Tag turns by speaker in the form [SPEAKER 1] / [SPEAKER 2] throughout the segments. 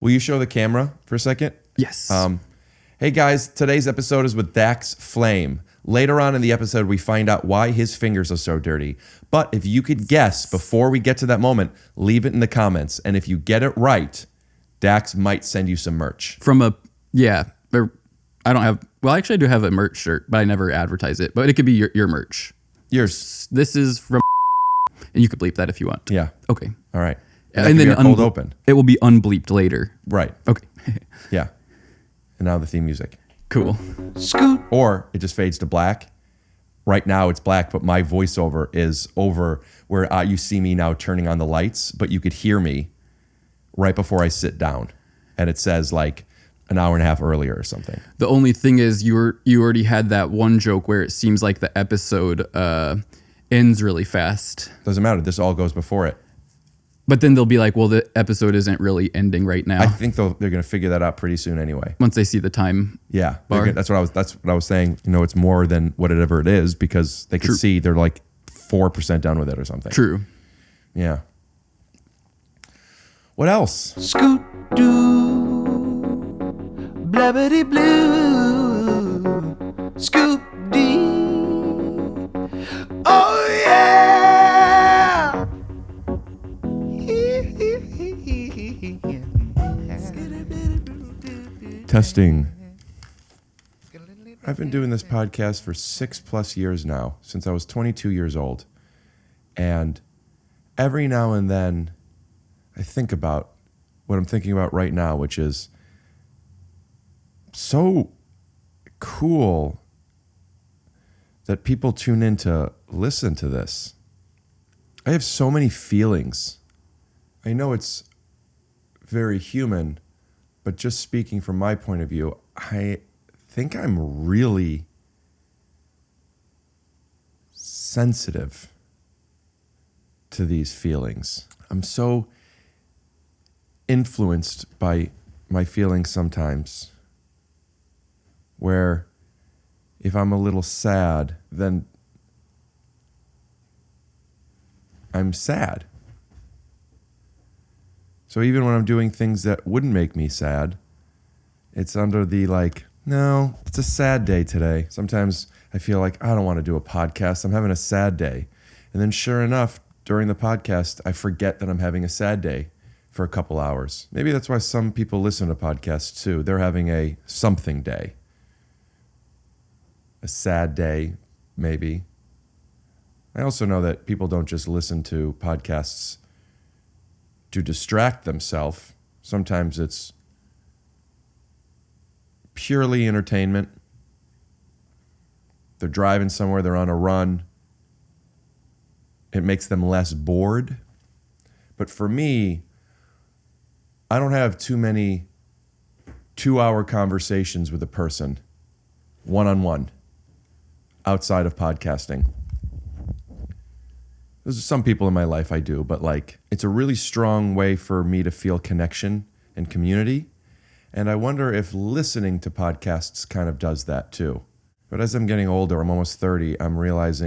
[SPEAKER 1] Will you show the camera for a second?
[SPEAKER 2] Yes.
[SPEAKER 1] Hey guys, today's episode is with Dax Flame. Later on in the episode, we find out why his fingers are so dirty. But if you could guess before we get to that moment, leave it in the comments. And if you get it right, Dax might send you some merch.
[SPEAKER 2] I don't have, well, actually I do have a merch shirt, but I never advertise it. But it could be your merch.
[SPEAKER 1] Yours.
[SPEAKER 2] This is from, and you could bleep that if you want.
[SPEAKER 1] Yeah.
[SPEAKER 2] Okay.
[SPEAKER 1] All right.
[SPEAKER 2] And then
[SPEAKER 1] cold open.
[SPEAKER 2] It will be unbleeped later.
[SPEAKER 1] Right.
[SPEAKER 2] Okay.
[SPEAKER 1] Yeah. And now the theme music.
[SPEAKER 2] Cool.
[SPEAKER 1] Scoot. Or it just fades to black. Right now it's black, but my voiceover is over where you see me now turning on the lights, but you could hear me right before I sit down. And it says like an hour and a half earlier or something.
[SPEAKER 2] The only thing is you already had that one joke where it seems like the episode ends really fast.
[SPEAKER 1] Doesn't matter. This all goes before it.
[SPEAKER 2] But then they'll be like, well, the episode isn't really ending right now.
[SPEAKER 1] I think they're going to figure that out pretty soon anyway.
[SPEAKER 2] Once they see the time.
[SPEAKER 1] Yeah.
[SPEAKER 2] Bar.
[SPEAKER 1] That's what I was saying. You know, it's more than whatever it is because they can see they're like 4% done with it or something.
[SPEAKER 2] True.
[SPEAKER 1] Yeah. What else?
[SPEAKER 3] Scoot doo, blabbity blue, scoop dee. Oh yeah.
[SPEAKER 1] Testing. I've been doing this podcast for 6+ years now, since I was 22 years old. And every now and then I think about what I'm thinking about right now, which is so cool that people tune in to listen to this. I have so many feelings. I know it's very human, but just speaking from my point of view, I think I'm really sensitive to these feelings. I'm so influenced by my feelings sometimes, where if I'm a little sad, then I'm sad. So even when I'm doing things that wouldn't make me sad, it's under the like, no, it's a sad day today. Sometimes I feel like I don't want to do a podcast. I'm having a sad day. And then sure enough, during the podcast, I forget that I'm having a sad day for a couple hours. Maybe that's why some people listen to podcasts too. They're having a something day. A sad day, maybe. I also know that people don't just listen to podcasts to distract themselves. Sometimes it's purely entertainment. They're driving somewhere, they're on a run. It makes them less bored. But for me, I don't have too many 2-hour conversations with a person, one-on-one, outside of podcasting. There's some people in my life I do, but like it's a really strong way for me to feel connection and community. And I wonder if listening to podcasts kind of does that too. But as I'm getting older, I'm almost 30, I've realized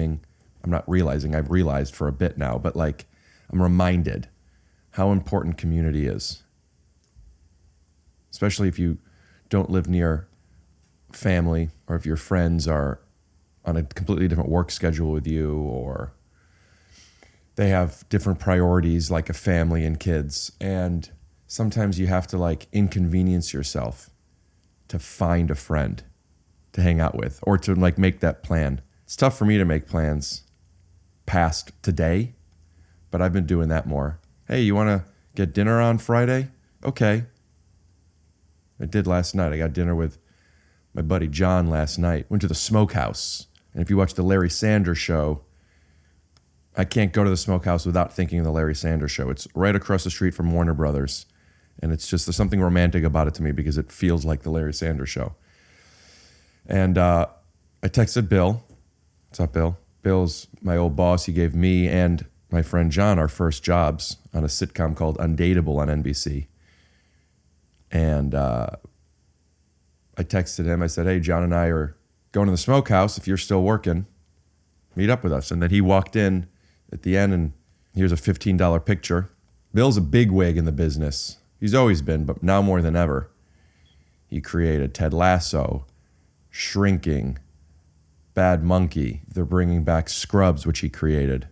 [SPEAKER 1] for a bit now, but like I'm reminded how important community is. Especially if you don't live near family or if your friends are on a completely different work schedule with you, or they have different priorities like a family and kids. And sometimes you have to like inconvenience yourself to find a friend to hang out with or to like make that plan. It's tough for me to make plans past today, but I've been doing that more. Hey, you want to get dinner on Friday? Okay. I did last night. I got dinner with my buddy John last night. Went to the smokehouse. And if you watch the Larry Sanders Show, I can't go to the smokehouse without thinking of the Larry Sanders Show. It's right across the street from Warner Brothers. And it's just, there's something romantic about it to me because it feels like the Larry Sanders Show. And I texted Bill. What's up, Bill? Bill's my old boss. He gave me and my friend John our first jobs on a sitcom called Undateable on NBC. And I texted him. I said, hey, John and I are going to the smokehouse. If you're still working, meet up with us. And then he walked in at the end, and here's a $15 picture. Bill's a bigwig in the business. He's always been, but now more than ever. He created Ted Lasso, Shrinking, Bad Monkey. They're bringing back Scrubs, which he created.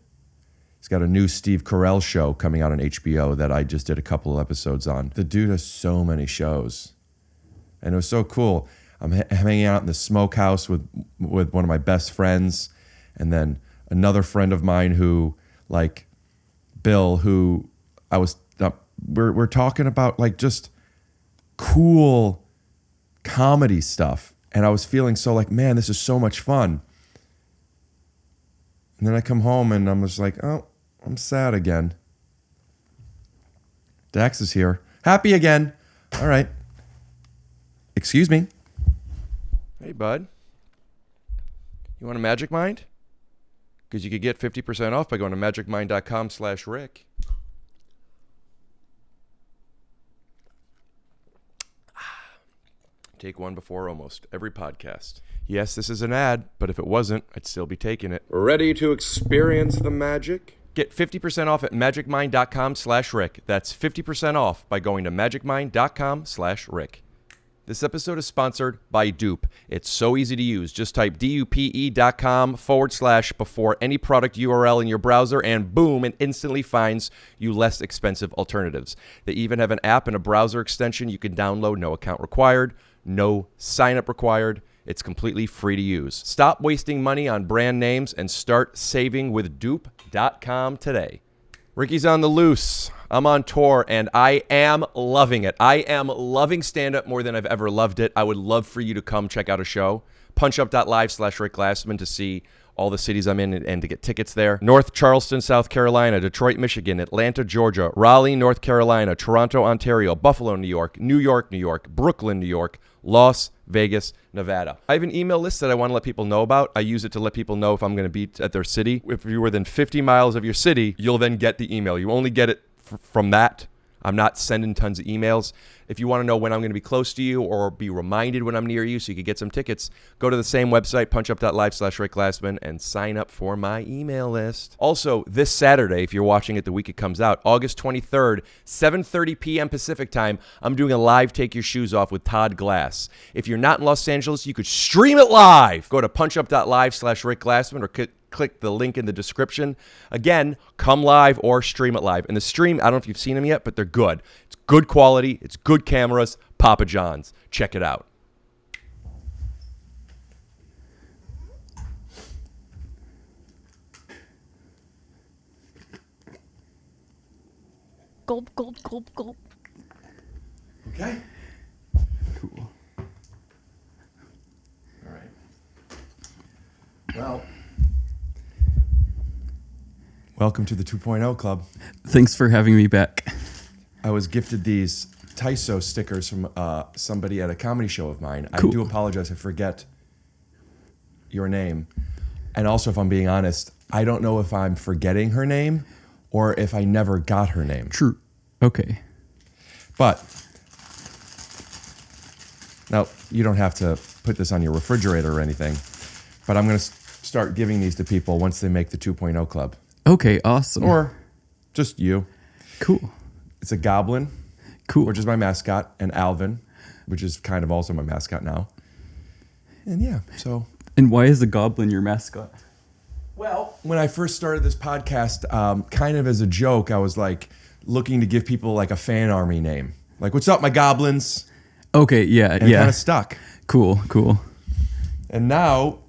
[SPEAKER 1] He's got a new Steve Carell show coming out on HBO that I just did a couple of episodes on. The dude has so many shows. And it was so cool. I'm hanging out in the smokehouse with one of my best friends, and then another friend of mine who, like Bill, who I was, we're talking about like just cool comedy stuff. And I was feeling so like, man, this is so much fun. And then I come home and I'm just like, oh, I'm sad again. Dax is here. Happy again. All right. Excuse me. Hey, bud. You want a Magic Mind? Because you could get 50% off by going to magicmind.com/Rick. Take one before almost every podcast. Yes, this is an ad, but if it wasn't, I'd still be taking it. Ready to experience the magic? Get 50% off at magicmind.com/Rick. That's 50% off by going to magicmind.com/Rick. This episode is sponsored by Dupe. It's so easy to use. Just type dupe.com/ before any product URL in your browser, and boom, it instantly finds you less expensive alternatives. They even have an app and a browser extension you can download. No account required, no sign up required. It's completely free to use. Stop wasting money on brand names and start saving with dupe.com today. Ricky's on the loose. I'm on tour, and I am loving it. I am loving stand-up more than I've ever loved it. I would love for you to come check out a show. punchup.live/Rick Glassman to see all the cities I'm in and to get tickets there. North Charleston, South Carolina, Detroit, Michigan, Atlanta, Georgia, Raleigh, North Carolina, Toronto, Ontario, Buffalo, New York, New York, Brooklyn, New York, Las Vegas, Nevada. I have an email list that I want to let people know about. I use it to let people know if I'm going to be at their city. If you're within 50 miles of your city, you'll then get the email. You only get it from that. I'm not sending tons of emails. If you want to know when I'm going to be close to you or be reminded when I'm near you so you can get some tickets, go to the same website, punchup.live/Rick Glassman, and sign up for my email list. Also, this Saturday, if you're watching it the week it comes out, August 23rd, 7:30 p.m. Pacific time, I'm doing a live Take Your Shoes Off with Todd Glass. If you're not in Los Angeles, you could stream it live. Go to punchup.live/Rick Glassman or click the link in the description. Again, come live or stream it live. And the stream, I don't know if you've seen them yet, but they're good. It's good quality. It's good cameras. Papa John's. Check it out.
[SPEAKER 4] Gulp, gulp, gulp, gulp.
[SPEAKER 1] Okay.
[SPEAKER 2] Cool.
[SPEAKER 1] All right. Well, welcome to the 2.0 Club.
[SPEAKER 2] Thanks for having me back.
[SPEAKER 1] I was gifted these TYSO stickers from somebody at a comedy show of mine.
[SPEAKER 2] Cool.
[SPEAKER 1] I do apologize. I forget your name. And also, if I'm being honest, I don't know if I'm forgetting her name or if I never got her name.
[SPEAKER 2] True. Okay.
[SPEAKER 1] But now, you don't have to put this on your refrigerator or anything, but I'm going to start giving these to people once they make the 2.0 Club.
[SPEAKER 2] Okay, awesome.
[SPEAKER 1] Or just you.
[SPEAKER 2] Cool.
[SPEAKER 1] It's a goblin,
[SPEAKER 2] Cool.
[SPEAKER 1] which is my mascot, and Alvin, which is kind of also my mascot now. And yeah, so.
[SPEAKER 2] And why is the goblin your mascot?
[SPEAKER 1] Well, when I first started this podcast, kind of as a joke, I was like looking to give people like a fan army name. Like, what's up, my goblins?
[SPEAKER 2] Okay, yeah,
[SPEAKER 1] And it
[SPEAKER 2] yeah.
[SPEAKER 1] kind of stuck.
[SPEAKER 2] Cool, cool.
[SPEAKER 1] And now,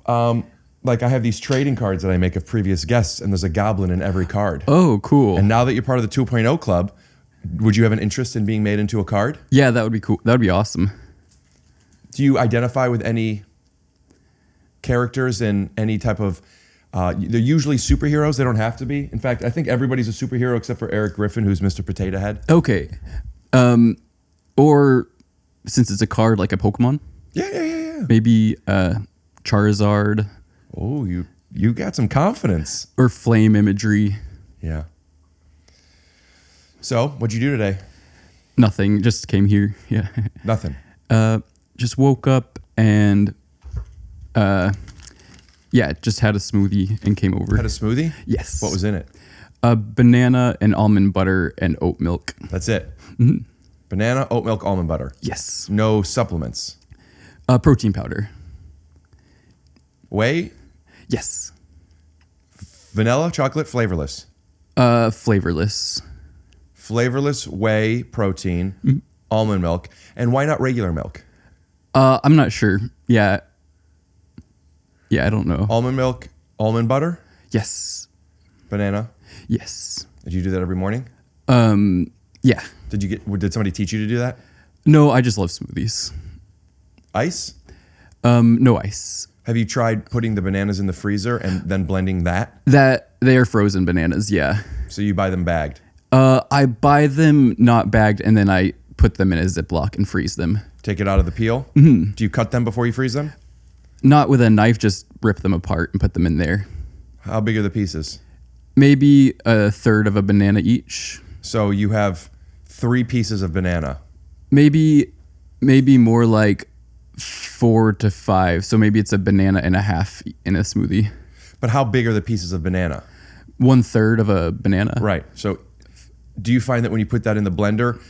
[SPEAKER 1] like I have these trading cards that I make of previous guests, and there's a goblin in every card.
[SPEAKER 2] Oh, cool.
[SPEAKER 1] And now that you're part of the 2.0 Club, would you have an interest in being made into a card?
[SPEAKER 2] Yeah, that would be cool. That would be awesome.
[SPEAKER 1] Do you identify with any characters in any type of... they're usually superheroes. They don't have to be. In fact, I think everybody's a superhero except for Eric Griffin, who's Mr. Potato Head.
[SPEAKER 2] Okay. Or since it's a card, like a Pokemon,
[SPEAKER 1] Yeah.
[SPEAKER 2] maybe Charizard
[SPEAKER 1] Oh, you got some confidence.
[SPEAKER 2] or flame imagery.
[SPEAKER 1] Yeah. So, what'd you do today?
[SPEAKER 2] Nothing. Just came here. Yeah.
[SPEAKER 1] Nothing.
[SPEAKER 2] Just woke up and just had a smoothie and came over.
[SPEAKER 1] Had a smoothie?
[SPEAKER 2] Yes.
[SPEAKER 1] What was in it?
[SPEAKER 2] Banana and almond butter and oat milk.
[SPEAKER 1] That's it. Banana, oat milk, almond butter.
[SPEAKER 2] Yes.
[SPEAKER 1] No supplements.
[SPEAKER 2] Protein powder.
[SPEAKER 1] Whey,
[SPEAKER 2] Yes.
[SPEAKER 1] vanilla, chocolate, flavorless.
[SPEAKER 2] Flavorless.
[SPEAKER 1] Flavorless whey protein, almond milk, and why not regular milk?
[SPEAKER 2] I'm not sure. Yeah. Yeah, I don't know.
[SPEAKER 1] Almond milk, almond butter,
[SPEAKER 2] Yes.
[SPEAKER 1] banana.
[SPEAKER 2] Yes.
[SPEAKER 1] Did you do that every morning?
[SPEAKER 2] Yeah.
[SPEAKER 1] Did somebody teach you to do that?
[SPEAKER 2] No, I just love smoothies.
[SPEAKER 1] Ice?
[SPEAKER 2] No ice.
[SPEAKER 1] Have you tried putting the bananas in the freezer and then blending that?
[SPEAKER 2] That they are frozen bananas, yeah.
[SPEAKER 1] So you buy them bagged.
[SPEAKER 2] I buy them not bagged and then I put them in a Ziploc and freeze them.
[SPEAKER 1] Take it out of the peel? Mm-hmm. Do you cut them before you freeze them?
[SPEAKER 2] Not with a knife, just rip them apart and put them in there.
[SPEAKER 1] How big are the pieces?
[SPEAKER 2] Maybe a third of a banana each.
[SPEAKER 1] So you have 3 pieces of banana.
[SPEAKER 2] Maybe more like 4 to 5. So maybe it's a banana and a half in a smoothie.
[SPEAKER 1] But how big are the pieces of banana?
[SPEAKER 2] 1/3 of a banana.
[SPEAKER 1] Right. So do you find that when you put that in the blender,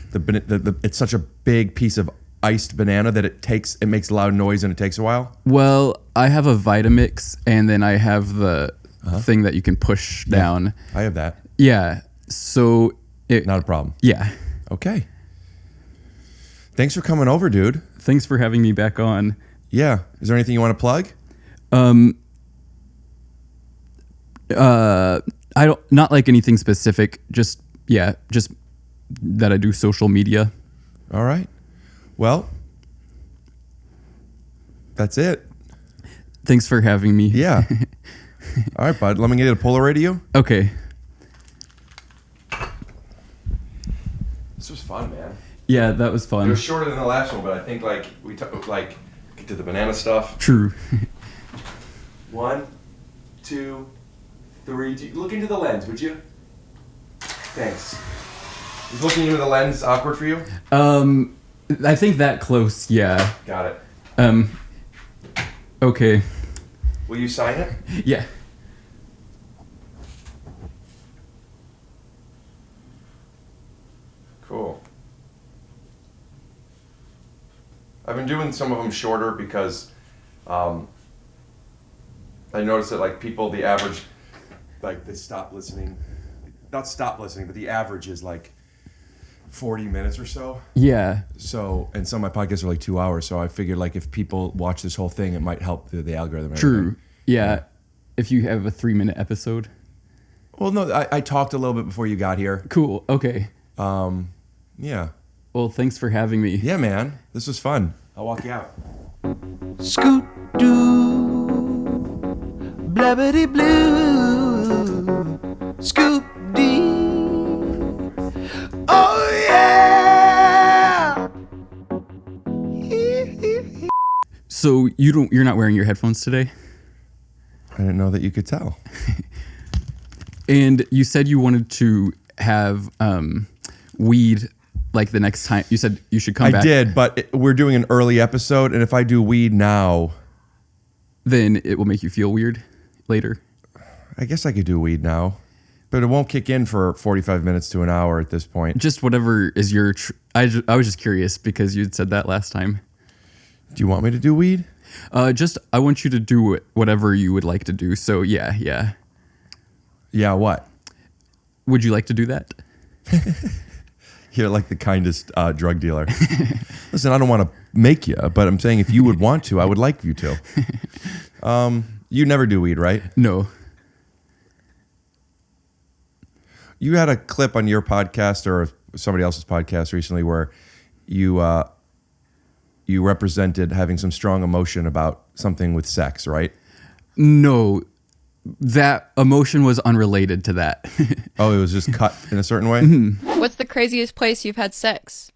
[SPEAKER 1] it's such a big piece of iced banana that it makes loud noise and it takes a while?
[SPEAKER 2] Well, I have a Vitamix and then I have the thing that you can push down.
[SPEAKER 1] I have that.
[SPEAKER 2] Yeah. So
[SPEAKER 1] Not a problem.
[SPEAKER 2] Yeah.
[SPEAKER 1] Okay. Thanks for coming over, dude.
[SPEAKER 2] Thanks for having me back on.
[SPEAKER 1] Yeah. Is there anything you want to plug?
[SPEAKER 2] I don't not like anything specific. Just that I do social media.
[SPEAKER 1] All right. Well, that's it.
[SPEAKER 2] Thanks for having me.
[SPEAKER 1] Yeah. All right, bud. Let me get a Polaroid of you.
[SPEAKER 2] Okay.
[SPEAKER 1] This was fun, man.
[SPEAKER 2] Yeah, that was
[SPEAKER 1] It
[SPEAKER 2] fun.
[SPEAKER 1] was shorter than the last one, but I think we took get to the banana stuff.
[SPEAKER 2] True.
[SPEAKER 1] 1, 2, 3. Look into the lens, would you? Thanks. Is looking into the lens awkward for you?
[SPEAKER 2] I think that close. Yeah.
[SPEAKER 1] Got it.
[SPEAKER 2] Okay.
[SPEAKER 1] Will you sign it?
[SPEAKER 2] Yeah.
[SPEAKER 1] Cool. I've been doing some of them shorter because I noticed that people, the average, they stop listening. Not stop listening, but the average is 40 minutes or so.
[SPEAKER 2] Yeah.
[SPEAKER 1] So, and some of my podcasts are 2 hours. So I figured if people watch this whole thing, it might help the algorithm. And
[SPEAKER 2] True.
[SPEAKER 1] everything.
[SPEAKER 2] Yeah. If you have a 3-minute episode.
[SPEAKER 1] Well, no, I talked a little bit before you got here.
[SPEAKER 2] Cool. Okay.
[SPEAKER 1] Yeah.
[SPEAKER 2] Well, thanks for having me.
[SPEAKER 1] Yeah, man. This was fun. I'll walk you out.
[SPEAKER 3] Scoot doo, blabbity blue, scoop dee. Oh yeah.
[SPEAKER 2] So you're not wearing your headphones today?
[SPEAKER 1] I didn't know that you could tell.
[SPEAKER 2] And you said you wanted to have weed the next time. You said you should come back.
[SPEAKER 1] I did, but we're doing an early episode, and if I do weed now,
[SPEAKER 2] Then it will make you feel weird later.
[SPEAKER 1] I guess I could do weed now, but it won't kick in for 45 minutes to an hour at this point.
[SPEAKER 2] Just whatever is your... I was just curious because you'd said that last time.
[SPEAKER 1] Do you want me to do weed?
[SPEAKER 2] I want you to do whatever you would like to do. So yeah.
[SPEAKER 1] Yeah, what?
[SPEAKER 2] Would you like to do that?
[SPEAKER 1] You're the kindest drug dealer. Listen, I don't want to make you, but I'm saying if you would want to, I would like you to. You never do weed, right?
[SPEAKER 2] No.
[SPEAKER 1] You had a clip on your podcast or somebody else's podcast recently where you represented having some strong emotion about something with sex, right?
[SPEAKER 2] No. That emotion was unrelated to that.
[SPEAKER 1] Oh, it was just cut in a certain way?
[SPEAKER 4] What's the craziest place you've had sex?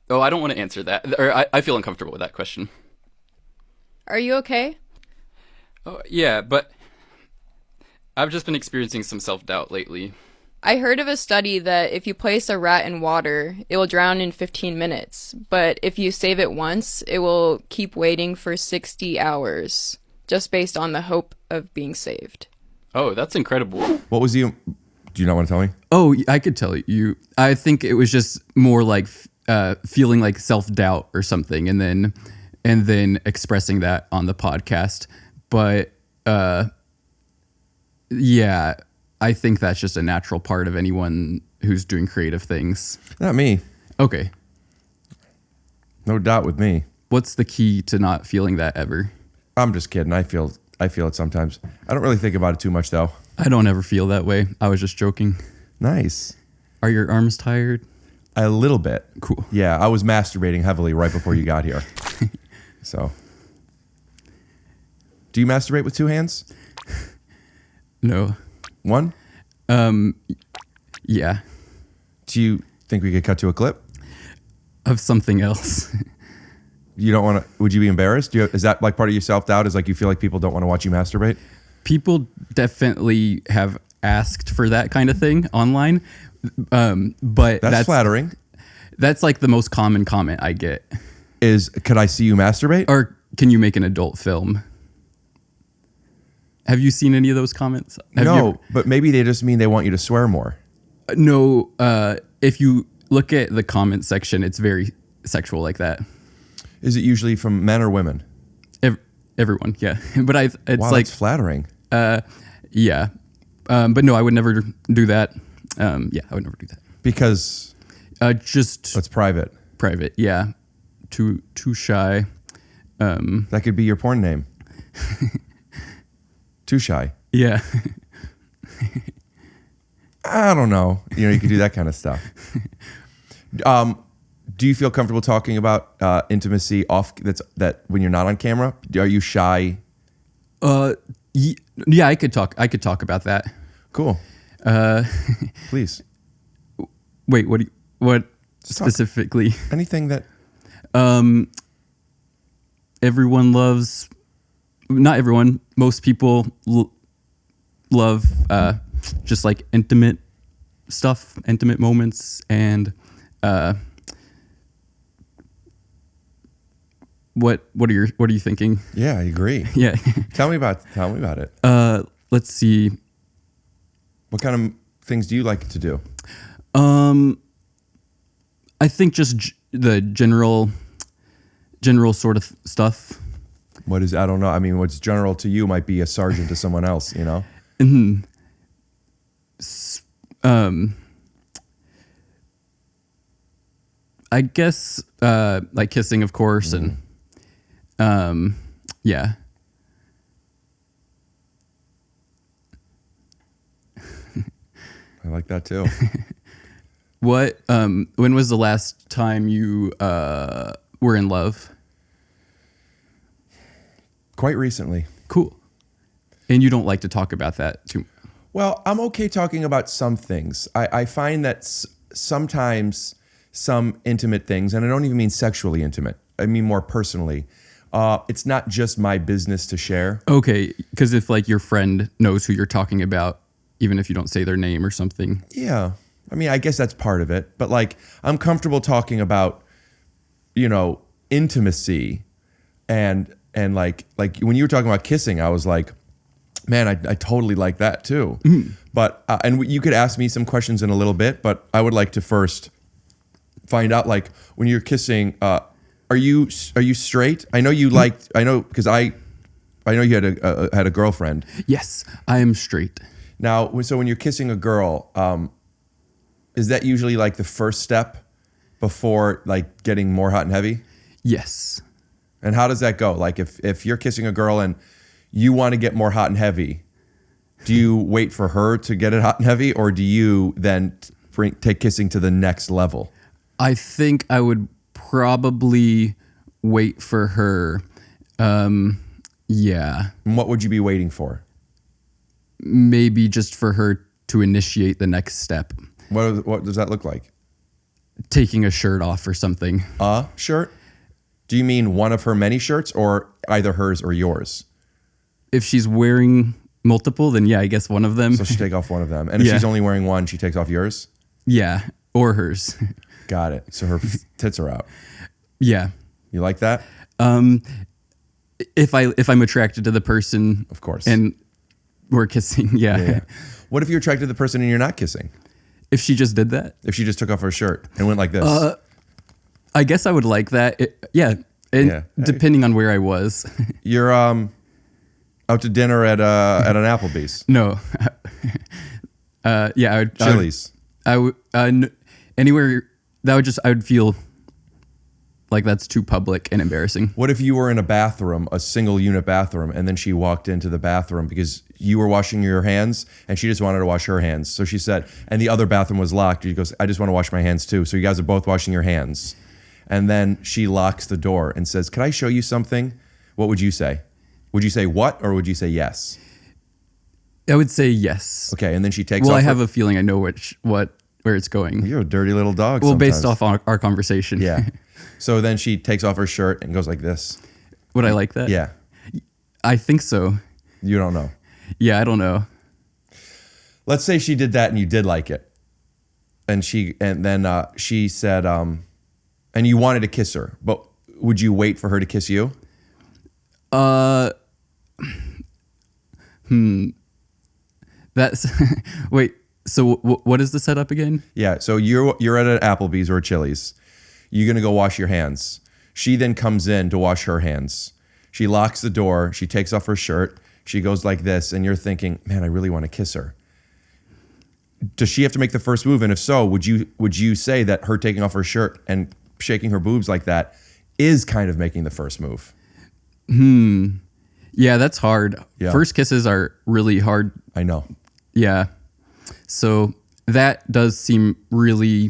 [SPEAKER 2] Oh, I don't want to answer that. Or I feel uncomfortable with that question.
[SPEAKER 4] Are you okay?
[SPEAKER 2] Oh, yeah, but I've just been experiencing some self-doubt lately.
[SPEAKER 4] I heard of a study that if you place a rat in water, it will drown in 15 minutes. But if you save it once, it will keep waiting for 60 hours, just based on the hope of being saved.
[SPEAKER 2] Oh, that's incredible.
[SPEAKER 1] What was do you not want to tell me?
[SPEAKER 2] Oh, I could tell you. I think it was just more feeling like self-doubt or something, and then expressing that on the podcast. But yeah, I think that's just a natural part of anyone who's doing creative things.
[SPEAKER 1] Not me.
[SPEAKER 2] Okay.
[SPEAKER 1] No doubt with me.
[SPEAKER 2] What's the key to not feeling that ever?
[SPEAKER 1] I'm just kidding. I feel it sometimes. I don't really think about it too much though.
[SPEAKER 2] I don't ever feel that way. I was just joking.
[SPEAKER 1] Nice.
[SPEAKER 2] Are your arms tired?
[SPEAKER 1] A little bit.
[SPEAKER 2] Cool.
[SPEAKER 1] Yeah, I was masturbating heavily right before you got here. So, do you masturbate with two hands?
[SPEAKER 2] No.
[SPEAKER 1] One?
[SPEAKER 2] Yeah.
[SPEAKER 1] Do you think we could cut to a clip?
[SPEAKER 2] Of something else.
[SPEAKER 1] You don't want to? Would you be embarrassed? Is that like part of your self-doubt? Is like you feel like people don't want to watch you masturbate?
[SPEAKER 2] People definitely have asked for that kind of thing online, but
[SPEAKER 1] That's flattering.
[SPEAKER 2] That's like the most common comment I get.
[SPEAKER 1] Is could I see you masturbate?
[SPEAKER 2] Or can you make an adult film? Have you seen any of those comments?
[SPEAKER 1] No, but maybe they just mean they want you to swear more.
[SPEAKER 2] No, if you look at the comment section, it's very sexual like that.
[SPEAKER 1] Is it usually from men or women?
[SPEAKER 2] Everyone, yeah. But it's
[SPEAKER 1] Wow,
[SPEAKER 2] like
[SPEAKER 1] that's flattering.
[SPEAKER 2] yeah. But no, I would never do that. Yeah, I would never do that.
[SPEAKER 1] Because
[SPEAKER 2] just
[SPEAKER 1] it's private.
[SPEAKER 2] private. Yeah. Too shy.
[SPEAKER 1] That could be your porn name. Too shy.
[SPEAKER 2] Yeah.
[SPEAKER 1] I don't know. You could do that kind of stuff. Do you feel comfortable talking about intimacy that when you're not on camera? Are you shy?
[SPEAKER 2] Yeah, I could talk about that.
[SPEAKER 1] Cool. Please.
[SPEAKER 2] Wait, what
[SPEAKER 1] Just talk.
[SPEAKER 2] specifically?
[SPEAKER 1] Anything that
[SPEAKER 2] Everyone loves, not everyone, most people love just like intimate stuff, intimate moments, and what are you thinking?
[SPEAKER 1] Yeah, I agree.
[SPEAKER 2] Yeah.
[SPEAKER 1] Tell me about it.
[SPEAKER 2] Let's see.
[SPEAKER 1] What kind of things do you like to do?
[SPEAKER 2] I think just the general sort of stuff.
[SPEAKER 1] What is, I don't know. I mean, what's general to you might be a sergeant to someone else,
[SPEAKER 2] I guess like kissing, of course, and yeah.
[SPEAKER 1] I like that too.
[SPEAKER 2] What when was the last time you were in love?
[SPEAKER 1] Quite recently.
[SPEAKER 2] Cool. And you don't like to talk about that too.
[SPEAKER 1] Well, I'm okay talking about some things. I find that sometimes some intimate things, and I don't even mean sexually intimate, I mean more personally, it's not just my business to share.
[SPEAKER 2] Okay, because if like your friend knows who you're talking about, even if you don't say their name or something.
[SPEAKER 1] Yeah. I mean, I guess that's part of it. But like, I'm comfortable talking about, intimacy and like when you were talking about kissing, I was like, man, I totally like that too. Mm-hmm. But, and you could ask me some questions in a little bit, but I would like to first find out, like, when you're kissing, are you straight? I know you liked, I know, because I know you had a girlfriend.
[SPEAKER 2] Yes, I am straight.
[SPEAKER 1] Now, so when you're kissing a girl, is that usually like the first step before like getting more hot and heavy?
[SPEAKER 2] Yes.
[SPEAKER 1] And how does that go? Like if you're kissing a girl and you want to get more hot and heavy, do you wait for her to get it hot and heavy, or do you then take kissing to the next level?
[SPEAKER 2] I think I would probably wait for her. Yeah.
[SPEAKER 1] And what would you be waiting for?
[SPEAKER 2] Maybe just for her to initiate the next step.
[SPEAKER 1] What does that look like?
[SPEAKER 2] Taking a shirt off or something.
[SPEAKER 1] A shirt? Do you mean one of her many shirts, or either hers or yours?
[SPEAKER 2] If she's wearing multiple, then yeah, I guess one of them.
[SPEAKER 1] So she take off one of them. And if she's only wearing one, she takes off yours?
[SPEAKER 2] Yeah, or hers.
[SPEAKER 1] Got it. So her tits are out.
[SPEAKER 2] Yeah.
[SPEAKER 1] You like that?
[SPEAKER 2] If I'm attracted to the person,
[SPEAKER 1] of course,
[SPEAKER 2] and we're kissing, yeah.
[SPEAKER 1] What if you're attracted to the person and you're not kissing?
[SPEAKER 2] If she just did that?
[SPEAKER 1] If she just took off her shirt and went like this?
[SPEAKER 2] I guess I would like that. Depending on where I was.
[SPEAKER 1] You're out to dinner at an Applebee's.
[SPEAKER 2] No. I would
[SPEAKER 1] Chili's.
[SPEAKER 2] I would anywhere I would feel like that's too public and embarrassing.
[SPEAKER 1] What if you were in a bathroom, a single unit bathroom, and then she walked into the bathroom because you were washing your hands and she just wanted to wash her hands. So she said, and the other bathroom was locked. She goes, I just want to wash my hands too. So you guys are both washing your hands. And then she locks the door and says, can I show you something? What would you say? Would you say what, or would you say yes?
[SPEAKER 2] I would say yes.
[SPEAKER 1] Okay, and then she takes
[SPEAKER 2] Well,
[SPEAKER 1] off
[SPEAKER 2] I have a feeling I know where it's going.
[SPEAKER 1] You're a dirty little dog
[SPEAKER 2] Well,
[SPEAKER 1] sometimes.
[SPEAKER 2] based off our conversation.
[SPEAKER 1] Yeah. So then she takes off her shirt and goes like this.
[SPEAKER 2] Would I like that?
[SPEAKER 1] Yeah.
[SPEAKER 2] I think so.
[SPEAKER 1] You don't know.
[SPEAKER 2] Yeah, I don't know.
[SPEAKER 1] Let's say she did that and you did like it. And then she said, and you wanted to kiss her, but would you wait for her to kiss you?
[SPEAKER 2] That's wait. So what is the setup again?
[SPEAKER 1] Yeah. So you're at an Applebee's or a Chili's. You're gonna go wash your hands. She then comes in to wash her hands. She locks the door. She takes off her shirt. She goes like this, and you're thinking, man, I really want to kiss her. Does she have to make the first move? And if so, would you say that her taking off her shirt and shaking her boobs like that is kind of making the first move?
[SPEAKER 2] Yeah, that's hard.
[SPEAKER 1] Yeah.
[SPEAKER 2] First kisses are really hard.
[SPEAKER 1] I know.
[SPEAKER 2] Yeah. So that does seem really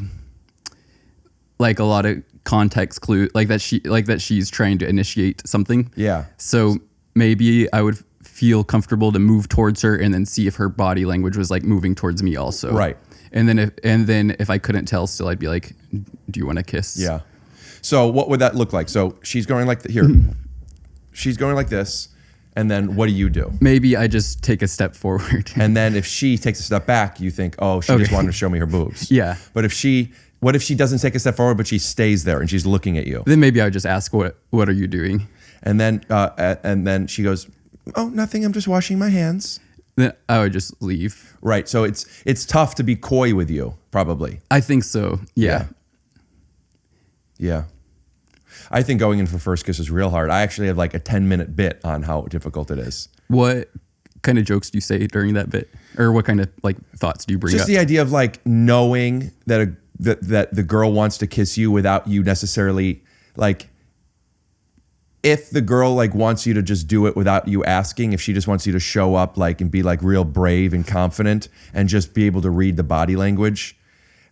[SPEAKER 2] like a lot of context clue, like that she's trying to initiate something.
[SPEAKER 1] Yeah.
[SPEAKER 2] So maybe I would feel comfortable to move towards her and then see if her body language was like moving towards me also.
[SPEAKER 1] Right.
[SPEAKER 2] And then if I couldn't tell still, I'd be like, do you want to kiss?
[SPEAKER 1] Yeah. So what would that look like? So she's going like she's going like this. And then what do you do?
[SPEAKER 2] Maybe I just take a step forward.
[SPEAKER 1] And then if she takes a step back, you think, oh, she just wanted to show me her boobs.
[SPEAKER 2] Yeah.
[SPEAKER 1] But what if she doesn't take a step forward, but she stays there and she's looking at you?
[SPEAKER 2] Then maybe I would just ask, what are you doing?
[SPEAKER 1] And then she goes, oh, nothing. I'm just washing my hands.
[SPEAKER 2] Then I would just leave.
[SPEAKER 1] Right. So it's tough to be coy with you, probably.
[SPEAKER 2] I think so. Yeah.
[SPEAKER 1] Yeah. I think going in for first kiss is real hard. I actually have like a 10-minute bit on how difficult it is.
[SPEAKER 2] What kind of jokes do you say during that bit? Or what kind of like thoughts do you bring
[SPEAKER 1] Just
[SPEAKER 2] up?
[SPEAKER 1] the idea of like knowing that that the girl wants to kiss you without you necessarily like, if the girl like wants you to just do it without you asking, if she just wants you to show up like and be like real brave and confident and just be able to read the body language.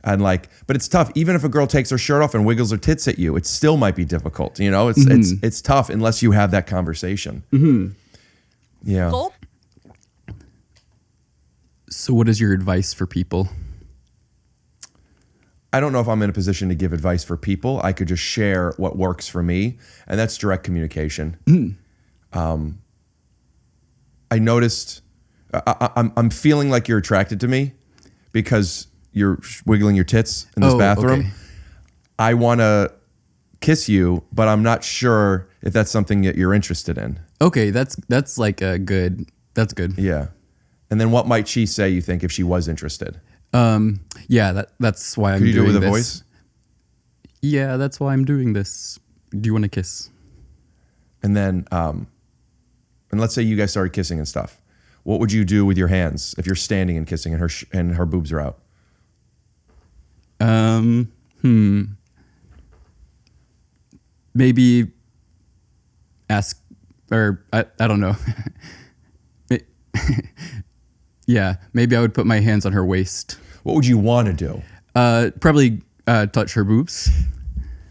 [SPEAKER 1] And like, but it's tough. Even if a girl takes her shirt off and wiggles her tits at you, it still might be difficult. You know, it's tough unless you have that conversation. Mm-hmm. Yeah.
[SPEAKER 4] Gulp.
[SPEAKER 2] So what is your advice for people?
[SPEAKER 1] I don't know if I'm in a position to give advice for people. I could just share what works for me, and that's direct communication. I noticed I'm feeling like you're attracted to me because you're wiggling your tits in this bathroom.
[SPEAKER 2] Okay.
[SPEAKER 1] I want to kiss you, but I'm not sure if that's something that you're interested in.
[SPEAKER 2] Okay, that's like a good. That's good.
[SPEAKER 1] Yeah. And then what might she say, you think, if she was interested?
[SPEAKER 2] Yeah, that's why I'm doing this.
[SPEAKER 1] Could you do it with a voice?
[SPEAKER 2] Yeah, that's why I'm doing this. Do you want to kiss?
[SPEAKER 1] And then, and let's say you guys started kissing and stuff. What would you do with your hands if you're standing and kissing and her boobs are out?
[SPEAKER 2] Maybe ask, or I don't know. Yeah, maybe I would put my hands on her waist.
[SPEAKER 1] What would you want to do?
[SPEAKER 2] Probably touch her boobs.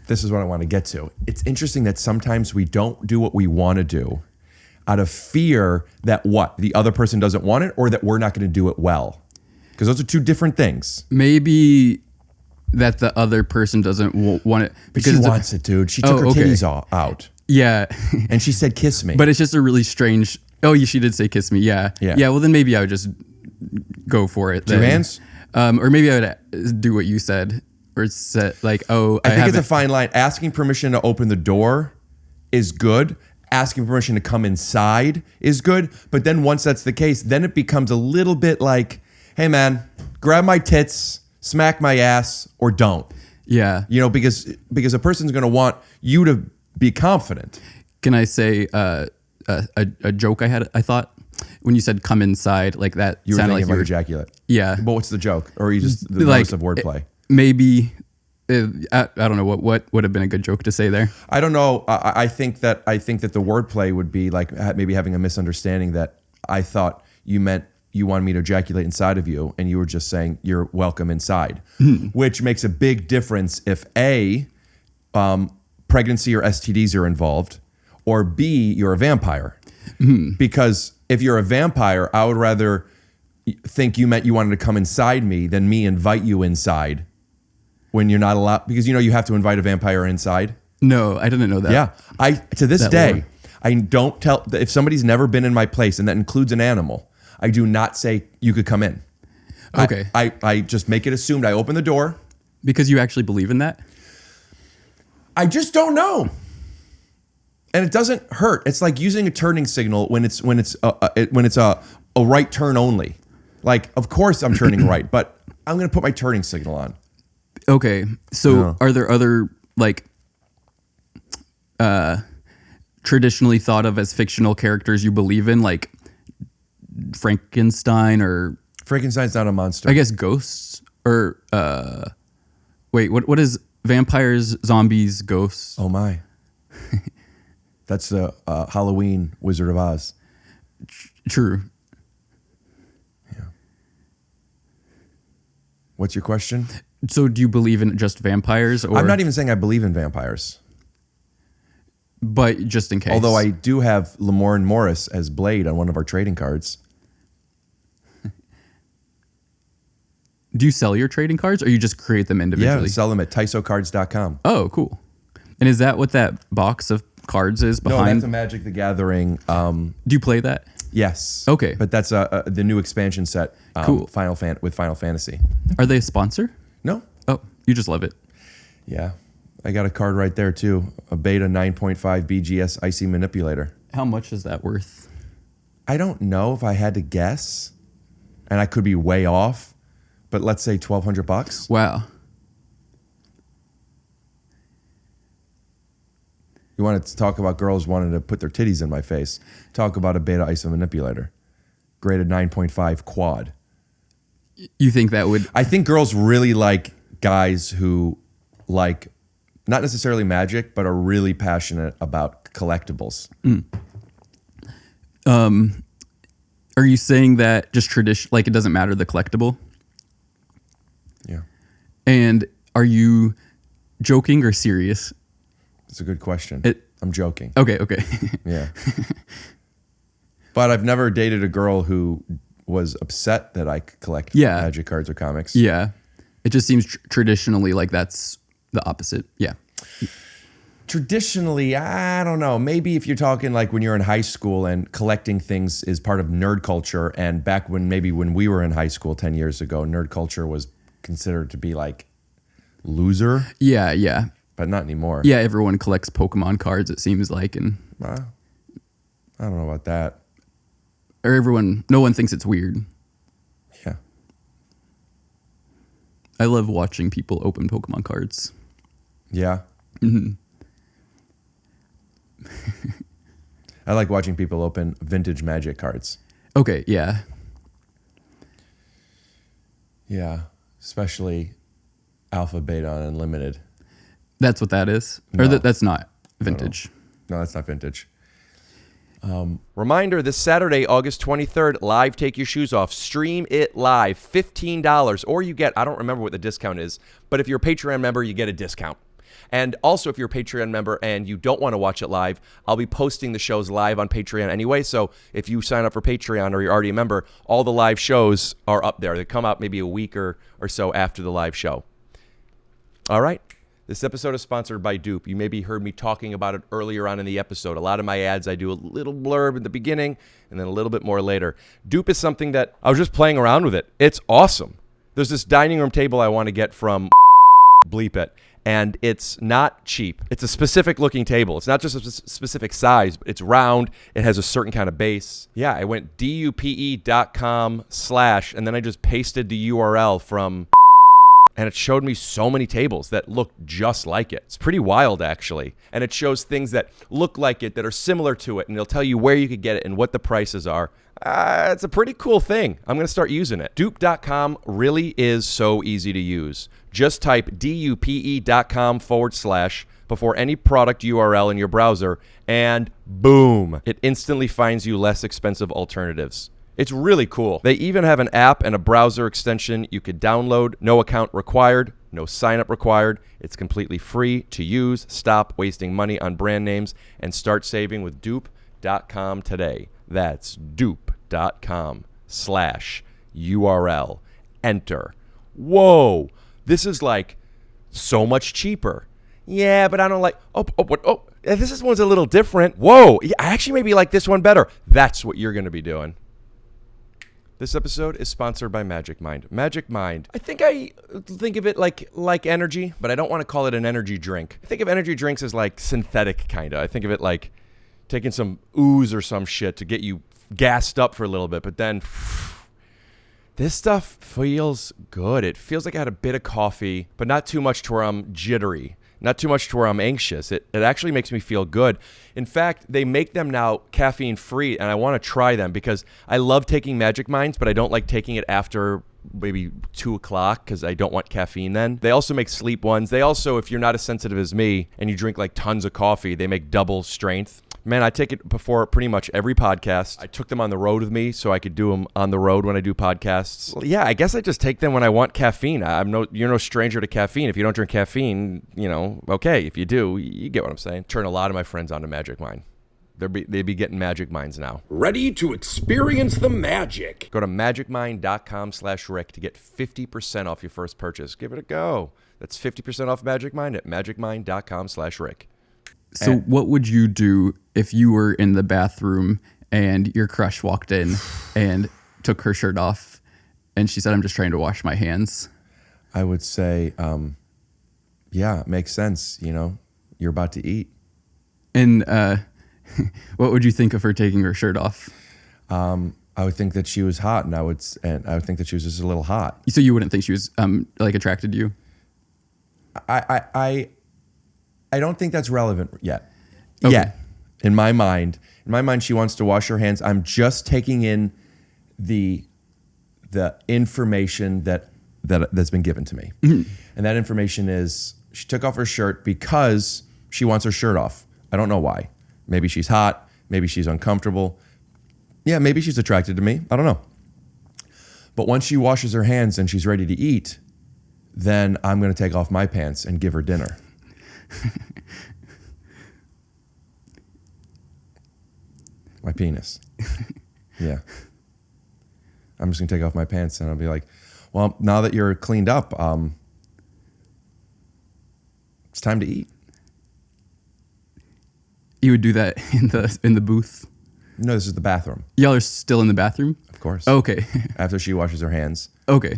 [SPEAKER 1] This is what I want to get to. It's interesting that sometimes we don't do what we want to do out of fear that the other person doesn't want it, or that we're not going to do it well. Because those are two different things.
[SPEAKER 2] Maybe that the other person doesn't want it.
[SPEAKER 1] But she wants it, dude. She took her titties out.
[SPEAKER 2] Yeah.
[SPEAKER 1] And she said, kiss me.
[SPEAKER 2] But it's just a really strange... Oh, she did say kiss me. Yeah. Yeah, well, then maybe I would just go for it.
[SPEAKER 1] Two hands?
[SPEAKER 2] Or maybe I would do what you said. Or say like, oh,
[SPEAKER 1] I think it's a fine line. Asking permission to open the door is good. Asking permission to come inside is good. But then once that's the case, then it becomes a little bit like, hey, man, grab my tits, smack my ass, or don't.
[SPEAKER 2] Yeah.
[SPEAKER 1] You know, because a person's going to want you to be confident.
[SPEAKER 2] Can I say a joke I thought when you said come inside, like that
[SPEAKER 1] You were
[SPEAKER 2] sounded
[SPEAKER 1] thinking
[SPEAKER 2] like
[SPEAKER 1] about ejaculate.
[SPEAKER 2] Yeah.
[SPEAKER 1] But what's the joke? Or are you just the
[SPEAKER 2] Like,
[SPEAKER 1] notice of wordplay?
[SPEAKER 2] Maybe I don't know what would have been a good joke to say there.
[SPEAKER 1] I don't know. I think that the wordplay would be like maybe having a misunderstanding that I thought you meant you wanted me to ejaculate inside of you, and you were just saying you're welcome inside, which makes a big difference if A, pregnancy or STDs are involved, or B, you're a vampire. Because if you're a vampire, I would rather think you meant you wanted to come inside me than me invite you inside when you're not allowed, because you have to invite a vampire inside.
[SPEAKER 2] No, I didn't know that.
[SPEAKER 1] Yeah. To this
[SPEAKER 2] That
[SPEAKER 1] day,
[SPEAKER 2] lore.
[SPEAKER 1] I don't tell, if somebody's never been in my place, and that includes an animal, I do not say you could come in.
[SPEAKER 2] Okay.
[SPEAKER 1] I just make it assumed. I open the door.
[SPEAKER 2] Because you actually believe in that?
[SPEAKER 1] I just don't know. And it doesn't hurt. It's like using a turning signal when it's a right turn only. Like, of course I'm turning right, but I'm going to put my turning signal on.
[SPEAKER 2] Okay. So are there other like traditionally thought of as fictional characters you believe in, like Frankenstein or
[SPEAKER 1] Frankenstein's not a monster.
[SPEAKER 2] I guess ghosts or wait, what is vampires, zombies, ghosts?
[SPEAKER 1] Oh my. That's the Halloween Wizard of Oz.
[SPEAKER 2] True.
[SPEAKER 1] Yeah. What's your question?
[SPEAKER 2] So do you believe in just vampires or
[SPEAKER 1] I'm not even saying I believe in vampires.
[SPEAKER 2] But just in case.
[SPEAKER 1] Although I do have Lamorne Morris as Blade on one of our trading cards.
[SPEAKER 2] Do you sell your trading cards or you just create them individually?
[SPEAKER 1] Yeah, sell them at TYSOcards.com.
[SPEAKER 2] Oh, cool. And is that what that box of cards is
[SPEAKER 1] No,
[SPEAKER 2] behind?
[SPEAKER 1] that's a Magic the Gathering.
[SPEAKER 2] Do you play that?
[SPEAKER 1] Yes.
[SPEAKER 2] Okay.
[SPEAKER 1] But that's the new expansion set.
[SPEAKER 2] Cool.
[SPEAKER 1] With Final Fantasy.
[SPEAKER 2] Are they a sponsor?
[SPEAKER 1] No.
[SPEAKER 2] Oh, you just love it.
[SPEAKER 1] Yeah. I got a card right there too. A Beta 9.5 BGS Icy Manipulator.
[SPEAKER 2] How much is that worth?
[SPEAKER 1] I don't know if I had to guess, and I could be way off, but let's say $1,200.
[SPEAKER 2] Wow.
[SPEAKER 1] You wanted to talk about girls wanting to put their titties in my face. Talk about a Beta Icy Manipulator. Graded 9.5 quad.
[SPEAKER 2] You think that would...
[SPEAKER 1] I think girls really like guys who like not necessarily magic, but are really passionate about collectibles.
[SPEAKER 2] Are you saying that just tradition, like it doesn't matter the collectible?
[SPEAKER 1] Yeah.
[SPEAKER 2] And are you joking or serious?
[SPEAKER 1] It's a good question. I'm joking.
[SPEAKER 2] Okay.
[SPEAKER 1] Yeah. But I've never dated a girl who was upset that I collect magic cards or comics.
[SPEAKER 2] Yeah. It just seems traditionally like that's the opposite. Yeah.
[SPEAKER 1] Traditionally, I don't know. Maybe if you're talking like when you're in high school and collecting things is part of nerd culture, and back when we were in high school 10 years ago, nerd culture was considered to be like loser.
[SPEAKER 2] Yeah.
[SPEAKER 1] But not anymore.
[SPEAKER 2] Yeah, everyone collects Pokemon cards, it seems like, and
[SPEAKER 1] I don't know about that.
[SPEAKER 2] or no one thinks it's weird.
[SPEAKER 1] Yeah.
[SPEAKER 2] I love watching people open Pokemon cards.
[SPEAKER 1] Yeah. I like watching people open vintage Magic cards.
[SPEAKER 2] Okay, yeah.
[SPEAKER 1] Yeah, especially Alpha, Beta, and Unlimited.
[SPEAKER 2] That's what that is?
[SPEAKER 1] No.
[SPEAKER 2] Or that's not vintage?
[SPEAKER 1] No, that's not vintage. Reminder, this Saturday, August 23rd, live Take Your Shoes Off. Stream it live, $15. Or you get, I don't remember what the discount is, but if you're a Patreon member, you get a discount. And also, if you're a Patreon member and you don't want to watch it live, I'll be posting the shows live on Patreon anyway. So if you sign up for Patreon or you're already a member, all the live shows are up there. They come out maybe a week or so after the live show. All right. This episode is sponsored by Dupe. You maybe heard me talking about it earlier on in the episode. A lot of my ads, I do a little blurb in the beginning and then a little bit more later. Dupe is something that I was just playing around with it. It's awesome. There's this dining room table I want to get from Bleep It, and it's not cheap. It's a specific looking table. It's not just a specific size, but it's round. It has a certain kind of base. Yeah, I went dupe.com/ and then I just pasted the URL from and it showed me so many tables that looked just like it. It's pretty wild, actually. And it shows things that look like it, that are similar to it, and it'll tell you where you could get it and what the prices are. It's a pretty cool thing. I'm going to start using it. Dupe.com really is so easy to use. Just type dupe.com / before any product URL in your browser, and boom, it instantly finds you less expensive alternatives. It's really cool. They even have an app and a browser extension you could download. No account required, no sign up required. It's completely free to use. Stop wasting money on brand names and start saving with Dupe.com today. That's Dupe.com / URL. Enter. Whoa, this is like so much cheaper. Yeah, but I don't like, this one's a little different. Whoa, I actually maybe like this one better. That's what you're going to be doing. This episode is sponsored by Magic Mind. Magic Mind, I think of it like energy, but I don't want to call it an energy drink. I think of energy drinks as like synthetic kind of. I think of it like taking some ooze or some shit to get you gassed up for a little bit, but then this stuff feels good. It feels like I had a bit of coffee, but not too much to where I'm jittery. Not too much to where I'm anxious. It actually makes me feel good. In fact, they make them now caffeine free, and I want to try them because I love taking Magic Minds, but I don't like taking it after maybe 2 o'clock because I don't want caffeine then. They also make sleep ones. They also, if you're not as sensitive as me and you drink like tons of coffee, they make double strength. Man, I take it before pretty much every podcast. I took them on the road with me so I could do them on the road when I do podcasts. Well, yeah, I guess I just take them when I want caffeine. You're no stranger to caffeine. If you don't drink caffeine, okay. If you do, you get what I'm saying. Turn a lot of my friends onto Magic Mind. They'd be getting Magic Minds now.
[SPEAKER 5] Ready to experience the magic.
[SPEAKER 1] Go to magicmind.com / Rick to get 50% off your first purchase. Give it a go. That's 50% off Magic Mind at magicmind.com / Rick.
[SPEAKER 2] So what would you do if you were in the bathroom and your crush walked in and took her shirt off and she said, "I'm just trying to wash my hands"?
[SPEAKER 1] I would say, yeah, it makes sense. You're about to eat.
[SPEAKER 2] And what would you think of her taking her shirt off?
[SPEAKER 1] I would think that she was hot, and I would think that she was just a little hot.
[SPEAKER 2] So you wouldn't think she was attracted to you?
[SPEAKER 1] I don't think that's relevant yet.
[SPEAKER 2] Okay.
[SPEAKER 1] Yet, in my mind, she wants to wash her hands. I'm just taking in the information that's been given to me, and that information is she took off her shirt because she wants her shirt off. I don't know why. Maybe she's hot. Maybe she's uncomfortable. Yeah, maybe she's attracted to me. I don't know. But once she washes her hands and she's ready to eat, then I'm going to take off my pants and give her dinner. My penis. Yeah. I'm just going to take off my pants and I'll be like, well, now that you're cleaned up, it's time to eat.
[SPEAKER 2] You would do that in the booth?
[SPEAKER 1] No, this is the bathroom.
[SPEAKER 2] Y'all are still in the bathroom?
[SPEAKER 1] Of course.
[SPEAKER 2] Okay.
[SPEAKER 1] After she washes her hands.
[SPEAKER 2] Okay.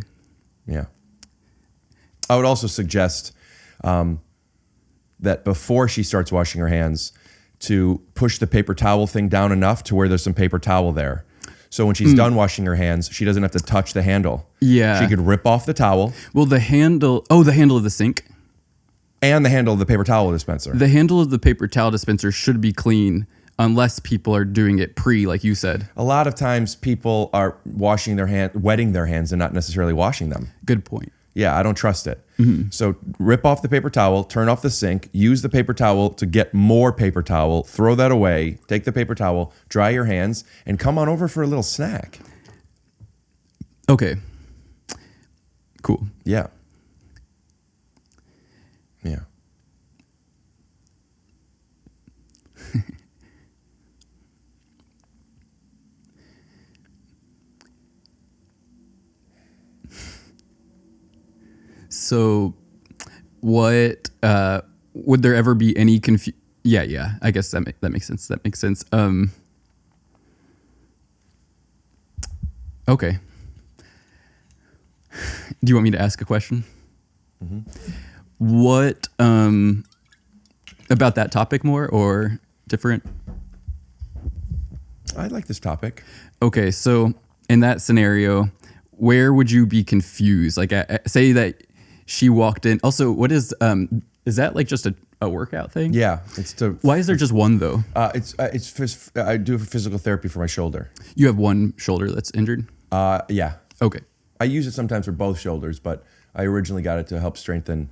[SPEAKER 1] Yeah. I would also suggest that before she starts washing her hands, to push the paper towel thing down enough to where there's some paper towel there. So when she's done washing her hands, she doesn't have to touch the handle.
[SPEAKER 2] Yeah.
[SPEAKER 1] She could rip off the towel.
[SPEAKER 2] Well, the handle of the sink.
[SPEAKER 1] And the handle of the paper towel dispenser.
[SPEAKER 2] The handle of the paper towel dispenser should be clean unless people are doing it like you said.
[SPEAKER 1] A lot of times people are wetting their hands and not necessarily washing them.
[SPEAKER 2] Good point.
[SPEAKER 1] Yeah, I don't trust it. Mm-hmm. So rip off the paper towel, turn off the sink, use the paper towel to get more paper towel, throw that away, take the paper towel, dry your hands, and come on over for a little snack.
[SPEAKER 2] Okay. Cool.
[SPEAKER 1] Yeah. Yeah.
[SPEAKER 2] So, what would there ever be any confusion? Yeah. I guess that makes sense. That makes sense. Okay. Do you want me to ask a question? Mm-hmm. What about that topic more or different?
[SPEAKER 1] I like this topic.
[SPEAKER 2] Okay, so in that scenario, where would you be confused? Like, say that she walked in. Also, what is that like just a workout thing?
[SPEAKER 1] Yeah, it's to.
[SPEAKER 2] Why is there just one though?
[SPEAKER 1] I do physical therapy for my shoulder.
[SPEAKER 2] You have one shoulder that's injured?
[SPEAKER 1] Yeah.
[SPEAKER 2] Okay.
[SPEAKER 1] I use it sometimes for both shoulders, but I originally got it to help strengthen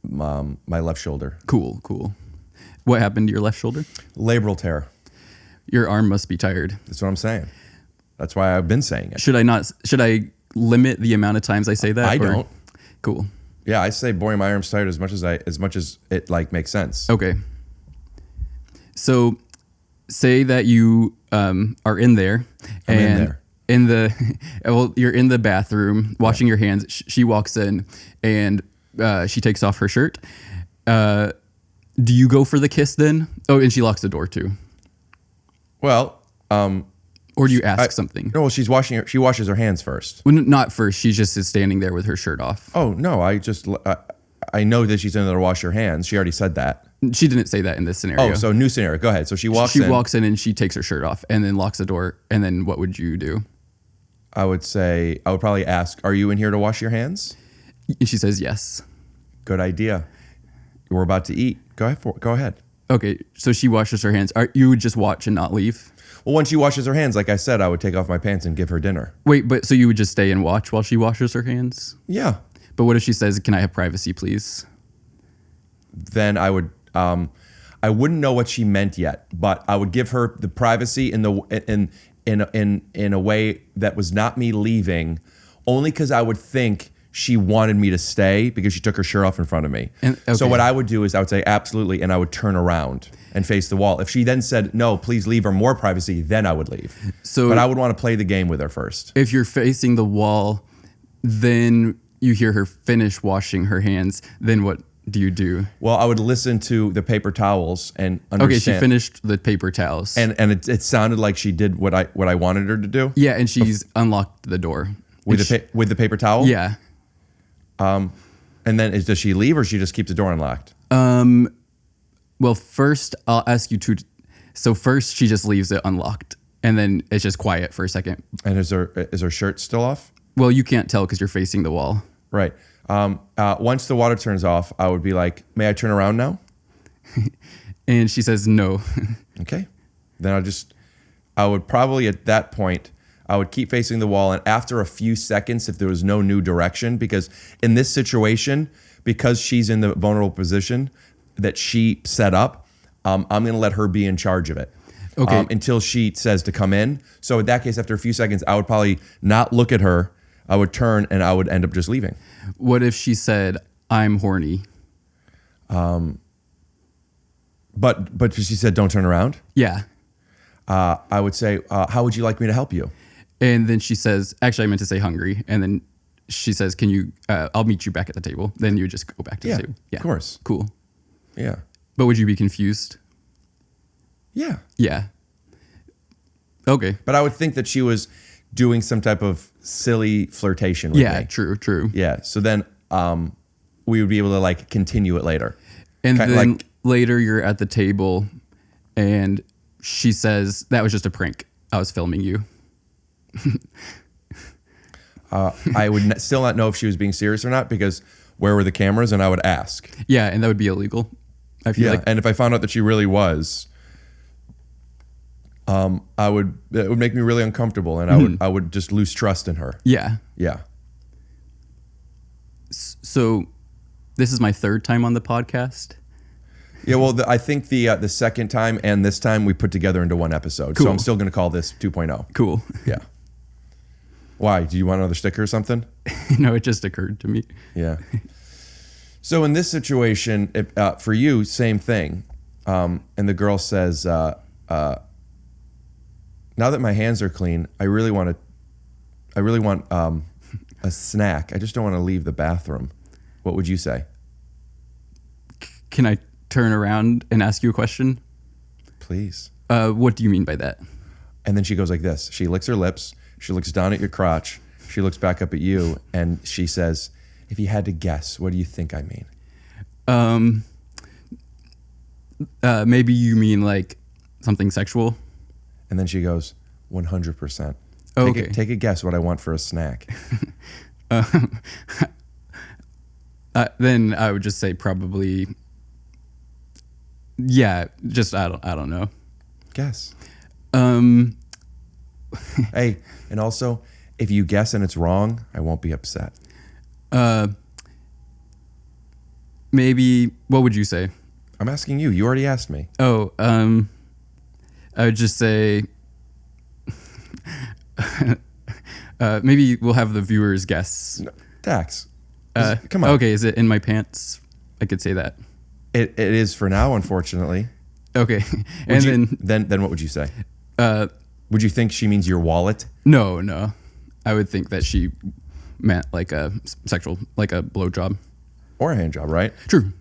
[SPEAKER 1] my left shoulder.
[SPEAKER 2] Cool. What happened to your left shoulder?
[SPEAKER 1] Labral tear.
[SPEAKER 2] Your arm must be tired.
[SPEAKER 1] That's what I'm saying. That's why I've been saying it.
[SPEAKER 2] Should I limit the amount of times I say that?
[SPEAKER 1] I don't.
[SPEAKER 2] Cool.
[SPEAKER 1] Yeah, I say, boy, my arm's tired as much as it like makes sense.
[SPEAKER 2] Okay. So, say that you are in there, you're in the bathroom washing your hands. She walks in and she takes off her shirt. Do you go for the kiss then? Oh, and she locks the door too.
[SPEAKER 1] Well,
[SPEAKER 2] or do you ask something?
[SPEAKER 1] No, she washes her hands first.
[SPEAKER 2] Well, not first. She just is standing there with her shirt off.
[SPEAKER 1] Oh no, I know that she's in there to wash her hands. She already said that.
[SPEAKER 2] She didn't say that in this scenario.
[SPEAKER 1] Oh, so new scenario. Go ahead. So she walks in
[SPEAKER 2] and she takes her shirt off and then locks the door. And then what would you do?
[SPEAKER 1] I would probably ask, are you in here to wash your hands?
[SPEAKER 2] And she says yes.
[SPEAKER 1] Good idea. We're about to eat. Go ahead.
[SPEAKER 2] Okay, so she washes her hands. You would just watch and not leave?
[SPEAKER 1] Well, when she washes her hands, like I said, I would take off my pants and give her dinner.
[SPEAKER 2] Wait, but so you would just stay and watch while she washes her hands?
[SPEAKER 1] Yeah.
[SPEAKER 2] But what if she says, "Can I have privacy, please?"
[SPEAKER 1] Then I would. I wouldn't know what she meant yet, but I would give her the privacy in a way that was not me leaving, only because I would think she wanted me to stay because she took her shirt off in front of me. So what I would do is I would say absolutely, and I would turn around and face the wall. If she then said, no, please leave her more privacy, then I would leave. But I would want to play the game with her first.
[SPEAKER 2] If you're facing the wall, then you hear her finish washing her hands, then what do you do?
[SPEAKER 1] Well, I would listen to the paper towels and understand.
[SPEAKER 2] Okay, she finished the paper towels.
[SPEAKER 1] And it sounded like she did what I wanted her to do.
[SPEAKER 2] Yeah, and she's unlocked the door.
[SPEAKER 1] With the paper towel?
[SPEAKER 2] Yeah.
[SPEAKER 1] And then does she leave or she just keeps the door unlocked?
[SPEAKER 2] Well, first I'll ask you to. So first she just leaves it unlocked, and then it's just quiet for a second.
[SPEAKER 1] And is her shirt still off?
[SPEAKER 2] Well, you can't tell because you're facing the wall.
[SPEAKER 1] Right. Once the water turns off, I would be like, "May I turn around now?"
[SPEAKER 2] And she says no.
[SPEAKER 1] Okay. Then I would probably at that point, I would keep facing the wall, and after a few seconds, if there was no new direction, because in this situation, because she's in the vulnerable position that she set up, I'm going to let her be in charge of it.
[SPEAKER 2] Okay.
[SPEAKER 1] Until she says to come in. So in that case, after a few seconds, I would probably not look at her. I would turn and I would end up just leaving.
[SPEAKER 2] What if she said, "I'm horny"?
[SPEAKER 1] But she said, "Don't turn around."
[SPEAKER 2] Yeah.
[SPEAKER 1] I would say, "How would you like me to help you?"
[SPEAKER 2] And then she says, actually, I meant to say hungry. And then she says, "Can you, I'll meet you back at the table." Then you just go back to the table. Yeah.
[SPEAKER 1] Of course.
[SPEAKER 2] Cool.
[SPEAKER 1] Yeah.
[SPEAKER 2] But would you be confused?
[SPEAKER 1] Yeah.
[SPEAKER 2] Yeah. Okay.
[SPEAKER 1] But I would think that she was doing some type of silly flirtation with me.
[SPEAKER 2] True.
[SPEAKER 1] Yeah. So then we would be able to like continue it later.
[SPEAKER 2] And then later you're at the table and she says, "That was just a prank. I was filming you."
[SPEAKER 1] I would still not know if she was being serious or not because where were the cameras? And I would ask.
[SPEAKER 2] Yeah, and that would be illegal. I feel like.
[SPEAKER 1] And if I found out that she really was, it would make me really uncomfortable, and I would just lose trust in her.
[SPEAKER 2] Yeah.
[SPEAKER 1] Yeah.
[SPEAKER 2] So, this is my third time on the podcast.
[SPEAKER 1] Yeah. Well, I think the second time and this time we put together into one episode.
[SPEAKER 2] Cool.
[SPEAKER 1] So I'm still going to call this 2.0.
[SPEAKER 2] Cool.
[SPEAKER 1] Yeah. Why? Do you want another sticker or something?
[SPEAKER 2] No, it just occurred to me.
[SPEAKER 1] Yeah. So in this situation, for you, same thing. And the girl says, "Now that my hands are clean, I really want a snack. I just don't want to leave the bathroom." What would you say?
[SPEAKER 2] Can I turn around and ask you a question?
[SPEAKER 1] Please.
[SPEAKER 2] What do you mean by that?
[SPEAKER 1] And then she goes like this. She licks her lips. She looks down at your crotch. She looks back up at you, and she says, "If you had to guess, what do you think I mean?"
[SPEAKER 2] Maybe you mean like something sexual.
[SPEAKER 1] And then she goes, 100%.
[SPEAKER 2] Okay.
[SPEAKER 1] Take a guess what I want for a snack.
[SPEAKER 2] Then I would just say probably, yeah. Just I don't know.
[SPEAKER 1] Guess.
[SPEAKER 2] Um,
[SPEAKER 1] Hey, and also, if you guess and it's wrong, I won't be upset.
[SPEAKER 2] maybe what would you say?
[SPEAKER 1] I'm asking you. You already asked me.
[SPEAKER 2] Oh, I would just say, maybe we'll have the viewers guess.
[SPEAKER 1] No, Dax, come on.
[SPEAKER 2] Okay, is it in my pants? I could say that.
[SPEAKER 1] It is for now, unfortunately.
[SPEAKER 2] Okay,
[SPEAKER 1] Would
[SPEAKER 2] and
[SPEAKER 1] you-
[SPEAKER 2] then
[SPEAKER 1] then what would you say?
[SPEAKER 2] uh,
[SPEAKER 1] Would you think she means your wallet?
[SPEAKER 2] no, I would think that she meant like a sexual, like a blowjob.
[SPEAKER 1] Or a hand job, right?
[SPEAKER 2] True.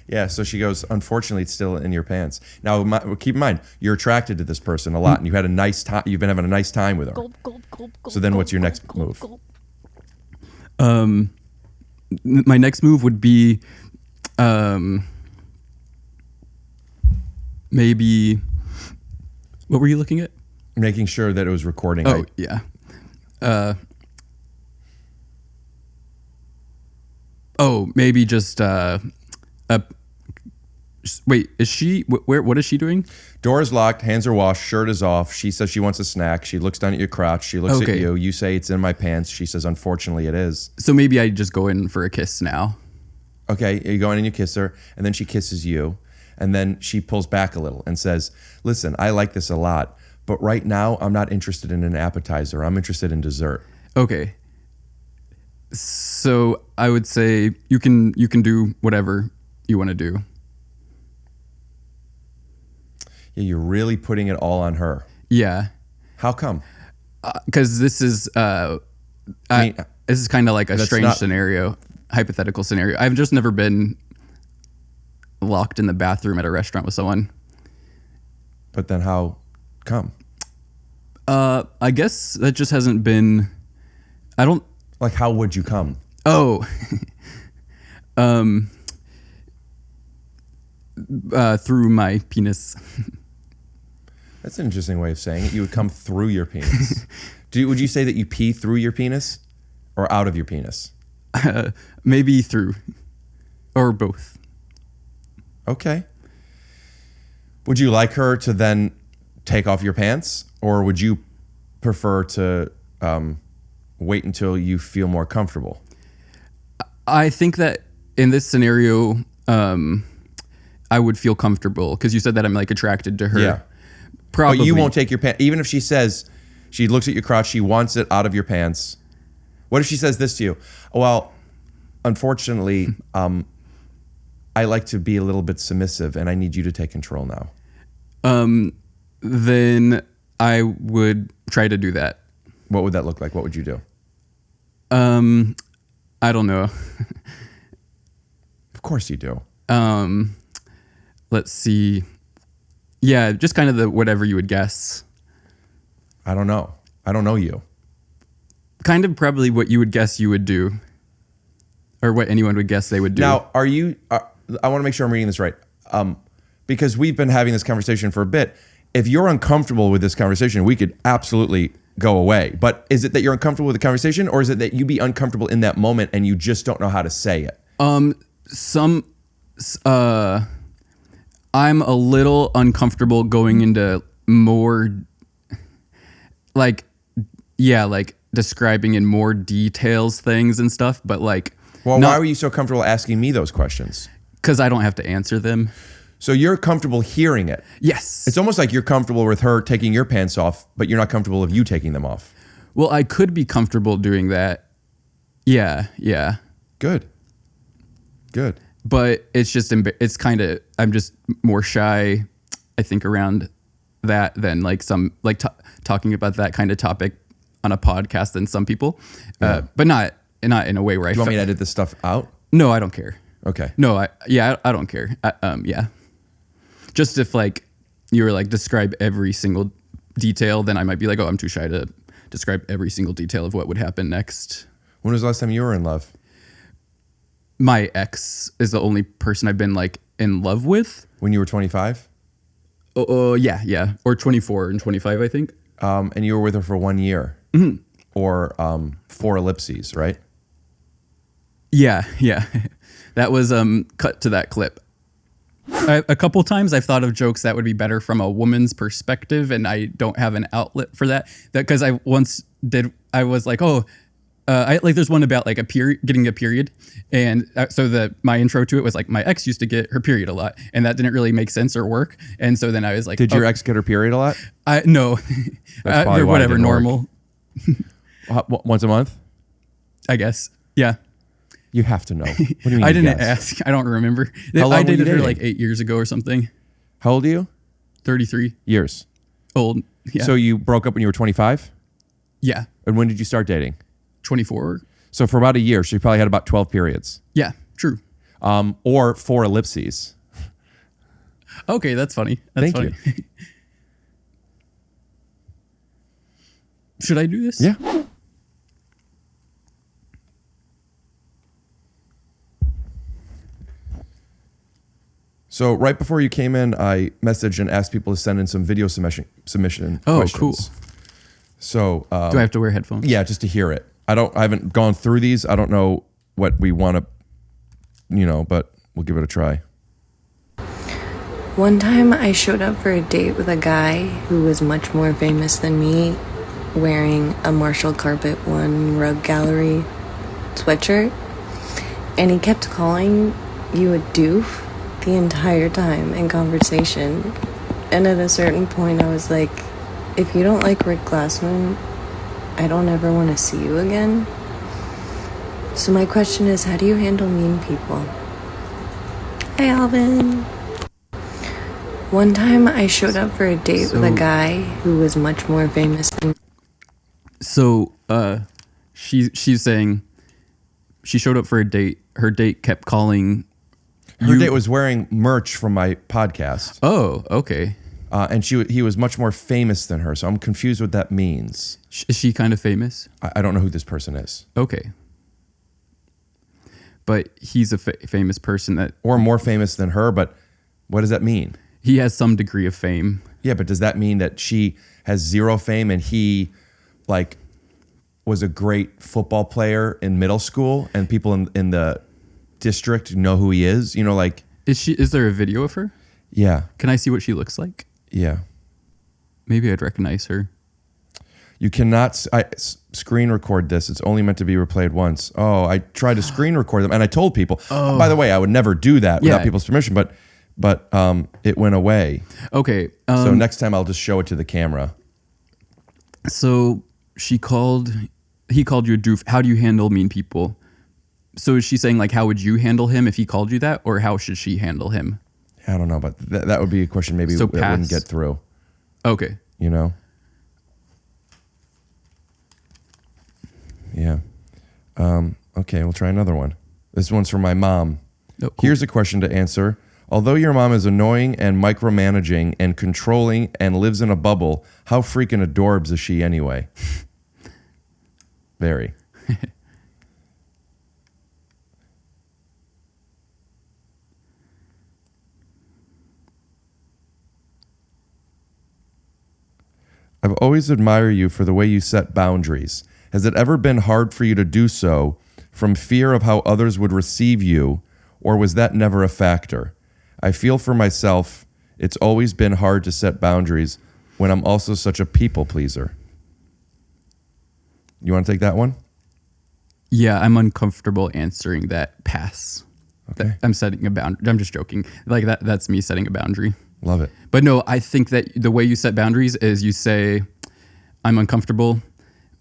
[SPEAKER 1] Yeah, so she goes, unfortunately, it's still in your pants. Now, keep in mind, you're attracted to this person a lot, and you had a nice time. You've been having a nice time with her. So then what's your next move?
[SPEAKER 2] My next move would be, maybe. What were you looking at?
[SPEAKER 1] Making sure that it was recording.
[SPEAKER 2] Oh
[SPEAKER 1] right?
[SPEAKER 2] yeah. Maybe just wait. Is she where? What is she doing?
[SPEAKER 1] Door is locked, hands are washed, shirt is off. She says she wants a snack. She looks down at your crotch. She looks at
[SPEAKER 2] Okay.
[SPEAKER 1] you. You say it's in my pants. She says, unfortunately, it is.
[SPEAKER 2] So maybe I just go in for a kiss now.
[SPEAKER 1] Okay, you go in and you kiss her, and then she kisses you, and then she pulls back a little and says, listen, I like this a lot, but right now I'm not interested in an appetizer. I'm interested in dessert.
[SPEAKER 2] Okay. So I would say you can do whatever you want to do.
[SPEAKER 1] Yeah, you're really putting it all on her.
[SPEAKER 2] Yeah,
[SPEAKER 1] How come?
[SPEAKER 2] because this is
[SPEAKER 1] mean,
[SPEAKER 2] this is kind of like a
[SPEAKER 1] that's
[SPEAKER 2] strange
[SPEAKER 1] not-
[SPEAKER 2] scenario, hypothetical scenario. I've just never been locked in the bathroom at a restaurant with someone.
[SPEAKER 1] But then how come?
[SPEAKER 2] I guess that just hasn't been. I don't.
[SPEAKER 1] Like, how would you come?
[SPEAKER 2] Oh. Through my penis.
[SPEAKER 1] That's an interesting way of saying it. You would come through your penis. Would you say that you pee through your penis or out of your penis?
[SPEAKER 2] Maybe through, or both.
[SPEAKER 1] Okay. Would you like her to then take off your pants, or would you prefer to wait until you feel more comfortable?
[SPEAKER 2] I think that in this scenario, I would feel comfortable because you said that I'm like attracted to her.
[SPEAKER 1] Yeah.
[SPEAKER 2] Probably.
[SPEAKER 1] But you won't take your pants, even if she says, she looks at your crotch, she wants it out of your pants. What if she says this to you? Well, unfortunately, I like to be a little bit submissive and I need you to take control now.
[SPEAKER 2] Then I would try to do that.
[SPEAKER 1] What would that look like? What would you do?
[SPEAKER 2] I don't know.
[SPEAKER 1] Of course you do.
[SPEAKER 2] Let's see. Yeah, just kind of the whatever you would guess.
[SPEAKER 1] I don't know. I don't know you.
[SPEAKER 2] Kind of probably what you would guess you would do, or what anyone would guess they would do.
[SPEAKER 1] Now, are you? I want to make sure I'm reading this right, because we've been having this conversation for a bit. If you're uncomfortable with this conversation, we could absolutely go away. But is it that you're uncomfortable with the conversation, or is it that you be uncomfortable in that moment and you just don't know how to say it?
[SPEAKER 2] I'm a little uncomfortable going into more, like describing in more details things and stuff. But like,
[SPEAKER 1] Well, why were you so comfortable asking me those questions?
[SPEAKER 2] Because I don't have to answer them.
[SPEAKER 1] So you're comfortable hearing it.
[SPEAKER 2] Yes.
[SPEAKER 1] It's almost like you're comfortable with her taking your pants off, but you're not comfortable with you taking them off.
[SPEAKER 2] Well, I could be comfortable doing that. Yeah.
[SPEAKER 1] Good.
[SPEAKER 2] But it's just, it's kind of, I'm just more shy, I think, around that than like some, like talking about that kind of topic on a podcast than some people. But not in a way where
[SPEAKER 1] Do you want me to edit this stuff out?
[SPEAKER 2] No, I don't care.
[SPEAKER 1] Okay.
[SPEAKER 2] No, I don't care. Yeah. Just if like you were like describe every single detail, then I might be like, oh, I'm too shy to describe every single detail of what would happen next.
[SPEAKER 1] When was the last time you were in love?
[SPEAKER 2] My ex is the only person I've been like in love with.
[SPEAKER 1] When you were 25?
[SPEAKER 2] Yeah. Or 24 and 25, I think.
[SPEAKER 1] And you were with her for 1 year? Or 4 ellipses, right?
[SPEAKER 2] Yeah. That was cut to that clip. A couple times I've thought of jokes that would be better from a woman's perspective, and I don't have an outlet for that. Because I once did, I was like, there's one about like getting a period, and so my intro to it was like my ex used to get her period a lot, and that didn't really make sense or work. And so then I was like,
[SPEAKER 1] Did your ex get her period a lot?
[SPEAKER 2] No,
[SPEAKER 1] That's probably
[SPEAKER 2] they're
[SPEAKER 1] why it
[SPEAKER 2] whatever
[SPEAKER 1] didn't work.
[SPEAKER 2] normal,
[SPEAKER 1] Once a month?
[SPEAKER 2] I guess. Yeah.
[SPEAKER 1] You have to know. What do you mean?
[SPEAKER 2] I
[SPEAKER 1] you
[SPEAKER 2] didn't
[SPEAKER 1] guess?
[SPEAKER 2] ask. I don't remember.
[SPEAKER 1] How long
[SPEAKER 2] I
[SPEAKER 1] were you
[SPEAKER 2] dated her
[SPEAKER 1] dating?
[SPEAKER 2] like 8 years ago or something.
[SPEAKER 1] How old are you?
[SPEAKER 2] 33.
[SPEAKER 1] Years.
[SPEAKER 2] Old. Yeah.
[SPEAKER 1] So you broke up when you were 25?
[SPEAKER 2] Yeah.
[SPEAKER 1] And when did you start dating?
[SPEAKER 2] 24.
[SPEAKER 1] So for about a year, so you probably had about 12 periods.
[SPEAKER 2] Yeah. True.
[SPEAKER 1] Or 4 ellipses.
[SPEAKER 2] Okay, that's funny. That's
[SPEAKER 1] Thank
[SPEAKER 2] funny. Should I do this?
[SPEAKER 1] Yeah. So right before you came in, I messaged and asked people to send in some video submission
[SPEAKER 2] Oh,
[SPEAKER 1] questions.
[SPEAKER 2] cool.
[SPEAKER 1] So
[SPEAKER 2] Do I have to wear headphones?
[SPEAKER 1] yeah, just to hear it. I haven't gone through these. I don't know what we want to, but we'll give it a try.
[SPEAKER 6] One time I showed up for a date with a guy who was much more famous than me, wearing a Marshall Carpet One Rug Gallery sweatshirt, and he kept calling you a doof the entire time in conversation. And at a certain point I was like, if you don't like Rick Glassman, I don't ever want to see you again. So my question is, how do you handle mean people? Hey, Alvin. One time I showed up for a date with a guy who was much more famous than...
[SPEAKER 2] So she's saying she showed up for a date. Her date kept calling.
[SPEAKER 1] Her date was wearing merch from my podcast.
[SPEAKER 2] Oh, okay.
[SPEAKER 1] And he was much more famous than her. So I'm confused what that means.
[SPEAKER 2] Is she kind of famous?
[SPEAKER 1] I don't know who this person is.
[SPEAKER 2] Okay. But he's a famous person that...
[SPEAKER 1] Or more famous than her, but what does that mean?
[SPEAKER 2] He has some degree of fame.
[SPEAKER 1] Yeah, but does that mean that she has zero fame and he was a great football player in middle school and people in the district know who he is?
[SPEAKER 2] Is there a video of her?
[SPEAKER 1] Yeah.
[SPEAKER 2] Can I see what she looks like?
[SPEAKER 1] Yeah.
[SPEAKER 2] Maybe I'd recognize her.
[SPEAKER 1] You cannot screen record this. It's only meant to be replayed once. Oh, I tried to screen record them and I told people, by the way, I would never do that without people's permission, but it went away.
[SPEAKER 2] Okay.
[SPEAKER 1] So next time I'll just show it to the camera.
[SPEAKER 2] So he called you a doof. How do you handle mean people? So is she saying like, how would you handle him if he called you that? Or how should she handle him?
[SPEAKER 1] I don't know, but that would be a question maybe
[SPEAKER 2] So
[SPEAKER 1] that wouldn't
[SPEAKER 2] pass.
[SPEAKER 1] get through.
[SPEAKER 2] Okay.
[SPEAKER 1] Yeah. Okay, we'll try another one. This one's from my mom.
[SPEAKER 2] Oh, cool.
[SPEAKER 1] Here's a question to answer. Although your mom is annoying and micromanaging and controlling and lives in a bubble, how freaking adorbs is she anyway? Very. I've always admired you for the way you set boundaries. Has it ever been hard for you to do so from fear of how others would receive you, or was that never a factor? I feel for myself, it's always been hard to set boundaries when I'm also such a people pleaser. You want to take that one?
[SPEAKER 2] Yeah, I'm uncomfortable answering that. Pass.
[SPEAKER 1] Okay.
[SPEAKER 2] I'm setting a boundary. I'm just joking. Like that's me setting a boundary.
[SPEAKER 1] Love it.
[SPEAKER 2] But no, I think that the way you set boundaries is you say, I'm uncomfortable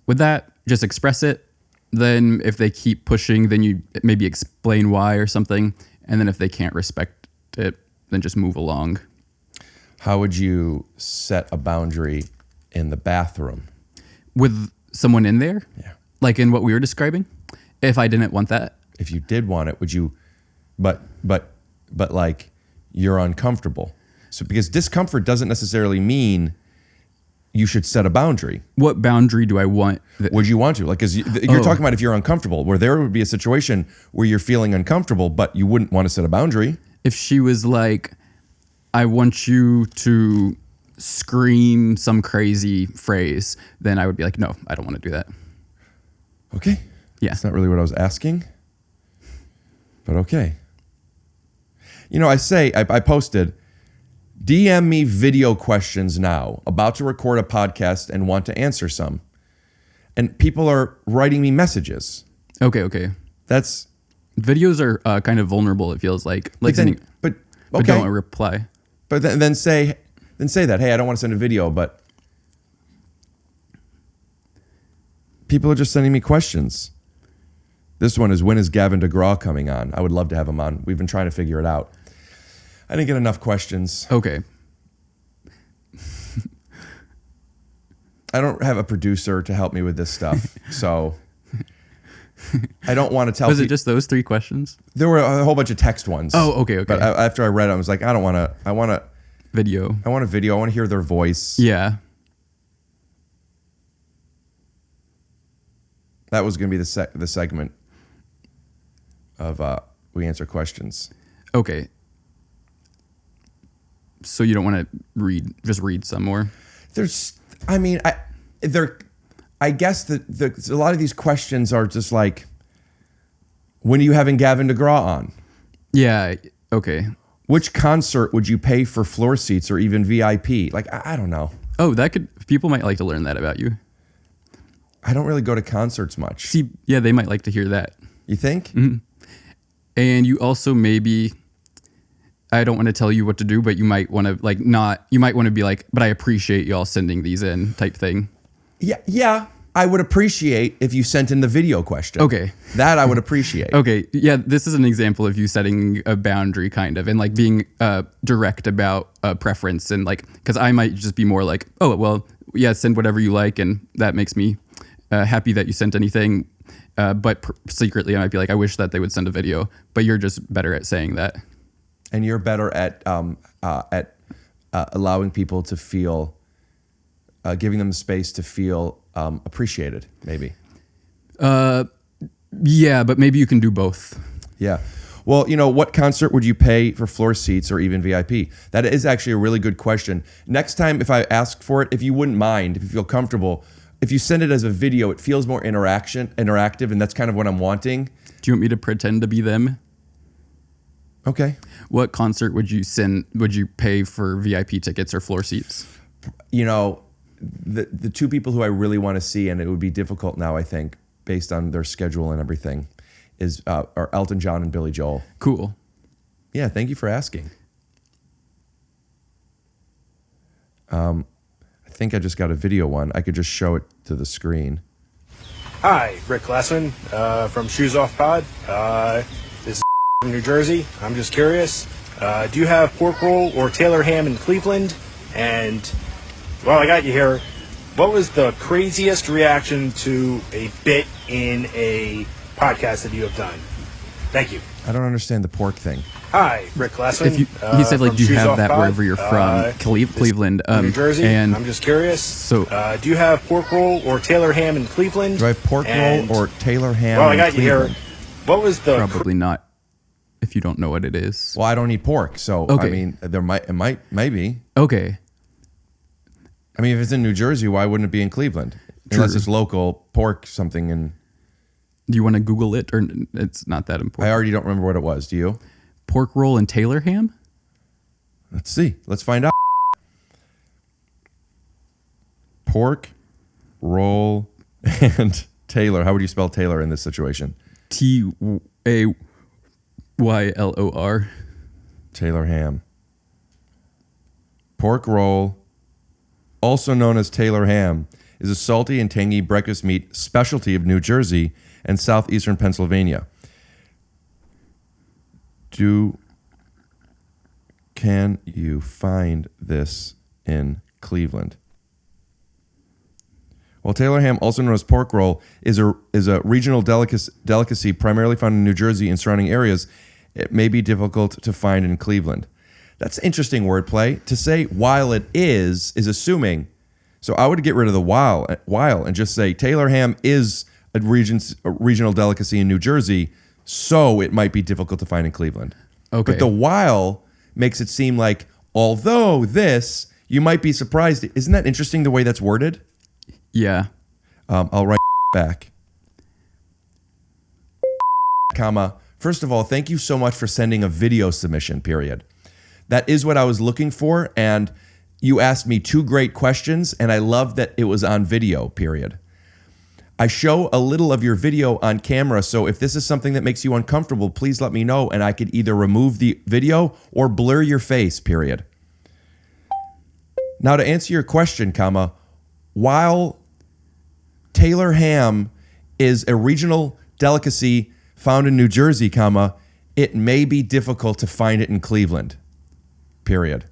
[SPEAKER 2] with that. Just express it. Then if they keep pushing, then you maybe explain why or something. And then if they can't respect it, then just move along.
[SPEAKER 1] How would you set a boundary in the bathroom?
[SPEAKER 2] With someone in there?
[SPEAKER 1] Yeah.
[SPEAKER 2] Like in what we were describing? If I didn't want that?
[SPEAKER 1] If you did want it, would you, but like you're uncomfortable. So because discomfort doesn't necessarily mean you should set a boundary.
[SPEAKER 2] What boundary do I want?
[SPEAKER 1] Would you want to? Like, because you're talking about if you're uncomfortable, where there would be a situation where you're feeling uncomfortable, but you wouldn't want to set a boundary.
[SPEAKER 2] If she was like, I want you to scream some crazy phrase, then I would be like, no, I don't want to do that.
[SPEAKER 1] Okay.
[SPEAKER 2] Yeah.
[SPEAKER 1] That's not really what I was asking, but okay. I posted, DM me video questions now. About to record a podcast and want to answer some. And people are writing me messages.
[SPEAKER 2] Okay.
[SPEAKER 1] That's
[SPEAKER 2] Videos are kind of vulnerable. It feels like
[SPEAKER 1] but
[SPEAKER 2] but don't reply.
[SPEAKER 1] But then say that, hey, I don't want to send a video, but people are just sending me questions. This one is, when is Gavin DeGraw coming on? I would love to have him on. We've been trying to figure it out. I didn't get enough questions.
[SPEAKER 2] Okay.
[SPEAKER 1] I don't have a producer to help me with this stuff, so I don't want to tell.
[SPEAKER 2] Was it just those 3 questions?
[SPEAKER 1] There were a whole bunch of text ones.
[SPEAKER 2] Oh, okay.
[SPEAKER 1] But after I read it, I was like, I don't want to. I want
[SPEAKER 2] video.
[SPEAKER 1] a video. I want to hear their voice.
[SPEAKER 2] Yeah.
[SPEAKER 1] That was going to be the segment of we answer questions.
[SPEAKER 2] Okay. So you don't want to just read some more?
[SPEAKER 1] I guess that a lot of these questions are just like, when are you having Gavin DeGraw on?
[SPEAKER 2] Yeah. Okay.
[SPEAKER 1] Which concert would you pay for floor seats or even VIP? Like, I don't know.
[SPEAKER 2] Oh, people might like to learn that about you.
[SPEAKER 1] I don't really go to concerts much.
[SPEAKER 2] See, yeah, they might like to hear that.
[SPEAKER 1] You think?
[SPEAKER 2] Mm-hmm. And you also maybe, I don't want to tell you what to do, but you might want to you might want to be like, but I appreciate y'all sending these in type thing.
[SPEAKER 1] Yeah. I would appreciate if you sent in the video question.
[SPEAKER 2] Okay.
[SPEAKER 1] That I would appreciate.
[SPEAKER 2] Okay. Yeah, this is an example of you setting a boundary kind of, and like being direct about preference, and like, because I might just be more like, oh, well, yeah, send whatever you like, and that makes me happy that you sent anything. But secretly, I might be like, I wish that they would send a video, but you're just better at saying that.
[SPEAKER 1] And you're better at allowing people to feel, giving them the space to feel appreciated, maybe.
[SPEAKER 2] Yeah, but maybe you can do both.
[SPEAKER 1] Yeah. Well, what concert would you pay for floor seats or even VIP? That is actually a really good question. Next time, if I ask for it, if you wouldn't mind, if you feel comfortable, if you send it as a video, it feels more interactive, and that's kind of what I'm wanting.
[SPEAKER 2] Do you want me to pretend to be them?
[SPEAKER 1] Okay.
[SPEAKER 2] What concert would you pay for VIP tickets or floor seats?
[SPEAKER 1] The 2 people who I really want to see, and it would be difficult now, I think, based on their schedule and everything, are Elton John and Billy Joel.
[SPEAKER 2] Cool.
[SPEAKER 1] Yeah, thank you for asking. I think I just got a video one. I could just show it to the screen.
[SPEAKER 7] Hi, Rick Glassman from Shoes Off Pod. This is from New Jersey. I'm just curious. Do you have pork roll or Taylor ham in Cleveland? And while I got you here, what was the craziest reaction to a bit in a podcast that you have done? Thank you.
[SPEAKER 1] I don't understand the pork thing.
[SPEAKER 7] Hi, Rick Glassman.
[SPEAKER 2] He said, like, do you have that
[SPEAKER 7] Pod?
[SPEAKER 2] wherever you're from? Cleveland.
[SPEAKER 7] New Jersey.
[SPEAKER 2] And
[SPEAKER 7] I'm just curious.
[SPEAKER 2] So,
[SPEAKER 7] do you have pork roll or Taylor ham in Cleveland?
[SPEAKER 1] Do I have pork
[SPEAKER 7] And
[SPEAKER 1] roll or Taylor ham
[SPEAKER 7] while I
[SPEAKER 1] in
[SPEAKER 7] got you
[SPEAKER 1] Cleveland?
[SPEAKER 7] here, what was the
[SPEAKER 2] probably not, if you don't know what it is.
[SPEAKER 1] Well, I don't eat pork, so
[SPEAKER 2] Okay.
[SPEAKER 1] I mean, maybe.
[SPEAKER 2] Okay.
[SPEAKER 1] I mean, if it's in New Jersey, why wouldn't it be in Cleveland?
[SPEAKER 2] True.
[SPEAKER 1] Unless it's local pork something. And
[SPEAKER 2] Do you want to Google it, or it's not that
[SPEAKER 1] I
[SPEAKER 2] important?
[SPEAKER 1] already don't remember what it was. Do you?
[SPEAKER 2] Pork roll and Taylor ham?
[SPEAKER 1] Let's see. Let's find out. Pork, roll, and Taylor. How would you spell Taylor in this situation?
[SPEAKER 2] Taylor.
[SPEAKER 1] Taylor ham. Pork roll, also known as Taylor ham, is a salty and tangy breakfast meat specialty of New Jersey and southeastern Pennsylvania. Can you find this in Cleveland? While Taylor ham, also known as pork roll, is a regional delicacy primarily found in New Jersey and surrounding areas, it may be difficult to find in Cleveland. That's interesting wordplay. To say while it is assuming. So I would get rid of the while and just say Taylor ham is a regional delicacy in New Jersey, so it might be difficult to find in Cleveland.
[SPEAKER 2] Okay.
[SPEAKER 1] But the while makes it seem like, although this, you might be surprised. Isn't that interesting the way that's worded?
[SPEAKER 2] Yeah.
[SPEAKER 1] I'll write back. Comma, First of all, thank you so much for sending a video submission, period. That is what I was looking for, and you asked me 2 great questions, and I love that it was on video, period. I show a little of your video on camera, so if this is something that makes you uncomfortable, please let me know, and I could either remove the video or blur your face, period. Now, to answer your question, while Taylor ham is a regional delicacy found in New Jersey, it may be difficult to find it in Cleveland, period.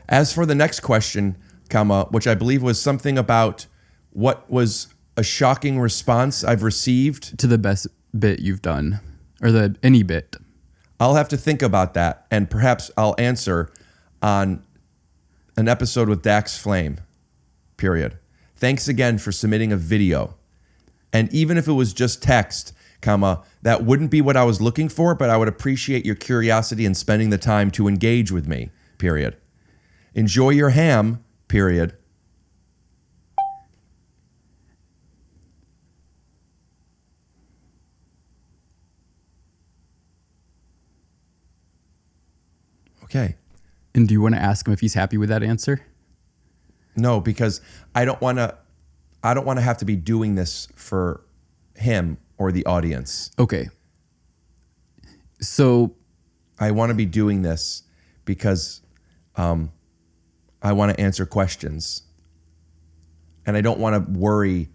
[SPEAKER 1] As for the next question, which I believe was something about what was a shocking response I've received
[SPEAKER 2] To the best bit you've done, or any bit.
[SPEAKER 1] I'll have to think about that, and perhaps I'll answer on an episode with Dax Flame, period. Thanks again for submitting a video. And even if it was just text, that wouldn't be what I was looking for, but I would appreciate your curiosity and spending the time to engage with me, period. Enjoy your ham, period. Okay.
[SPEAKER 2] And do you want to ask him if he's happy with that answer?
[SPEAKER 1] No, because I don't want to have to be doing this for him or the audience.
[SPEAKER 2] Okay. So
[SPEAKER 1] I want to be doing this because I want to answer questions. And I don't want to worry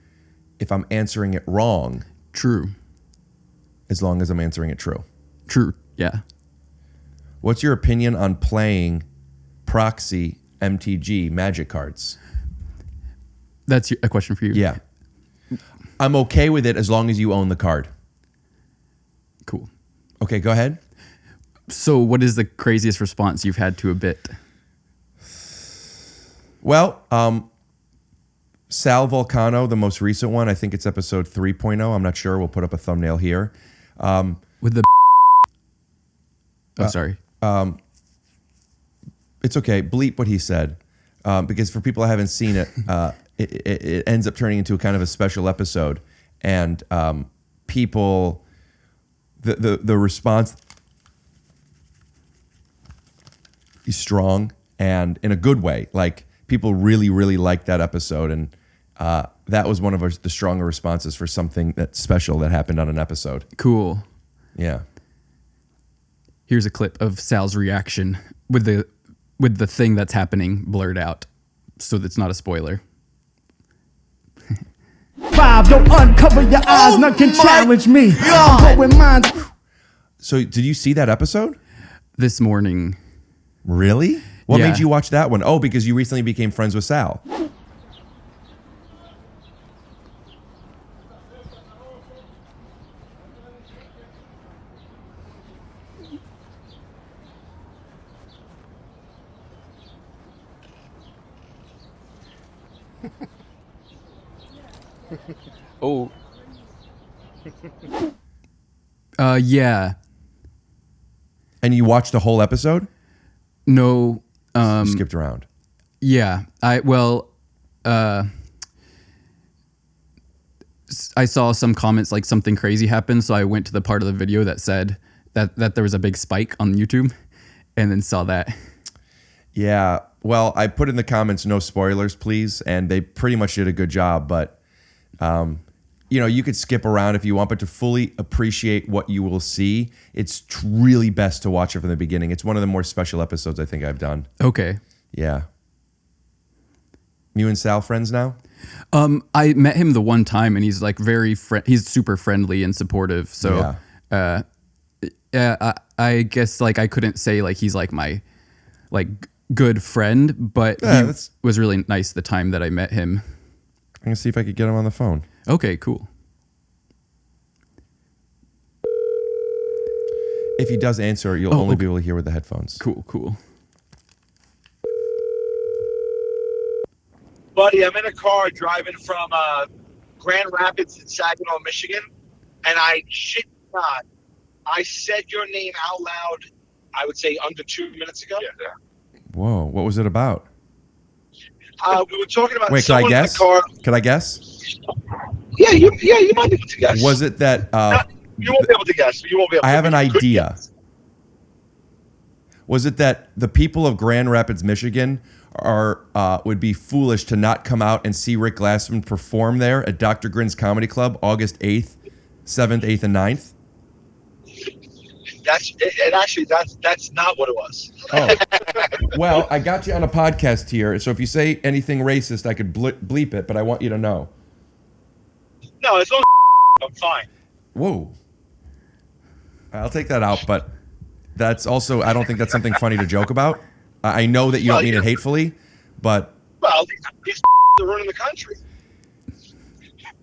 [SPEAKER 1] if I'm answering it wrong.
[SPEAKER 2] True.
[SPEAKER 1] As long as I'm answering it true.
[SPEAKER 2] True. Yeah.
[SPEAKER 1] What's your opinion on playing proxy MTG Magic cards?
[SPEAKER 2] That's a question for you.
[SPEAKER 1] Yeah. I'm okay with it as long as you own the card.
[SPEAKER 2] Cool.
[SPEAKER 1] Okay, go ahead.
[SPEAKER 2] So what is the craziest response you've had to a bit?
[SPEAKER 1] Well, Sal Volcano, the most recent one, I think it's episode 3.0. I'm not sure. We'll put up a thumbnail here.
[SPEAKER 2] With the sorry.
[SPEAKER 1] It's okay. Bleep what he said. Because for people who haven't seen it, it ends up turning into a kind of a special episode. And people, the response is strong and in a good way. Like, people really, really liked that episode. And that was one of the stronger responses for something that's special that happened on an episode.
[SPEAKER 2] Cool.
[SPEAKER 1] Yeah.
[SPEAKER 2] Here's a clip of Sal's reaction with the thing that's happening blurred out, so that's not a spoiler.
[SPEAKER 3] 5, don't uncover your eyes, none can challenge me. I'm going mine.
[SPEAKER 1] So did you see that episode?
[SPEAKER 2] This morning.
[SPEAKER 1] Really? What
[SPEAKER 2] Yeah.
[SPEAKER 1] made you watch that one? Oh, because you recently became friends with Sal.
[SPEAKER 2] Oh. Yeah.
[SPEAKER 1] And you watched the whole episode?
[SPEAKER 2] No.
[SPEAKER 1] You skipped around.
[SPEAKER 2] Yeah. I saw some comments like something crazy happened, so I went to the part of the video that said that there was a big spike on YouTube, and then saw that.
[SPEAKER 1] Yeah. Well, I put in the comments, no spoilers, please. And they pretty much did a good job. But, you could skip around if you want, but to fully appreciate what you will see, it's really best to watch it from the beginning. It's one of the more special episodes I think I've done.
[SPEAKER 2] Okay.
[SPEAKER 1] Yeah. You and Sal friends now?
[SPEAKER 2] I met him the one time, and he's like he's super friendly and supportive. So, I guess like I couldn't say like he's like my like good friend, but he was really nice the time that I met him.
[SPEAKER 1] I'm gonna see if I could get him on the phone.
[SPEAKER 2] Okay, cool.
[SPEAKER 1] If he does answer, you'll only be able to hear with the headphones.
[SPEAKER 2] Cool.
[SPEAKER 8] Buddy, I'm in a car driving from Grand Rapids in Saginaw, Michigan, and I shit you not, I said your name out loud, I would say under 2 minutes ago. Yeah.
[SPEAKER 1] Whoa, what was it about?
[SPEAKER 8] We were talking about
[SPEAKER 1] Wait, can I guess?
[SPEAKER 8] In the car.
[SPEAKER 1] Can I guess?
[SPEAKER 8] Yeah, you might be able to guess.
[SPEAKER 1] Was it that
[SPEAKER 8] You won't be able to guess. You won't be able
[SPEAKER 1] I
[SPEAKER 8] to
[SPEAKER 1] have an
[SPEAKER 8] you could
[SPEAKER 1] idea.
[SPEAKER 8] guess.
[SPEAKER 1] Was it that the people of Grand Rapids, Michigan, are would be foolish to not come out and see Rick Glassman perform there at Dr. Grin's Comedy Club, August 8th, 7th, 8th, and 9th?
[SPEAKER 8] That's not what it was.
[SPEAKER 1] Oh, well, I got you on a podcast here, so if you say anything racist, I could bleep it, but I want you to know.
[SPEAKER 8] No, it's all I'm fine.
[SPEAKER 1] Whoa. I'll take that out, but that's also, I don't think that's something funny to joke about. I know that you don't mean it hatefully, but...
[SPEAKER 8] Well, these are running the country.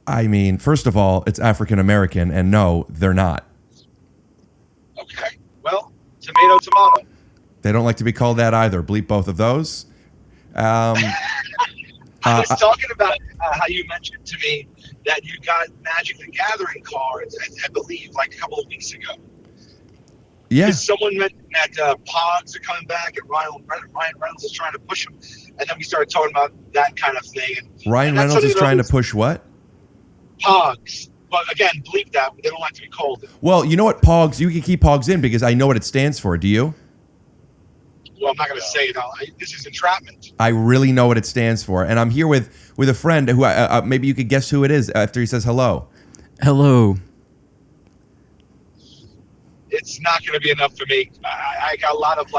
[SPEAKER 1] I mean, first of all, it's African American, and no, they're not.
[SPEAKER 8] Okay. Well, tomato.
[SPEAKER 1] They don't like to be called that either. Bleep both of those.
[SPEAKER 8] I was talking about how you mentioned to me that you got Magic the Gathering cards, I believe, like a couple of weeks ago.
[SPEAKER 1] Yeah.
[SPEAKER 8] Someone mentioned that Pogs are coming back and Ryan Reynolds is trying to push them. And then we started talking about that kind of thing.
[SPEAKER 1] Ryan Reynolds is trying to push what?
[SPEAKER 8] Pogs. But again, bleep that. They don't like to be called.
[SPEAKER 1] Well, you know what, Pogs? You can keep Pogs in because I know what it stands for. Do you?
[SPEAKER 8] Well, I'm not going to say it. This is entrapment.
[SPEAKER 1] I really know what it stands for. And I'm here with a friend who maybe you could guess who it is after he says hello.
[SPEAKER 2] Hello.
[SPEAKER 8] It's not going to be enough for me. I got a lot of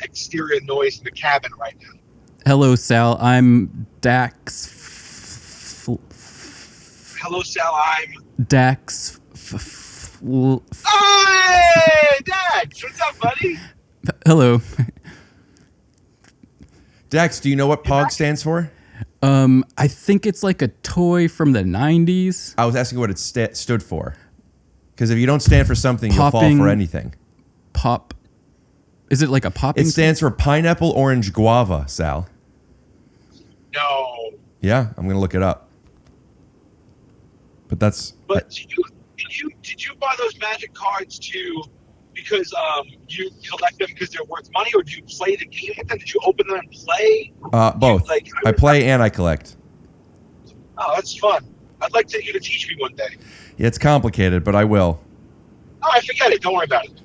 [SPEAKER 8] exterior noise in the cabin right now.
[SPEAKER 2] Hello, Sal. I'm Dax.
[SPEAKER 8] Hello, Sal. I'm
[SPEAKER 2] Dax.
[SPEAKER 8] Hey, Dax. What's up, buddy?
[SPEAKER 2] Hello.
[SPEAKER 1] Dax, do you know what POG stands for?
[SPEAKER 2] I think it's like a toy from the 90s.
[SPEAKER 1] I was asking what it stood for. Because if you don't stand for something, you'll fall for anything.
[SPEAKER 2] Pop. Is it like a popping?
[SPEAKER 1] It stands for pineapple, orange, guava, Sal.
[SPEAKER 8] No.
[SPEAKER 1] Yeah, I'm going to look it up. But that's...
[SPEAKER 8] But did you buy those Magic cards because you collect them because they're worth money, or do you play the game with them? Did you open them and play?
[SPEAKER 1] Both. I play and I collect.
[SPEAKER 8] Oh, that's fun. I'd like you to teach me one day.
[SPEAKER 1] Yeah, it's complicated, but I will.
[SPEAKER 8] All right, forget it. Don't worry about it.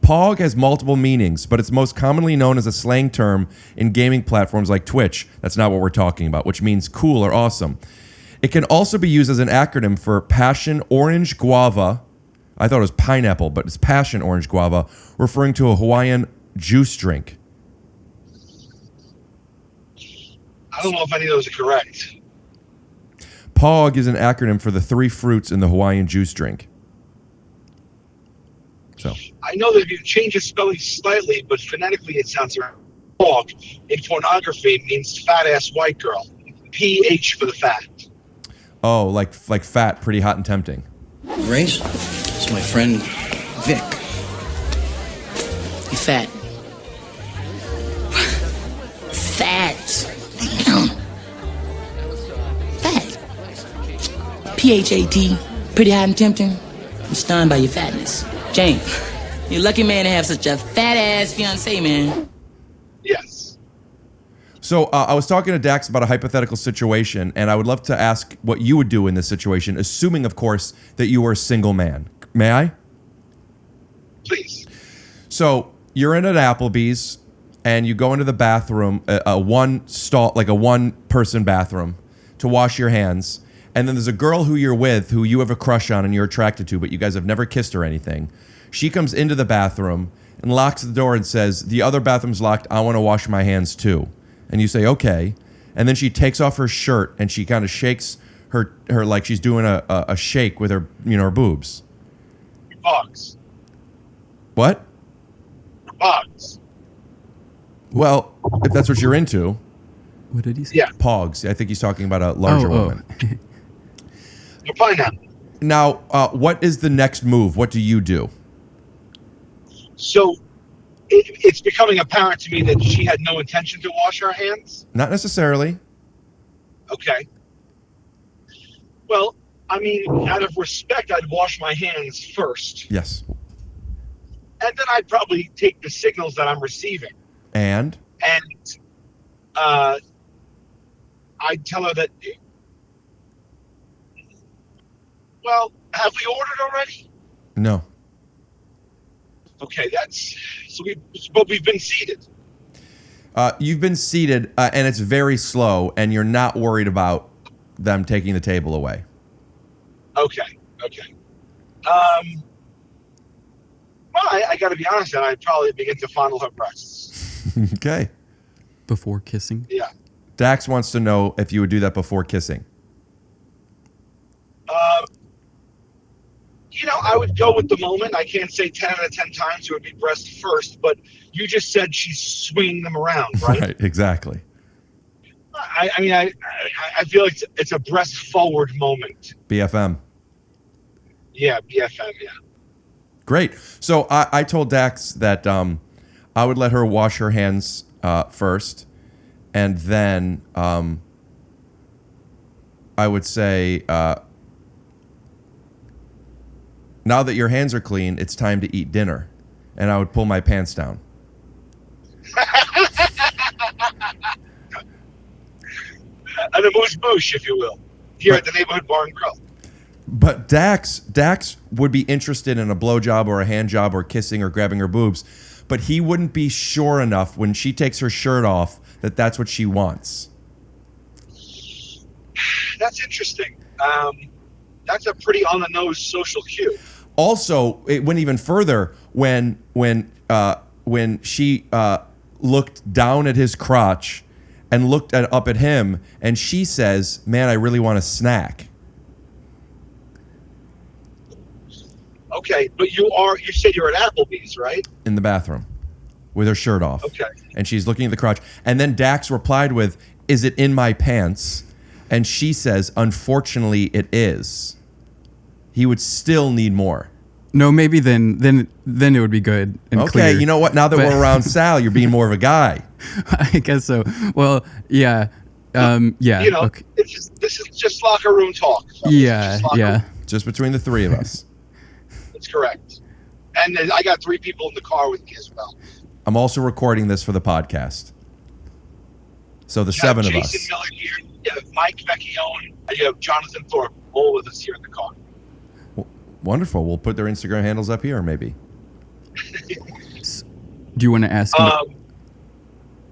[SPEAKER 1] POG has multiple meanings, but it's most commonly known as a slang term in gaming platforms like Twitch. That's not what we're talking about, which means cool or awesome. It can also be used as an acronym for Passion Orange Guava. I thought it was pineapple, but it's Passion Orange Guava, referring to a Hawaiian juice drink.
[SPEAKER 8] I don't know if any of those are correct.
[SPEAKER 1] POG is an acronym for the three fruits in the Hawaiian juice drink. So
[SPEAKER 8] I know that if you change the spelling slightly, but phonetically it sounds right. POG in pornography means fat ass white girl. PH for the fat.
[SPEAKER 1] Oh, like fat, pretty hot and tempting.
[SPEAKER 9] Grace, it's my friend Vic.
[SPEAKER 10] You fat. Fat. Fat. PHAT. Pretty hot and tempting. I'm stunned by your fatness. Jane, you're a lucky man to have such a fat ass fiance, man.
[SPEAKER 8] Yes.
[SPEAKER 1] So I was talking to Dax about a hypothetical situation, and I would love to ask what you would do in this situation, assuming, of course, that you were a single man. May I?
[SPEAKER 8] Please.
[SPEAKER 1] So you're in an Applebee's, and you go into the bathroom, a one-person bathroom, to wash your hands. And then there's a girl who you're with, who you have a crush on and you're attracted to, but you guys have never kissed or anything. She comes into the bathroom and locks the door and says, "The other bathroom's locked. I want to wash my hands too." And you say, "Okay." And then she takes off her shirt and she kind of shakes her like she's doing a shake with her, her boobs.
[SPEAKER 8] Pogs.
[SPEAKER 1] What?
[SPEAKER 8] Pogs.
[SPEAKER 1] Well, if that's what you're into.
[SPEAKER 2] What did he say?
[SPEAKER 8] Yeah.
[SPEAKER 1] Pogs. I think he's talking about a larger woman.
[SPEAKER 8] You're pineapple.
[SPEAKER 1] Now, what is the next move? What do you do?
[SPEAKER 8] So it's becoming apparent to me that she had no intention to wash her hands.
[SPEAKER 1] Not necessarily.
[SPEAKER 8] Okay. Well, I mean, out of respect, I'd wash my hands first.
[SPEAKER 1] Yes.
[SPEAKER 8] And then I'd probably take the signals that I'm receiving.
[SPEAKER 1] And
[SPEAKER 8] I'd tell her that, well, have we ordered already?
[SPEAKER 1] No.
[SPEAKER 8] Okay, but we've been seated.
[SPEAKER 1] You've been seated, and it's very slow, and you're not worried about them taking the table away.
[SPEAKER 8] Okay. Well, I got to be honest, and I'd probably begin to fondle her breasts.
[SPEAKER 1] Okay.
[SPEAKER 2] Before kissing?
[SPEAKER 8] Yeah.
[SPEAKER 1] Dax wants to know if you would do that before kissing.
[SPEAKER 8] I would go with the moment. I can't say 10 out of 10 times it would be breast first, but you just said she's swinging them around, right?
[SPEAKER 1] Right, exactly.
[SPEAKER 8] I mean, I feel like it's a breast forward moment.
[SPEAKER 1] BFM.
[SPEAKER 8] Yeah, BFM, yeah.
[SPEAKER 1] Great. So I told Dax that I would let her wash her hands first, and then I would say, now that your hands are clean, it's time to eat dinner. And I would pull my pants down.
[SPEAKER 8] An amuse-bouche, if you will, here at the Neighborhood Bar and Grill.
[SPEAKER 1] But Dax would be interested in a blowjob or a hand job or kissing or grabbing her boobs, but he wouldn't be sure enough when she takes her shirt off that that's what she wants.
[SPEAKER 8] That's interesting. That's a pretty on-the-nose social cue.
[SPEAKER 1] Also, it went even further when she looked down at his crotch and looked up at him, and she says, "Man, I really want a snack."
[SPEAKER 8] Okay, but you said you're at Applebee's, right?
[SPEAKER 1] In the bathroom with her shirt off.
[SPEAKER 8] Okay.
[SPEAKER 1] And she's looking at the crotch. And then Dax replied with, "Is it in my pants?" And she says, "Unfortunately, it is." He would still need more.
[SPEAKER 2] No, maybe then it would be good and
[SPEAKER 1] okay,
[SPEAKER 2] clear.
[SPEAKER 1] you know what? Now that we're around Sal, you're being more of a guy.
[SPEAKER 2] I guess so. Well, yeah. Yeah. Okay.
[SPEAKER 8] This is just locker room talk. So
[SPEAKER 2] Yeah, yeah.
[SPEAKER 1] Just between the three of us.
[SPEAKER 8] That's correct. And then I got 3 people in the car with me as well.
[SPEAKER 1] I'm also recording this for the podcast. So the 7 of us.
[SPEAKER 8] Jason Miller here. You have Mike Vecchione, and you have Jonathan Thorpe, all with us here in the car.
[SPEAKER 1] Wonderful. We'll put their Instagram handles up here, maybe.
[SPEAKER 2] Do you want to ask?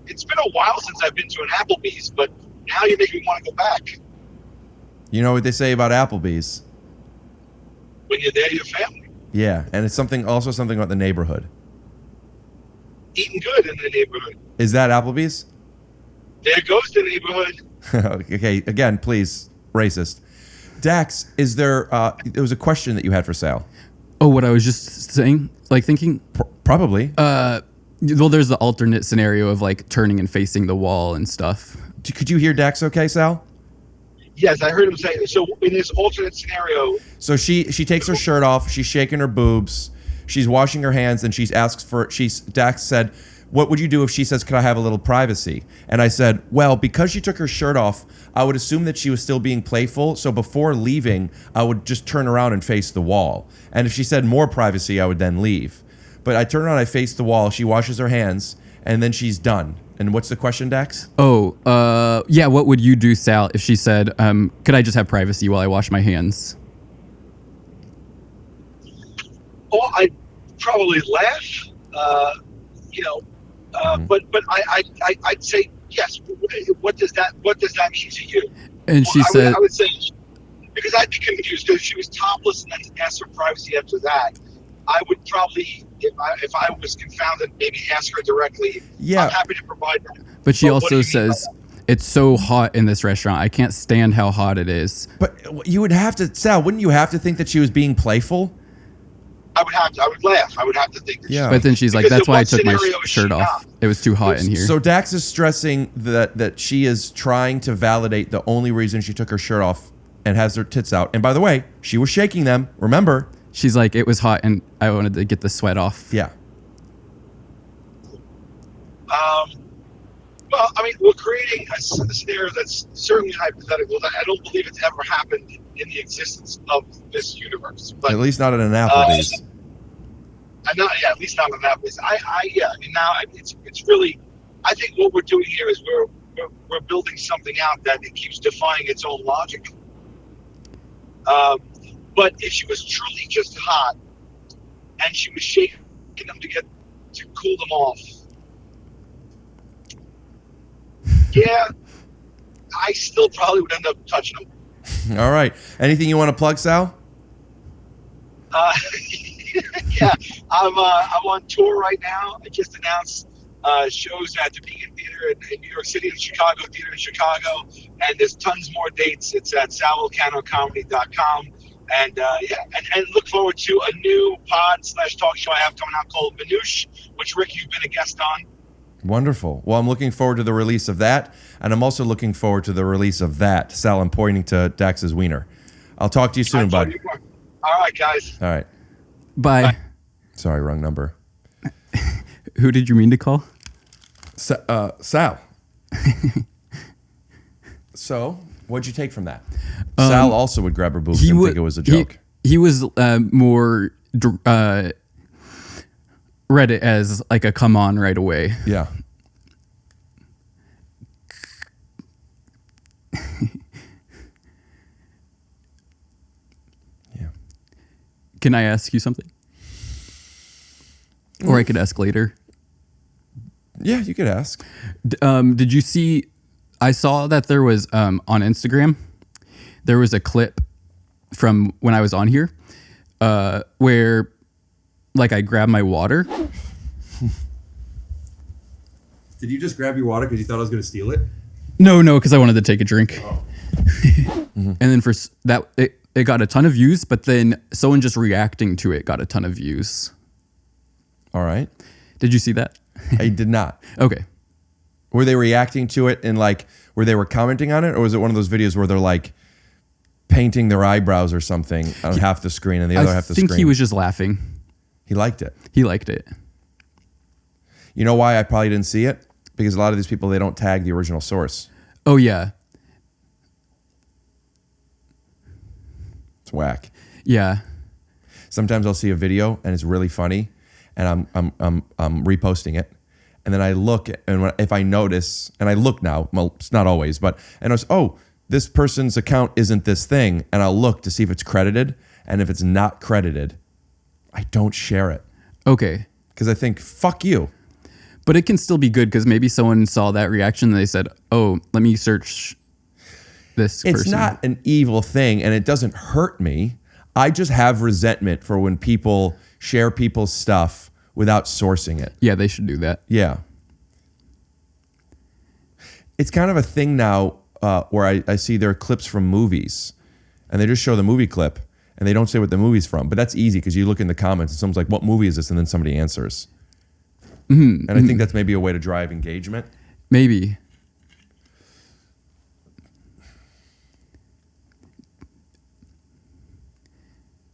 [SPEAKER 8] It's been a while since I've been to an Applebee's, but now you make me want to go back.
[SPEAKER 1] You know what they say about Applebee's?
[SPEAKER 8] When you're there, your family.
[SPEAKER 1] Yeah, and it's something about the neighborhood.
[SPEAKER 8] Eating good in the neighborhood.
[SPEAKER 1] Is that Applebee's?
[SPEAKER 8] There goes the neighborhood.
[SPEAKER 1] Okay, again, please, racist. Dax, is there was a question that you had for Sal.
[SPEAKER 2] Oh, what I was just saying, like thinking?
[SPEAKER 1] Probably.
[SPEAKER 2] Well, there's the alternate scenario of like turning and facing the wall and stuff.
[SPEAKER 1] Could you hear Dax okay, Sal?
[SPEAKER 8] Yes, I heard him say, so in this alternate scenario.
[SPEAKER 1] So she takes her shirt off, she's shaking her boobs, she's washing her hands, and Dax said, "What would you do if she says, 'Could I have a little privacy?'" And I said, "Well, because she took her shirt off, I would assume that she was still being playful. So before leaving, I would just turn around and face the wall. And if she said more privacy, I would then leave. But I turn around, I face the wall, she washes her hands, and then she's done." And what's the question, Dax?
[SPEAKER 2] Oh, yeah. What would you do, Sal, if she said, "Could I just have privacy while I wash my hands?"
[SPEAKER 8] Oh, I'd probably laugh. But I'd say yes. What does that mean to you?
[SPEAKER 2] And she said,
[SPEAKER 8] I would say, because I'd be confused, because if she was topless and then asked for privacy after that, I would probably, if I was confounded, maybe ask her directly.
[SPEAKER 1] Yeah.
[SPEAKER 8] I'm happy to provide that.
[SPEAKER 2] But she also says, "It's so hot in this restaurant. I can't stand how hot it is."
[SPEAKER 1] But you would have to, Sal, wouldn't you have to think that she was being playful?
[SPEAKER 8] I would laugh. I would have to think that.
[SPEAKER 1] Yeah.
[SPEAKER 2] But then she's like,
[SPEAKER 8] Because
[SPEAKER 2] "That's
[SPEAKER 8] in
[SPEAKER 2] why I
[SPEAKER 8] what
[SPEAKER 2] took my
[SPEAKER 8] scenario is
[SPEAKER 2] shirt
[SPEAKER 8] she
[SPEAKER 2] off.
[SPEAKER 8] not?
[SPEAKER 2] It was too hot in here."
[SPEAKER 1] So Dax is stressing that she is trying to validate the only reason she took her shirt off and has her tits out. And by the way, she was shaking them. Remember?
[SPEAKER 2] She's like, "It was hot and I wanted to get the sweat off."
[SPEAKER 1] Yeah.
[SPEAKER 8] Well, I mean, we're creating a scenario that's certainly hypothetical. I don't believe it's ever happened in the existence of this universe. But
[SPEAKER 1] At least not at an Applebee's.
[SPEAKER 8] At least not an Applebee's. Now it's really. I think what we're doing here is we're building something out that it keeps defying its own logic. But if she was truly just hot, and she was shaking them to cool them off. Yeah, I still probably would end up touching them.
[SPEAKER 1] All right. Anything you want to plug, Sal?
[SPEAKER 8] Yeah, I'm on tour right now. I just announced shows at the Beacon Theater in New York City and Chicago Theater in Chicago, and there's tons more dates. It's at salvolcanocomedy.com. And and look forward to a new pod/talk show I have coming out called Manouche, which Rick, you've been a guest on. Wonderful.
[SPEAKER 1] Well, I'm looking forward to the release of that, and I'm also looking forward to the release of that. Sal, I'm pointing to Dax's wiener. I'll talk to you soon, bud.
[SPEAKER 8] All right, guys.
[SPEAKER 1] All right.
[SPEAKER 2] Bye.
[SPEAKER 1] Sorry, wrong number.
[SPEAKER 2] Who did you mean to call?
[SPEAKER 1] Sal. So, what'd you take from that? Sal also would grab her boobs and think it was a joke.
[SPEAKER 2] He was more read it as like a come on right away.
[SPEAKER 1] Yeah. Yeah.
[SPEAKER 2] Can I ask you something? Or I could ask later.
[SPEAKER 1] Yeah, you could ask.
[SPEAKER 2] Did you see? I saw that there was on Instagram, there was a clip from when I was on here where like I grabbed my water.
[SPEAKER 1] Did you just grab your water because you thought I was going to steal it?
[SPEAKER 2] No, because I wanted to take a drink.
[SPEAKER 1] Oh.
[SPEAKER 2] And then for that, it got a ton of views, but then someone just reacting to it got a ton of views.
[SPEAKER 1] All right.
[SPEAKER 2] Did you see that?
[SPEAKER 1] I did not.
[SPEAKER 2] Okay.
[SPEAKER 1] Were they reacting to it and like, were they commenting on it? Or was it one of those videos where they're like painting their eyebrows or something on half the screen and the other half the screen?
[SPEAKER 2] I think he was just laughing.
[SPEAKER 1] He liked it.
[SPEAKER 2] He liked it.
[SPEAKER 1] You know why I probably didn't see it? Because a lot of these people, they don't tag the original source.
[SPEAKER 2] Oh, yeah.
[SPEAKER 1] It's whack.
[SPEAKER 2] Yeah.
[SPEAKER 1] Sometimes I'll see a video and it's really funny and I'm reposting it. And then I look and if I notice, and I look now, well, it's not always, but I notice, oh, this person's account isn't this thing. And I'll look to see if it's credited. And if it's not credited, I don't share it.
[SPEAKER 2] Okay.
[SPEAKER 1] Because I think, fuck you.
[SPEAKER 2] But it can still be good because maybe someone saw that reaction and they said, oh, let me search this person.
[SPEAKER 1] It's not an evil thing and it doesn't hurt me. I just have resentment for when people share people's stuff without sourcing it.
[SPEAKER 2] Yeah, they should do that.
[SPEAKER 1] Yeah. It's kind of a thing now where I see their clips from movies and they just show the movie clip and they don't say what the movie's from. But that's easy because you look in the comments and someone's like, what movie is this? And then somebody answers. And I think that's maybe a way to drive engagement.
[SPEAKER 2] Maybe.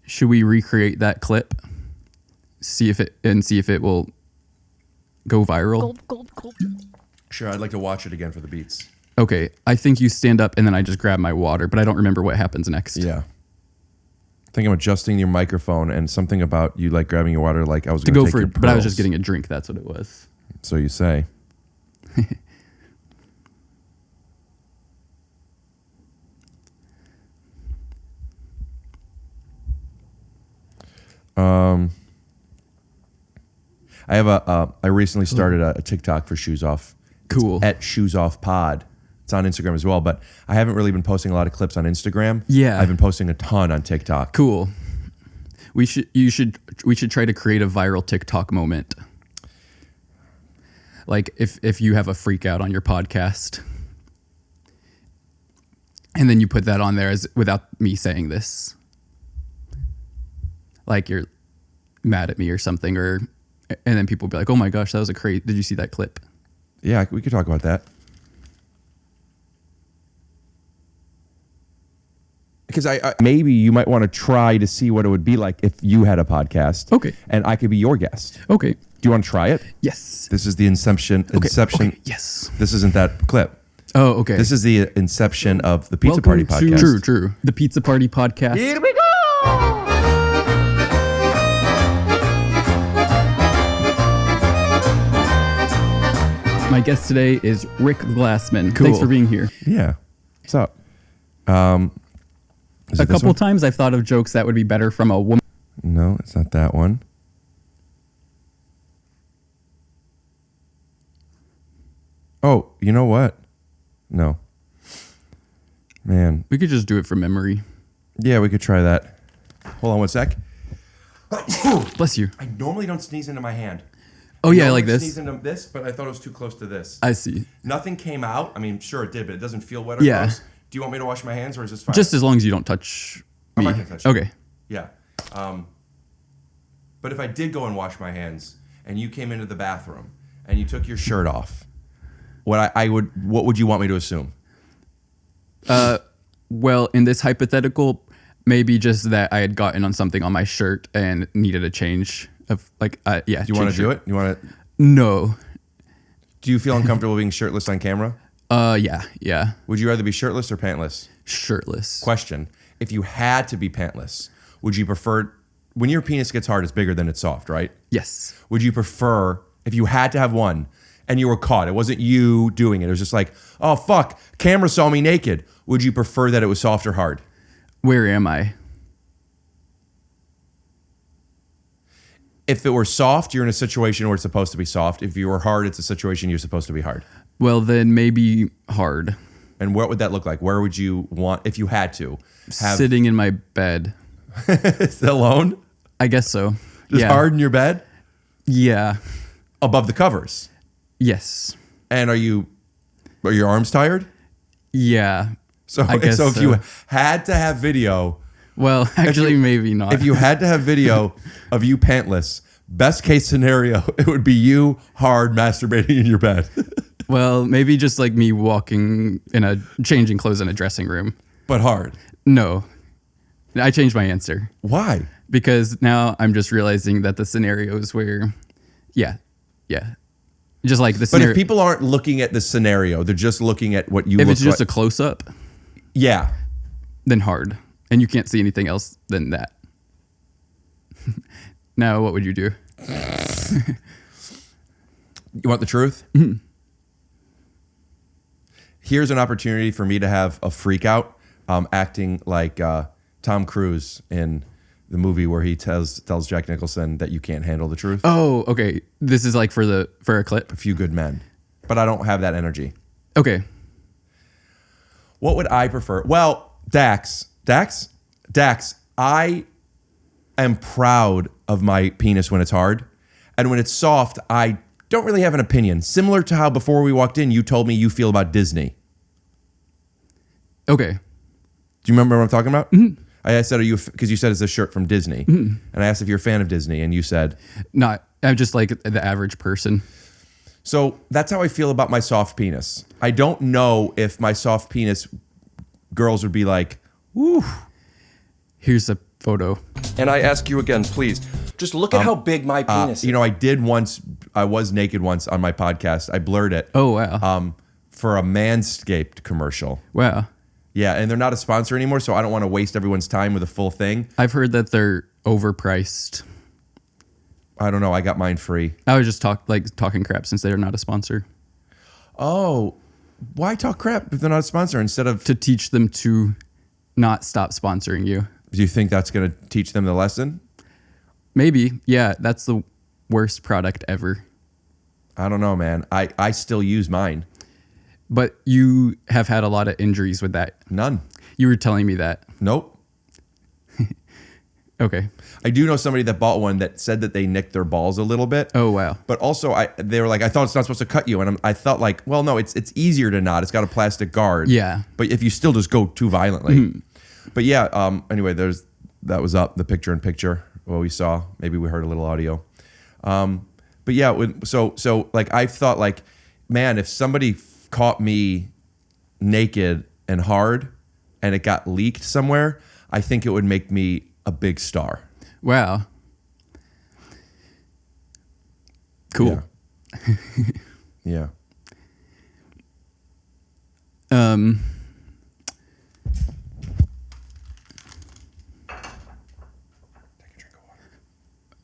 [SPEAKER 2] Should we recreate that clip? See if it will go viral.
[SPEAKER 4] Gold.
[SPEAKER 1] Sure, I'd like to watch it again for the beats.
[SPEAKER 2] Okay, I think you stand up and then I just grab my water, but I don't remember what happens next.
[SPEAKER 1] Yeah. I think I'm adjusting your microphone and something about you like grabbing your water like I was
[SPEAKER 2] to
[SPEAKER 1] going
[SPEAKER 2] go
[SPEAKER 1] to
[SPEAKER 2] for
[SPEAKER 1] take your
[SPEAKER 2] but I was
[SPEAKER 1] pearls.
[SPEAKER 2] just getting a drink, that's what it was.
[SPEAKER 1] So you say. I recently started a TikTok for Shoes Off.
[SPEAKER 2] Cool.
[SPEAKER 1] It's at Shoes Off Pod. It's on Instagram as well, but I haven't really been posting a lot of clips on Instagram.
[SPEAKER 2] Yeah.
[SPEAKER 1] I've been posting a ton on TikTok.
[SPEAKER 2] Cool. We should try to create a viral TikTok moment. Like if you have a freak out on your podcast and then you put that on there as without me saying this. Like you're mad at me or something and then people will be like, "Oh my gosh, that was did you see that clip?"
[SPEAKER 1] Yeah, we could talk about that. Because I maybe you might want to try to see what it would be like if you had a podcast.
[SPEAKER 2] Okay.
[SPEAKER 1] And I could be your guest.
[SPEAKER 2] Okay.
[SPEAKER 1] Do you want to try it?
[SPEAKER 2] Yes.
[SPEAKER 1] This is the inception.
[SPEAKER 2] Okay. Yes.
[SPEAKER 1] This isn't that clip.
[SPEAKER 2] Oh, okay.
[SPEAKER 1] This is the inception of the Pizza Party podcast.
[SPEAKER 2] True. The Pizza Party podcast.
[SPEAKER 1] Here we go.
[SPEAKER 2] My guest today is Rick Glassman.
[SPEAKER 1] Cool.
[SPEAKER 2] Thanks for being here.
[SPEAKER 1] Yeah. What's up?
[SPEAKER 2] A couple times I've thought of jokes that would be better from a woman.
[SPEAKER 1] No, it's not that one. Oh, you know what? No. Man.
[SPEAKER 2] We could just do it from memory.
[SPEAKER 1] Yeah, we could try that. Hold on one sec.
[SPEAKER 2] Bless you.
[SPEAKER 1] I normally don't sneeze into my hand.
[SPEAKER 2] Oh, yeah, like this.
[SPEAKER 1] Sneeze into this, but I thought it was too close to this.
[SPEAKER 2] I see.
[SPEAKER 1] Nothing came out. I mean, sure it did, but it doesn't feel wet or
[SPEAKER 2] Yeah.
[SPEAKER 1] gross. Do you want me to wash my hands or is this fine?
[SPEAKER 2] Just as long as you don't touch
[SPEAKER 1] I'm
[SPEAKER 2] me.
[SPEAKER 1] not going to touch you.
[SPEAKER 2] Okay.
[SPEAKER 1] Yeah. But if I did go and wash my hands and you came into the bathroom and you took your shirt off, what would you want me to assume?
[SPEAKER 2] Well, in this hypothetical, maybe just that I had gotten on something on my shirt and needed a change of yeah.
[SPEAKER 1] Do you want to do it? You want to?
[SPEAKER 2] No.
[SPEAKER 1] Do you feel uncomfortable being shirtless on camera?
[SPEAKER 2] Yeah.
[SPEAKER 1] Would you rather be shirtless or pantless?
[SPEAKER 2] Shirtless.
[SPEAKER 1] Question. If you had to be pantless, would you prefer, when your penis gets hard, it's bigger than it's soft, right?
[SPEAKER 2] Yes.
[SPEAKER 1] Would you prefer, if you had to have one and you were caught, it wasn't you doing it, it was just like, oh fuck, camera saw me naked. Would you prefer that it was soft or hard?
[SPEAKER 2] Where am I?
[SPEAKER 1] If it were soft, you're in a situation where it's supposed to be soft. If you were hard, it's a situation you're supposed to be hard.
[SPEAKER 2] Well, then maybe hard.
[SPEAKER 1] And what would that look like? Where would you want, if you had to?
[SPEAKER 2] Sitting in my bed.
[SPEAKER 1] Alone?
[SPEAKER 2] I guess so.
[SPEAKER 1] Just hard in your bed?
[SPEAKER 2] Yeah.
[SPEAKER 1] Above the covers?
[SPEAKER 2] Yes.
[SPEAKER 1] And are your arms tired?
[SPEAKER 2] Yeah.
[SPEAKER 1] So if you had to have video...
[SPEAKER 2] Well, actually, maybe not.
[SPEAKER 1] If you had to have video of you pantless, best case scenario, it would be you hard masturbating in your bed.
[SPEAKER 2] Well, maybe just like me walking changing clothes in a dressing room.
[SPEAKER 1] But hard?
[SPEAKER 2] No. I changed my answer.
[SPEAKER 1] Why?
[SPEAKER 2] Because now I'm just realizing that the scenarios where, yeah. Just like the scenario.
[SPEAKER 1] But if people aren't looking at the scenario, they're just looking at what you
[SPEAKER 2] if
[SPEAKER 1] look
[SPEAKER 2] it's just
[SPEAKER 1] like.
[SPEAKER 2] a close up.
[SPEAKER 1] Yeah.
[SPEAKER 2] Then hard. And you can't see anything else than that. Now, what would you do?
[SPEAKER 1] You want the truth?
[SPEAKER 2] Mm-hmm.
[SPEAKER 1] Here's an opportunity for me to have a freak out acting like Tom Cruise in the movie where he tells Jack Nicholson that you can't handle the truth.
[SPEAKER 2] Oh, okay. This is like for a clip?
[SPEAKER 1] A Few Good Men. But I don't have that energy.
[SPEAKER 2] Okay.
[SPEAKER 1] What would I prefer? Well, Dax, I am proud of my penis when it's hard. And when it's soft, I don't really have an opinion. Similar to how before we walked in, you told me you feel about Disney.
[SPEAKER 2] Okay.
[SPEAKER 1] Do you remember what I'm talking about?
[SPEAKER 2] Mm-hmm.
[SPEAKER 1] I said, are you, because you said it's a shirt from Disney.
[SPEAKER 2] Mm-hmm.
[SPEAKER 1] And I asked if you're a fan of Disney, and you said...
[SPEAKER 2] Not, I'm just like the average person.
[SPEAKER 1] So that's how I feel about my soft penis. I don't know if my soft penis girls would be like, woo.
[SPEAKER 2] Here's a photo.
[SPEAKER 1] And I ask you again, please,
[SPEAKER 9] Just look at how big my penis is.
[SPEAKER 1] You know, I was naked once on my podcast. I blurred it.
[SPEAKER 2] Oh, wow.
[SPEAKER 1] For a Manscaped commercial.
[SPEAKER 2] Wow.
[SPEAKER 1] Yeah, and they're not a sponsor anymore, so I don't want to waste everyone's time with a full thing.
[SPEAKER 2] I've heard that they're overpriced.
[SPEAKER 1] I don't know. I got mine free.
[SPEAKER 2] I was just talking crap since they're not a sponsor.
[SPEAKER 1] Oh, why talk crap if they're not a sponsor instead of...
[SPEAKER 2] To teach them to not stop sponsoring you.
[SPEAKER 1] Do you think that's going to teach them the lesson?
[SPEAKER 2] Maybe. Yeah, that's the worst product ever.
[SPEAKER 1] I don't know, man. I still use mine.
[SPEAKER 2] But you have had a lot of injuries with that.
[SPEAKER 1] None.
[SPEAKER 2] You were telling me that.
[SPEAKER 1] Nope.
[SPEAKER 2] Okay.
[SPEAKER 1] I do know somebody that bought one that said that they nicked their balls a little bit.
[SPEAKER 2] Oh, wow.
[SPEAKER 1] But also, they were like, I thought it's not supposed to cut you. And I felt like, well, no, it's easier to not. It's got a plastic guard.
[SPEAKER 2] Yeah.
[SPEAKER 1] But if you still just go too violently. But yeah, anyway, that was up, the picture in picture, what we saw. Maybe we heard a little audio. But yeah, so like I thought like, man, if somebody caught me naked and hard and it got leaked somewhere, I think it would make me a big star.
[SPEAKER 2] Wow. Cool.
[SPEAKER 1] Yeah.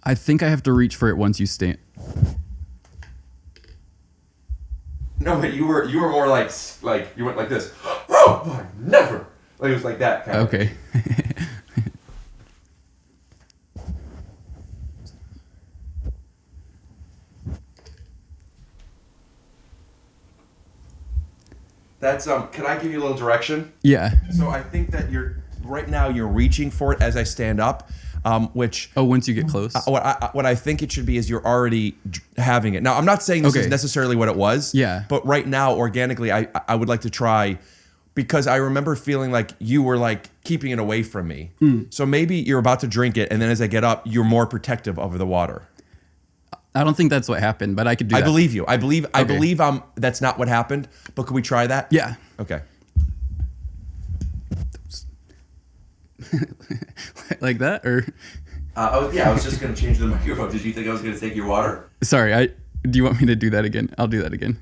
[SPEAKER 2] I think I have to reach for it once you stand.
[SPEAKER 1] No, but you were more like you went like this. Oh, never. Like it was like that kind of.
[SPEAKER 2] Okay.
[SPEAKER 1] That's Can I give you a little direction?
[SPEAKER 2] Yeah.
[SPEAKER 1] So I think that right now you're reaching for it as I stand up, which
[SPEAKER 2] once you get close.
[SPEAKER 1] What I think it should be is you're already having it. Now I'm not saying this is necessarily what it was.
[SPEAKER 2] Yeah.
[SPEAKER 1] But right now, organically, I would like to try, because I remember feeling like you were like keeping it away from me. So maybe you're about to drink it, and then as I get up, you're more protective over the water.
[SPEAKER 2] I don't think that's what happened, but I could do that.
[SPEAKER 1] I believe you. I believe that's not what happened, but could we try that?
[SPEAKER 2] Yeah.
[SPEAKER 1] Okay.
[SPEAKER 2] Like that, or?
[SPEAKER 1] I was just going to change the microphone. Did you think I was going to take your water?
[SPEAKER 2] Sorry, do you want me to do that again? I'll do that again.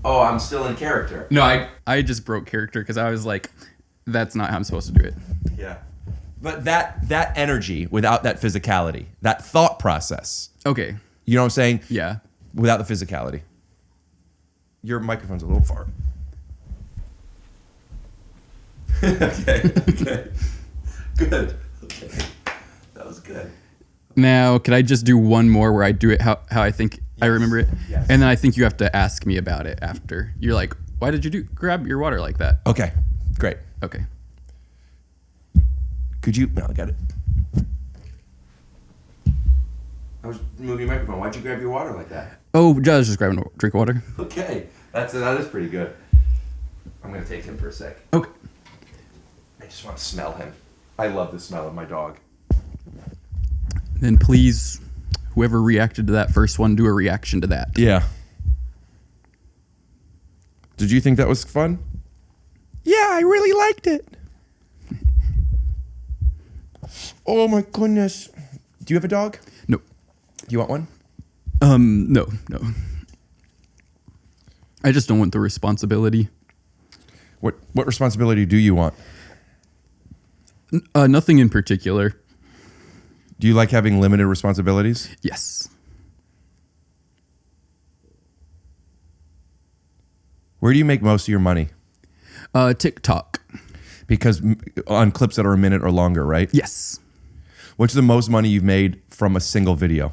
[SPEAKER 1] Oh, I'm still in character.
[SPEAKER 2] No, I just broke character because I was like, that's not how I'm supposed to do it.
[SPEAKER 1] Yeah. But that energy without that physicality, that thought process.
[SPEAKER 2] Okay.
[SPEAKER 1] You know what I'm saying?
[SPEAKER 2] Yeah.
[SPEAKER 1] Without the physicality. Your microphone's a little far. Okay. Good. Okay. That was good.
[SPEAKER 2] Now, could I just do one more where I do it how I think I remember it?
[SPEAKER 1] Yes.
[SPEAKER 2] And then I think you have to ask me about it after. You're like, why did you grab your water like that?
[SPEAKER 1] Okay. Great.
[SPEAKER 2] Okay.
[SPEAKER 1] Could you... No, I got it. I was moving your microphone. Why'd you grab your water like that?
[SPEAKER 2] Oh, I was just grabbing a drink of water.
[SPEAKER 1] Okay. That is pretty good. I'm going to take him for a sec.
[SPEAKER 2] Okay.
[SPEAKER 1] I just want to smell him. I love the smell of my dog.
[SPEAKER 2] Then please, whoever reacted to that first one, do a reaction to that.
[SPEAKER 1] Yeah. Did you think that was fun? Yeah, I really liked it. Oh my goodness. Do you have a dog?
[SPEAKER 2] No.
[SPEAKER 1] Do you want one?
[SPEAKER 2] No. I just don't want the responsibility.
[SPEAKER 1] What responsibility do you want?
[SPEAKER 2] Nothing in particular.
[SPEAKER 1] Do you like having limited responsibilities?
[SPEAKER 2] Yes.
[SPEAKER 1] Where do you make most of your money?
[SPEAKER 2] TikTok.
[SPEAKER 1] Because on clips that are a minute or longer, right?
[SPEAKER 2] Yes.
[SPEAKER 1] What's the most money you've made from a single video?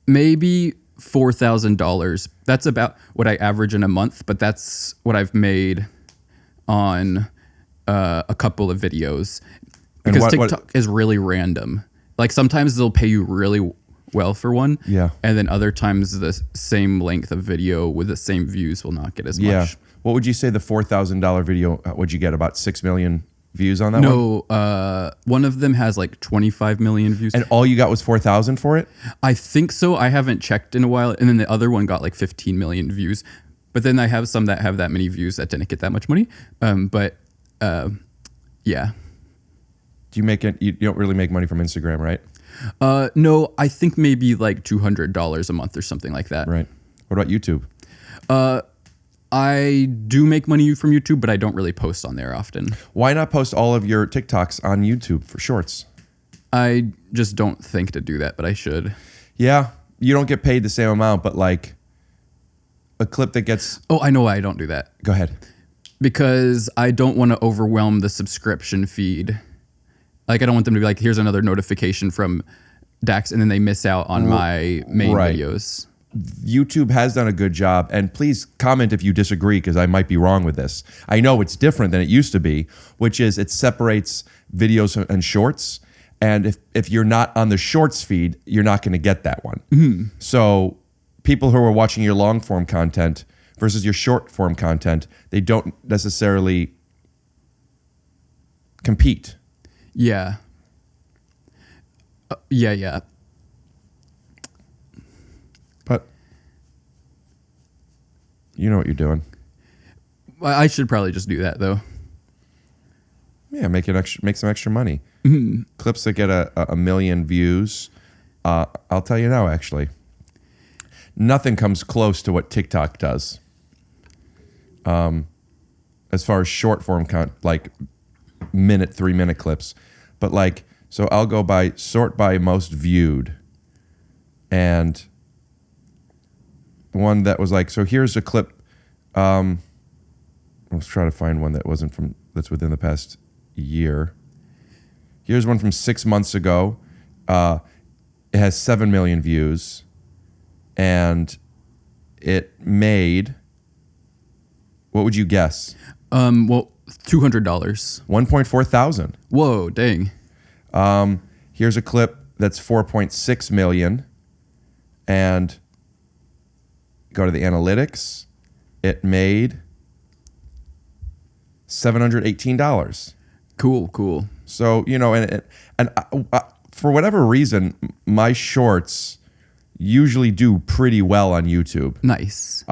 [SPEAKER 2] Maybe $4,000. That's about what I average in a month, but that's what I've made on a couple of videos. Because TikTok is really random. Like sometimes they'll pay you really well for one.
[SPEAKER 1] Yeah.
[SPEAKER 2] And then other times the same length of video with the same views will not get as much.
[SPEAKER 1] What would you say the $4,000 video, would you get about 6 million views on that one?
[SPEAKER 2] No, one of them has like 25 million views.
[SPEAKER 1] And all you got was 4,000 for it?
[SPEAKER 2] I think so. I haven't checked in a while. And then the other one got like 15 million views. But then I have some that have that many views that didn't get that much money. Yeah.
[SPEAKER 1] Do you make it? You don't really make money from Instagram, right?
[SPEAKER 2] No, I think maybe like $200 a month or something like that.
[SPEAKER 1] Right. What about YouTube?
[SPEAKER 2] I do make money from YouTube, but I don't really post on there often.
[SPEAKER 1] Why not post all of your TikToks on YouTube for shorts?
[SPEAKER 2] I just don't think to do that, but I should.
[SPEAKER 1] Yeah. You don't get paid the same amount, but like a clip that gets...
[SPEAKER 2] Oh, I know why I don't do that.
[SPEAKER 1] Go ahead.
[SPEAKER 2] Because I don't want to overwhelm the subscription feed. Like, I don't want them to be like, here's another notification from Dax, and then they miss out on my main videos.
[SPEAKER 1] YouTube has done a good job, and please comment if you disagree, because I might be wrong with this. I know it's different than it used to be, which is it separates videos and shorts, and if you're not on the shorts feed, you're not going to get that one.
[SPEAKER 2] Mm-hmm.
[SPEAKER 1] So people who are watching your long form content versus your short form content, they don't necessarily compete.
[SPEAKER 2] Yeah. Yeah.
[SPEAKER 1] But you know what you're doing.
[SPEAKER 2] I should probably just do that though.
[SPEAKER 1] Yeah, make some extra money.
[SPEAKER 2] Mm-hmm.
[SPEAKER 1] Clips that get a million views. I'll tell you now, actually, nothing comes close to what TikTok does. As far as short form like 3-minute clips, but like, so I'll go sort by most viewed, and one that was like, so here's a clip. Let's try to find one that's within the past year. Here's one from 6 months ago. It has 7 million views, and it made What would you guess?
[SPEAKER 2] Well, $200.
[SPEAKER 1] 1.4 thousand.
[SPEAKER 2] Whoa, dang.
[SPEAKER 1] Here's a clip that's 4.6 million, and go to the analytics. It made $718.
[SPEAKER 2] Cool.
[SPEAKER 1] So, you know, and for whatever reason, my shorts usually do pretty well on YouTube.
[SPEAKER 2] Nice.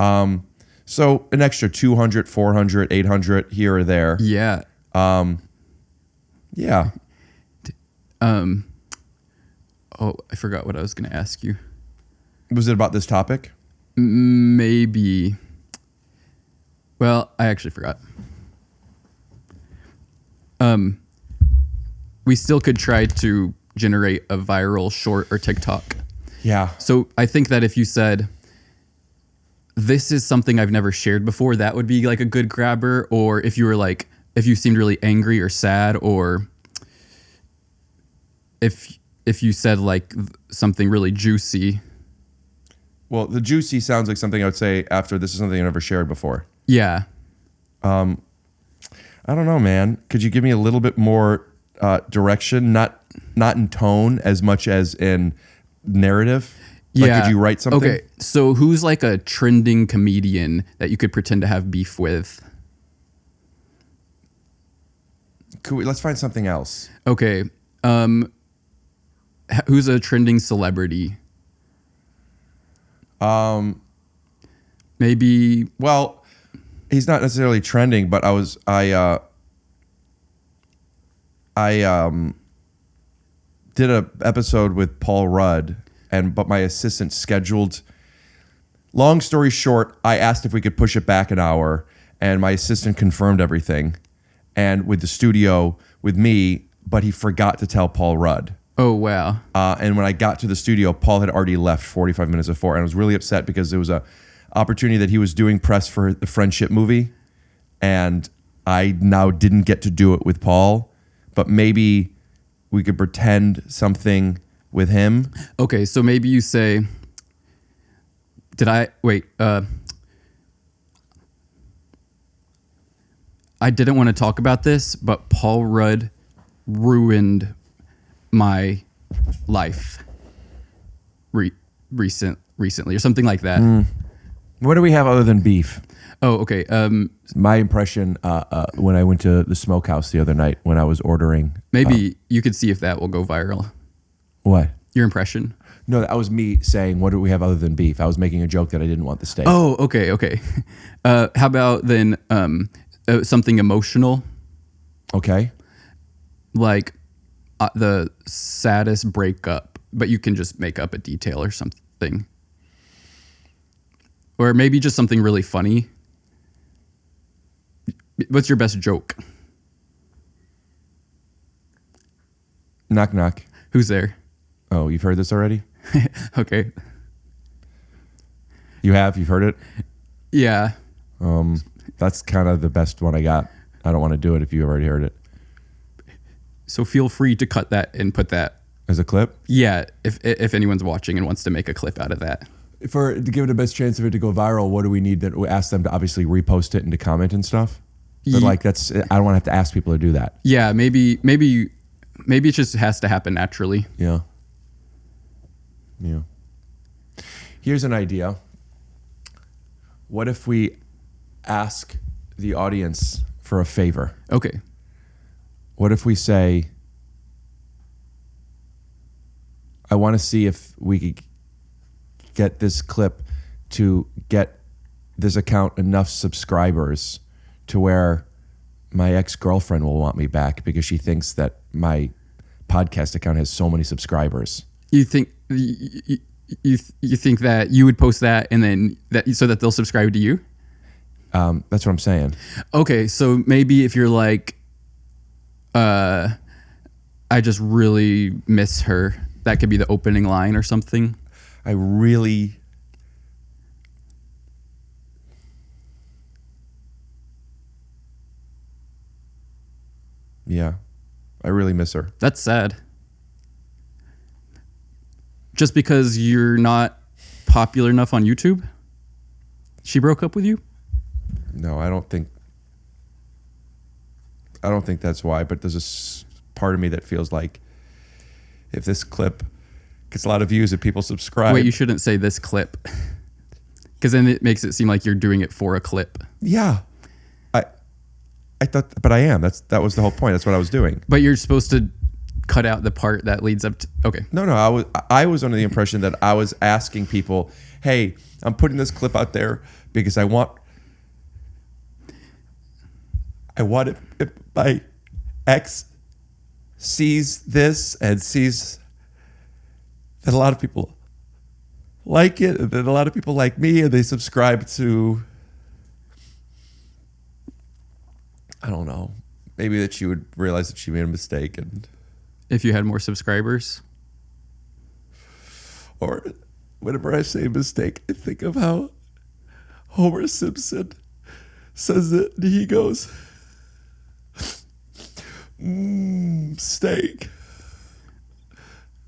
[SPEAKER 1] So an extra 200, 400, 800 here or there.
[SPEAKER 2] Yeah.
[SPEAKER 1] Yeah.
[SPEAKER 2] Oh, I forgot what I was going to ask you.
[SPEAKER 1] Was it about this topic?
[SPEAKER 2] Maybe. Well, I actually forgot. We still could try to generate a viral short or TikTok.
[SPEAKER 1] Yeah.
[SPEAKER 2] So I think that if you said, this is something I've never shared before, that would be like a good grabber. Or if you were like, if you seemed really angry or sad, or if you said like something really juicy.
[SPEAKER 1] Well, the juicy sounds like something I would say after this is something I never shared before.
[SPEAKER 2] Yeah.
[SPEAKER 1] I don't know, man. Could you give me a little bit more direction? Not in tone as much as in narrative.
[SPEAKER 2] Yeah.
[SPEAKER 1] Like, could you write something?
[SPEAKER 2] Okay. So who's like a trending comedian that you could pretend to have beef with?
[SPEAKER 1] Let's find something else.
[SPEAKER 2] Okay. Who's a trending celebrity? Maybe.
[SPEAKER 1] Well, he's not necessarily trending, but I did a episode with Paul Rudd, but my assistant scheduled. Long story short, I asked if we could push it back an hour, and my assistant confirmed everything, and with the studio with me, but he forgot to tell Paul Rudd.
[SPEAKER 2] Oh, wow.
[SPEAKER 1] And when I got to the studio, Paul had already left 45 minutes before, and I was really upset because it was a opportunity that he was doing press for the Friendship movie, and I now didn't get to do it with Paul, but maybe we could pretend something with him.
[SPEAKER 2] Okay, so maybe you say, I didn't want to talk about this, but Paul Rudd ruined my life recently or something like that.
[SPEAKER 1] What do we have other than beef?
[SPEAKER 2] Oh, okay.
[SPEAKER 1] My impression when I went to the smokehouse the other night when I was ordering.
[SPEAKER 2] Maybe you could see if that will go viral.
[SPEAKER 1] What?
[SPEAKER 2] Your impression?
[SPEAKER 1] No, that was me saying, what do we have other than beef? I was making a joke that I didn't want the steak.
[SPEAKER 2] Oh, okay. How about then something emotional?
[SPEAKER 1] Okay.
[SPEAKER 2] Like the saddest breakup, but you can just make up a detail or something. Or maybe just something really funny. What's your best joke?
[SPEAKER 1] Knock, knock.
[SPEAKER 2] Who's there?
[SPEAKER 1] Oh, you've heard this already?
[SPEAKER 2] Okay.
[SPEAKER 1] You've heard it?
[SPEAKER 2] Yeah.
[SPEAKER 1] That's kind of the best one I got. I don't want to do it if you already heard it.
[SPEAKER 2] So feel free to cut that and put that
[SPEAKER 1] as a clip.
[SPEAKER 2] Yeah, if anyone's watching and wants to make a clip out of that.
[SPEAKER 1] To give it the best chance of it to go viral, what do we need? That we ask them to obviously repost it and to comment and stuff. But I don't want to have to ask people to do that.
[SPEAKER 2] Yeah, maybe it just has to happen naturally.
[SPEAKER 1] Yeah. Here's an idea. What if we ask the audience for a favor?
[SPEAKER 2] Okay.
[SPEAKER 1] What if we say, I want to see if we could get this clip to get this account enough subscribers to where my ex-girlfriend will want me back because she thinks that my podcast account has so many subscribers.
[SPEAKER 2] You think you think that you would post that and then so that they'll subscribe to you?
[SPEAKER 1] That's what I'm saying.
[SPEAKER 2] Okay, so maybe if you're like, I just really miss her, that could be the opening line or something.
[SPEAKER 1] I really miss her.
[SPEAKER 2] That's sad. Just because you're not popular enough on YouTube? She broke up with you?
[SPEAKER 1] No, I don't think that's why, but there's part of me that feels like if this clip gets a lot of views and people subscribe.
[SPEAKER 2] Wait, you shouldn't say this clip. Because then it makes it seem like you're doing it for a clip.
[SPEAKER 1] Yeah. I thought, but I am. That was the whole point. That's what I was doing.
[SPEAKER 2] But you're supposed to cut out the part that leads up to, okay.
[SPEAKER 1] No, I was under the impression that I was asking people, hey, I'm putting this clip out there because I want if my ex sees this and sees that a lot of people like it, and that a lot of people like me, and they subscribe to, I don't know, maybe that she would realize that she made a mistake. And
[SPEAKER 2] if you had more subscribers,
[SPEAKER 1] or whenever I say mistake, I think of how Homer Simpson says it, and he goes, steak.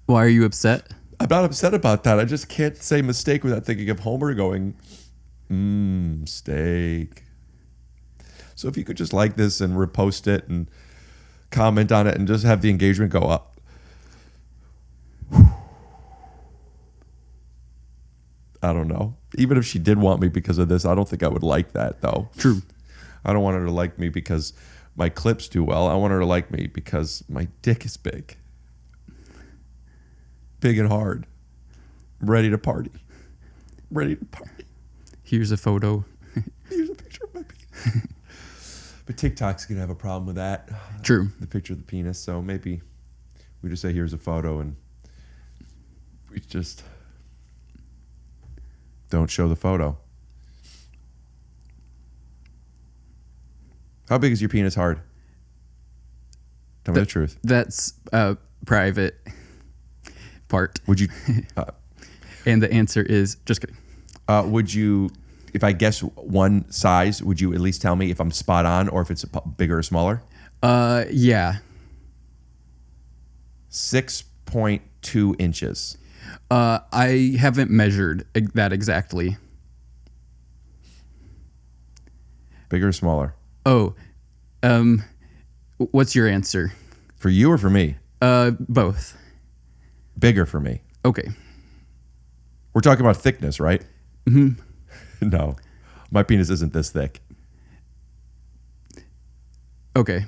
[SPEAKER 2] Why are you upset?
[SPEAKER 1] I'm not upset about that. I just can't say mistake without thinking of Homer going, steak. So if you could just like this and repost it and comment on it and just have the engagement go up. I don't know. Even if she did want me because of this, I don't think I would like that, though.
[SPEAKER 2] True.
[SPEAKER 1] I don't want her to like me because my clips do well. I want her to like me because my dick is big. Big and hard. Ready to party. Ready to party.
[SPEAKER 2] Here's a photo.
[SPEAKER 1] Here's a picture of my penis. But TikTok's going to have a problem with that.
[SPEAKER 2] True.
[SPEAKER 1] The picture of the penis. So maybe we just say, here's a photo, and we just don't show the photo. How big is your penis hard? Tell me the truth.
[SPEAKER 2] That's private part.
[SPEAKER 1] Would you...
[SPEAKER 2] and the answer is, just kidding.
[SPEAKER 1] Would you... If I guess one size, would you at least tell me if I'm spot on or if it's bigger or smaller?
[SPEAKER 2] Yeah.
[SPEAKER 1] 6.2 inches.
[SPEAKER 2] I haven't measured that exactly.
[SPEAKER 1] Bigger or smaller?
[SPEAKER 2] Oh, what's your answer?
[SPEAKER 1] For you or for me?
[SPEAKER 2] Both.
[SPEAKER 1] Bigger for me.
[SPEAKER 2] Okay.
[SPEAKER 1] We're talking about thickness, right?
[SPEAKER 2] Mm-hmm.
[SPEAKER 1] No, my penis isn't this thick.
[SPEAKER 2] Okay.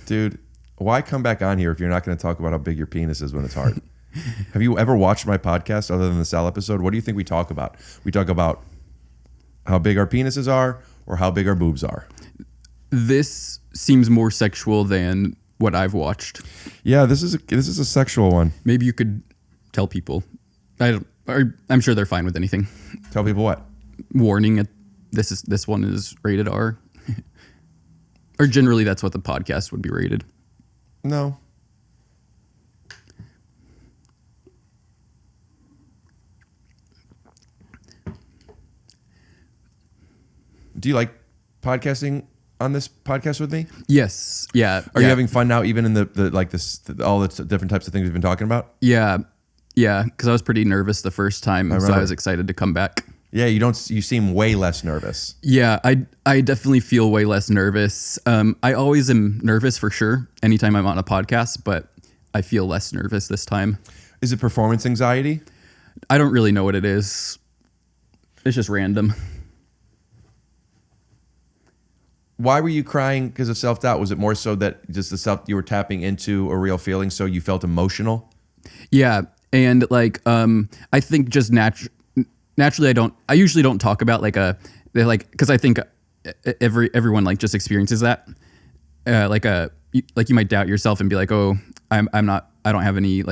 [SPEAKER 1] Dude, why come back on here if you're not going to talk about how big your penis is when it's hard? Have you ever watched my podcast other than the Sal episode? What do you think we talk about? We talk about how big our penises are or how big our boobs are.
[SPEAKER 2] This seems more sexual than what I've watched.
[SPEAKER 1] Yeah, this is a sexual one.
[SPEAKER 2] Maybe you could tell people. I'm sure they're fine with anything.
[SPEAKER 1] Tell people what?
[SPEAKER 2] Warning: this one is rated R. Or generally, that's what the podcast would be rated.
[SPEAKER 1] No. Do you like podcasting on this podcast with me?
[SPEAKER 2] Yes. Yeah.
[SPEAKER 1] Are you having fun now, even in all the different types of things we've been talking about?
[SPEAKER 2] Yeah. Yeah. Because I was pretty nervous the first time, so I was excited to come back.
[SPEAKER 1] Yeah, you seem way less nervous.
[SPEAKER 2] Yeah, I definitely feel way less nervous. I always am nervous for sure anytime I'm on a podcast, but I feel less nervous this time.
[SPEAKER 1] Is it performance anxiety?
[SPEAKER 2] I don't really know what it is. It's just random.
[SPEAKER 1] Why were you crying because of self-doubt? Was it more so that just you were tapping into a real feeling, so you felt emotional?
[SPEAKER 2] Yeah, and I think just naturally I usually don't talk about because I think everyone just experiences that. You might doubt yourself and be like, oh, I don't have any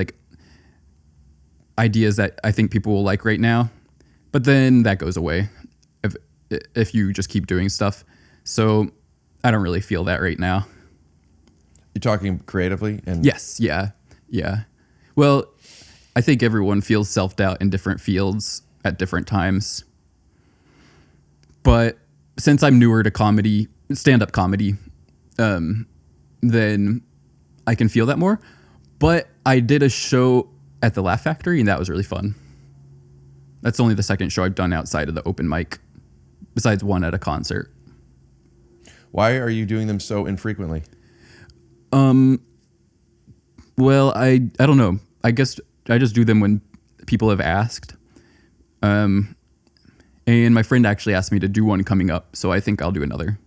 [SPEAKER 2] ideas that I think people will like right now. But then that goes away if you just keep doing stuff. So I don't really feel that right now.
[SPEAKER 1] You're talking creatively?
[SPEAKER 2] Yes. Yeah. Yeah. Well, I think everyone feels self-doubt in different fields at different times. But since I'm newer to stand-up comedy, then I can feel that more. But I did a show at the Laugh Factory, and that was really fun. That's only the second show I've done outside of the open mic, besides one at a concert.
[SPEAKER 1] Why are you doing them so infrequently?
[SPEAKER 2] Well, I don't know. I guess I just do them when people have asked. And my friend actually asked me to do one coming up, so I think I'll do another.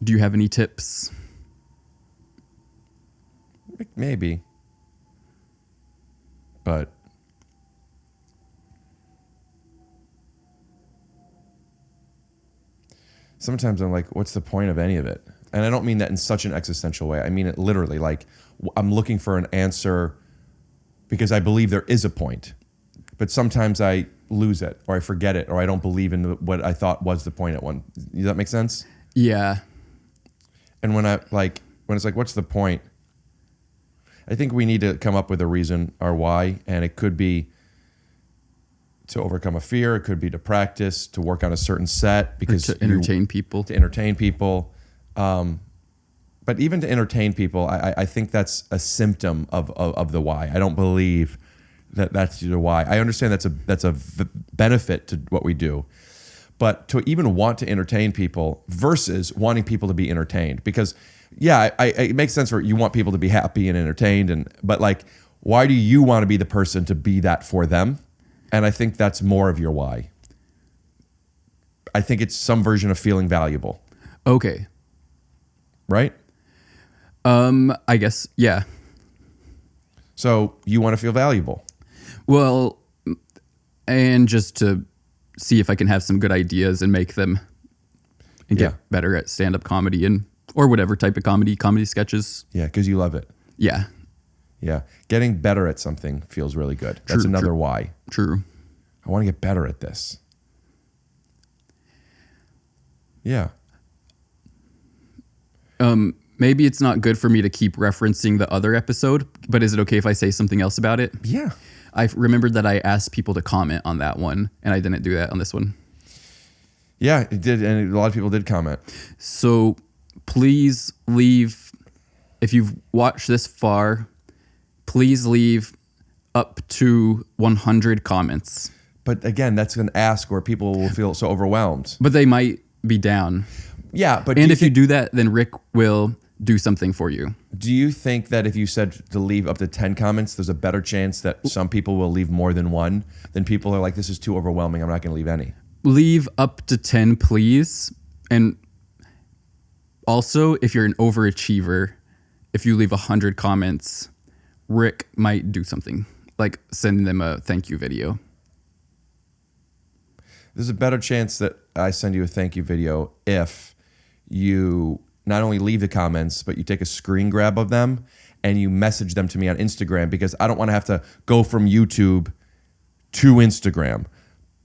[SPEAKER 2] Do you have any tips?
[SPEAKER 1] Maybe. But sometimes I'm like, what's the point of any of it? And I don't mean that in such an existential way. I mean it literally, like I'm looking for an answer because I believe there is a point. But sometimes I lose it or I forget it or I don't believe in what I thought was the point at one. Does that make sense?
[SPEAKER 2] Yeah.
[SPEAKER 1] And when it's like, what's the point? I think we need to come up with a reason or why. And it could be to overcome a fear. It could be to practice, to work on a certain set because
[SPEAKER 2] to entertain people.
[SPEAKER 1] To entertain people. But even to entertain people, I think that's a symptom of the why. I don't believe that's the why. I understand that's a benefit to what we do. But to even want to entertain people versus wanting people to be entertained, because it makes sense for you want people to be happy and entertained, but like, why do you want to be the person to be that for them? And I think that's more of your why. I think it's some version of feeling valuable.
[SPEAKER 2] Okay.
[SPEAKER 1] Right?
[SPEAKER 2] I guess, yeah.
[SPEAKER 1] So you want to feel valuable.
[SPEAKER 2] Well, and just to see if I can have some good ideas and make them and get better at stand-up comedy or whatever type of comedy sketches.
[SPEAKER 1] Yeah, because you love it.
[SPEAKER 2] Yeah.
[SPEAKER 1] Yeah. Getting better at something feels really good. That's another why.
[SPEAKER 2] True.
[SPEAKER 1] I want to get better at this. Yeah.
[SPEAKER 2] Maybe it's not good for me to keep referencing the other episode, but is it okay if I say something else about it?
[SPEAKER 1] Yeah.
[SPEAKER 2] I remembered that I asked people to comment on that one, and I didn't do that on this one.
[SPEAKER 1] Yeah, it did, and a lot of people did comment.
[SPEAKER 2] So please leave, if you've watched this far, please leave up to 100 comments.
[SPEAKER 1] But again, that's an ask where people will feel so overwhelmed.
[SPEAKER 2] But they might be down.
[SPEAKER 1] Yeah, but
[SPEAKER 2] if you do that, then Rick will do something for you.
[SPEAKER 1] Do you think that if you said to leave up to 10 comments, there's a better chance that some people will leave more than one than people are like, this is too overwhelming, I'm not going to leave any?
[SPEAKER 2] Leave up to 10, please. And also, if you're an overachiever, if you leave 100 comments, Rick might do something, like send them a thank you video.
[SPEAKER 1] There's a better chance that I send you a thank you video if you not only leave the comments, but you take a screen grab of them and you message them to me on Instagram, because I don't want to have to go from YouTube to Instagram.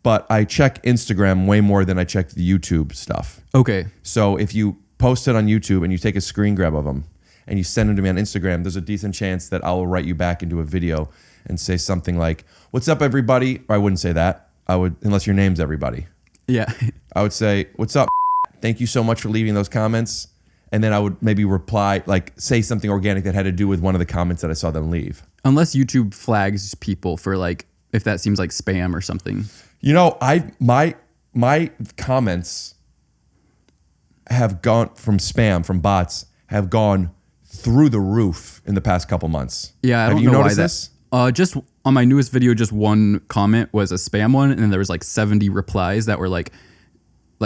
[SPEAKER 1] But I check Instagram way more than I check the YouTube stuff.
[SPEAKER 2] Okay.
[SPEAKER 1] So if you post it on YouTube and you take a screen grab of them and you send them to me on Instagram, there's a decent chance that I will write you back into a video and say something like, "What's up, everybody?" Or I wouldn't say that. I would, unless your name's everybody.
[SPEAKER 2] Yeah.
[SPEAKER 1] I would say, "What's up? Thank you so much for leaving those comments." And then I would maybe reply, like say something organic that had to do with one of the comments that I saw them leave.
[SPEAKER 2] Unless YouTube flags people for like, if that seems like spam or something.
[SPEAKER 1] You know, my comments have gone from spam, from bots, have gone through the roof in the past couple months.
[SPEAKER 2] Yeah, I
[SPEAKER 1] have
[SPEAKER 2] don't
[SPEAKER 1] you
[SPEAKER 2] know
[SPEAKER 1] noticed
[SPEAKER 2] why
[SPEAKER 1] this?
[SPEAKER 2] Just on my newest video, just one comment was a spam one, and then there was like 70 replies that were like,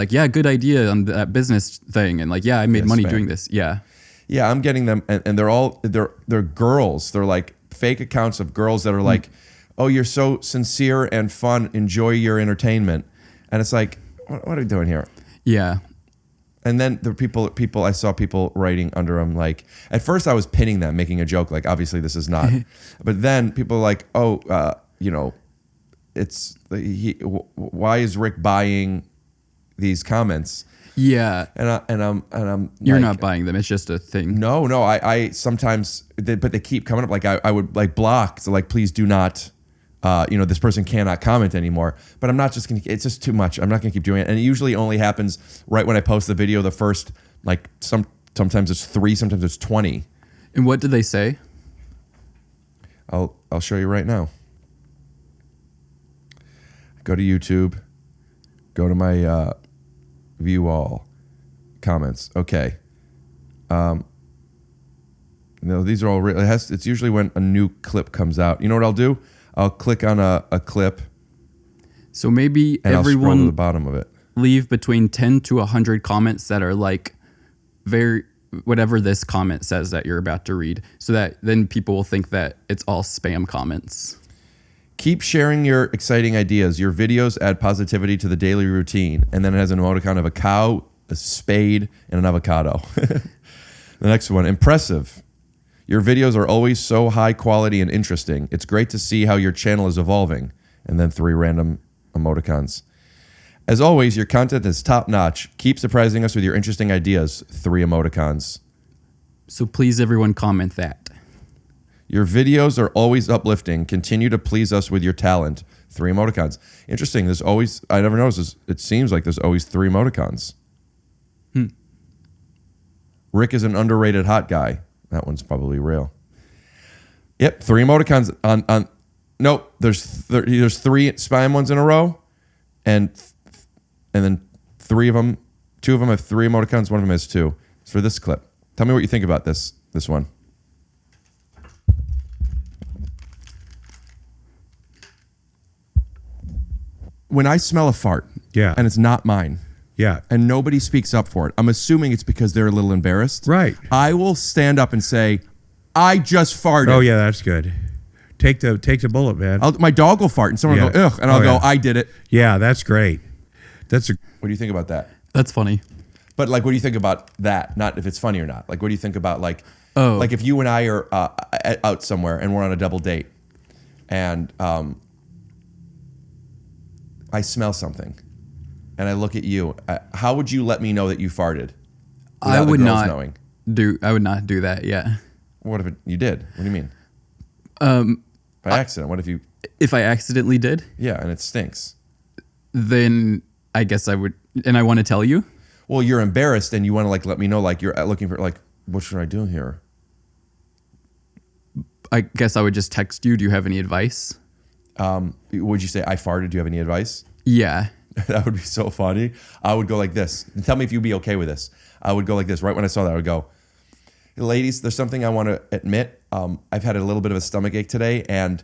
[SPEAKER 2] yeah, good idea on that business thing, and like, yeah, I made money doing this. Yeah,
[SPEAKER 1] yeah, I'm getting them, and they're girls. They're like fake accounts of girls that are like, "Oh, you're so sincere and fun. Enjoy your entertainment," and it's like, what are we doing here?
[SPEAKER 2] Yeah.
[SPEAKER 1] And then the people I saw people writing under them, like, at first I was pinning them, making a joke, like, obviously this is not. But then people are like, "Oh, why is Rick buying these comments?"
[SPEAKER 2] Yeah.
[SPEAKER 1] And I'm
[SPEAKER 2] You're
[SPEAKER 1] like,
[SPEAKER 2] not buying them. It's just a thing.
[SPEAKER 1] No. I sometimes, but they keep coming up. Like I would like block. So like, please do not. This person cannot comment anymore. But I'm not just gonna. It's just too much. I'm not gonna keep doing it. And it usually only happens right when I post the video. The first like sometimes it's 3, sometimes it's 20.
[SPEAKER 2] And what did they say?
[SPEAKER 1] I'll I'll show you right now. Go to YouTube. Go to my view all comments. Okay. No, these are all real. It's usually when a new clip comes out. You know what I'll do? I'll click on a clip.
[SPEAKER 2] So maybe
[SPEAKER 1] and I'll scroll to
[SPEAKER 2] everyone
[SPEAKER 1] the bottom of it.
[SPEAKER 2] leave between 10 to 100 comments that are like very whatever this comment says that you're about to read, so that then people will think that it's all spam comments.
[SPEAKER 1] Keep sharing your exciting ideas. Your videos add positivity to the daily routine. And then it has an emoticon of a cow, a spade, and an avocado. The next one, impressive. Your videos are always so high quality and interesting. It's great to see how your channel is evolving. And then 3 random emoticons. As always, your content is top notch. Keep surprising us with your interesting ideas. 3 emoticons.
[SPEAKER 2] So please, everyone, comment that.
[SPEAKER 1] Your videos are always uplifting. Continue to please us with your talent. 3 emoticons. Interesting. There's always, I never noticed this. It seems like there's always 3 emoticons. Rick is an underrated hot guy. That one's probably real. Yep, 3 emoticons on nope, there's 3 spam ones in a row, and then 3 of them, 2 of them have 3 emoticons, 1 of them has 2. It's for this clip. Tell me what you think about this one. When I smell a fart, and it's not mine, and nobody speaks up for it, I'm assuming it's because they're a little embarrassed.
[SPEAKER 11] Right.
[SPEAKER 1] I will stand up and say, I just farted.
[SPEAKER 11] Oh yeah, that's good. Take the bullet, man.
[SPEAKER 1] My dog will fart, and someone will go, ugh, and I'll go, I did it.
[SPEAKER 11] Yeah, that's great. What
[SPEAKER 1] do you think about that?
[SPEAKER 2] That's funny.
[SPEAKER 1] But like, what do you think about that? Not if it's funny or not. Like, what do you think about like if you and I are out somewhere and we're on a double date, and I smell something, and I look at you. How would you let me know that you farted?
[SPEAKER 2] I would not do that. Yeah.
[SPEAKER 1] What if you did? What do you mean? By accident. What if you?
[SPEAKER 2] If I accidentally did?
[SPEAKER 1] Yeah, and it stinks.
[SPEAKER 2] Then I guess I would, and I want to tell you.
[SPEAKER 1] Well, you're embarrassed, and you want to like let me know, like you're looking for like, what should I do here?
[SPEAKER 2] I guess I would just text you. Do you have any advice?
[SPEAKER 1] Would you say I farted? Do you have any advice?
[SPEAKER 2] Yeah.
[SPEAKER 1] That would be so funny. I would go like this. And tell me if you'd be okay with this. I would go like this. Right when I saw that, I would go, ladies, there's something I want to admit. I've had a little bit of a stomach ache today, and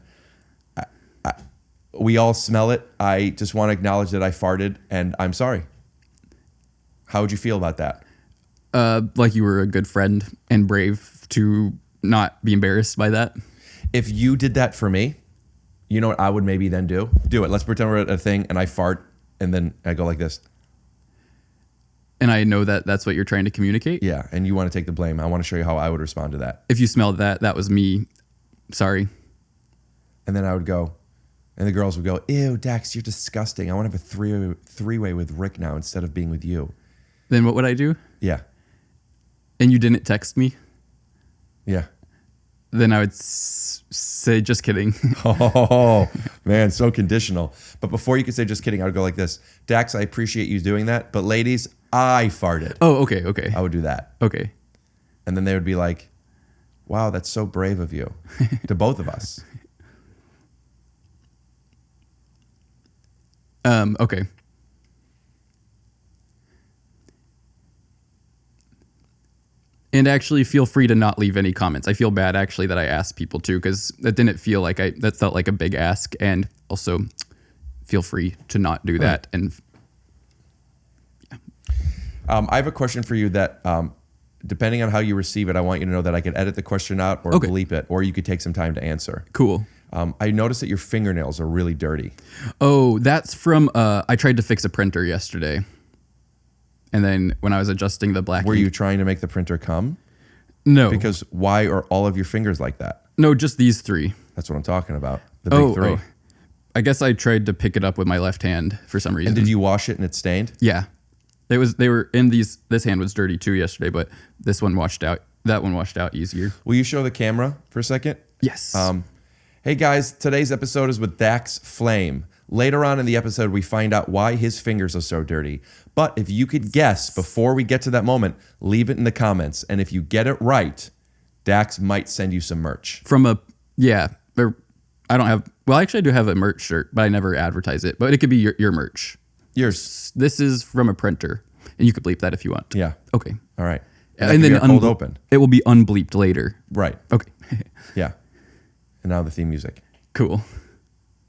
[SPEAKER 1] we all smell it. I just want to acknowledge that I farted, and I'm sorry. How would you feel about that?
[SPEAKER 2] Like you were a good friend and brave to not be embarrassed by that.
[SPEAKER 1] If you did that for me, you know what I would maybe then do? Do it. Let's pretend we're at a thing, and I fart, and then I go like this.
[SPEAKER 2] And I know that that's what you're trying to communicate?
[SPEAKER 1] Yeah, and you want to take the blame. I want to show you how I would respond to that.
[SPEAKER 2] If you smelled that, that was me. Sorry.
[SPEAKER 1] And then I would go, and the girls would go, ew, Dax, you're disgusting. I want to have a three-way with Rick now instead of being with you.
[SPEAKER 2] Then what would I do?
[SPEAKER 1] Yeah.
[SPEAKER 2] And you didn't text me?
[SPEAKER 1] Yeah.
[SPEAKER 2] Then I would say, just kidding.
[SPEAKER 1] Oh, man, so conditional. But before you could say just kidding, I would go like this. Dax, I appreciate you doing that, but ladies, I farted.
[SPEAKER 2] Oh, okay.
[SPEAKER 1] I would do that.
[SPEAKER 2] Okay.
[SPEAKER 1] And then they would be like, wow, that's so brave of you. To both of us.
[SPEAKER 2] Okay. And actually feel free to not leave any comments. I feel bad actually that I asked people to, because that didn't feel like that felt like a big ask. And also feel free to not do that. And
[SPEAKER 1] I have a question for you that depending on how you receive it, I want you to know that I could edit the question out or bleep it, or you could take some time to answer.
[SPEAKER 2] Cool.
[SPEAKER 1] I noticed that your fingernails are really dirty.
[SPEAKER 2] Oh, that's from, I tried to fix a printer yesterday. And then when I was adjusting the black
[SPEAKER 1] Were
[SPEAKER 2] ink,
[SPEAKER 1] you trying to make the printer come?
[SPEAKER 2] No.
[SPEAKER 1] Because why are all of your fingers like that?
[SPEAKER 2] No, just these 3.
[SPEAKER 1] That's what I'm talking about. The big 3.
[SPEAKER 2] Oh. I guess I tried to pick it up with my left hand for some reason.
[SPEAKER 1] And did you wash it and it stained?
[SPEAKER 2] Yeah. They were in these, this hand was dirty too yesterday, but this one washed out. That one washed out easier.
[SPEAKER 1] Will you show the camera for a second?
[SPEAKER 2] Yes.
[SPEAKER 1] Hey guys, today's episode is with Dax Flame. Later on in the episode, we find out why his fingers are so dirty. But if you could guess before we get to that moment, leave it in the comments. And if you get it right, Dax might send you some merch.
[SPEAKER 2] From a, yeah, I don't have. Well, actually, I do have a merch shirt, but I never advertise it. But it could be your merch.
[SPEAKER 1] Yours.
[SPEAKER 2] This is from a printer, and you could bleep that if you want.
[SPEAKER 1] Yeah.
[SPEAKER 2] Okay.
[SPEAKER 1] All right.
[SPEAKER 2] And then
[SPEAKER 1] cold open.
[SPEAKER 2] It will be unbleeped later.
[SPEAKER 1] Right.
[SPEAKER 2] Okay.
[SPEAKER 1] Yeah. And now the theme music.
[SPEAKER 2] Cool.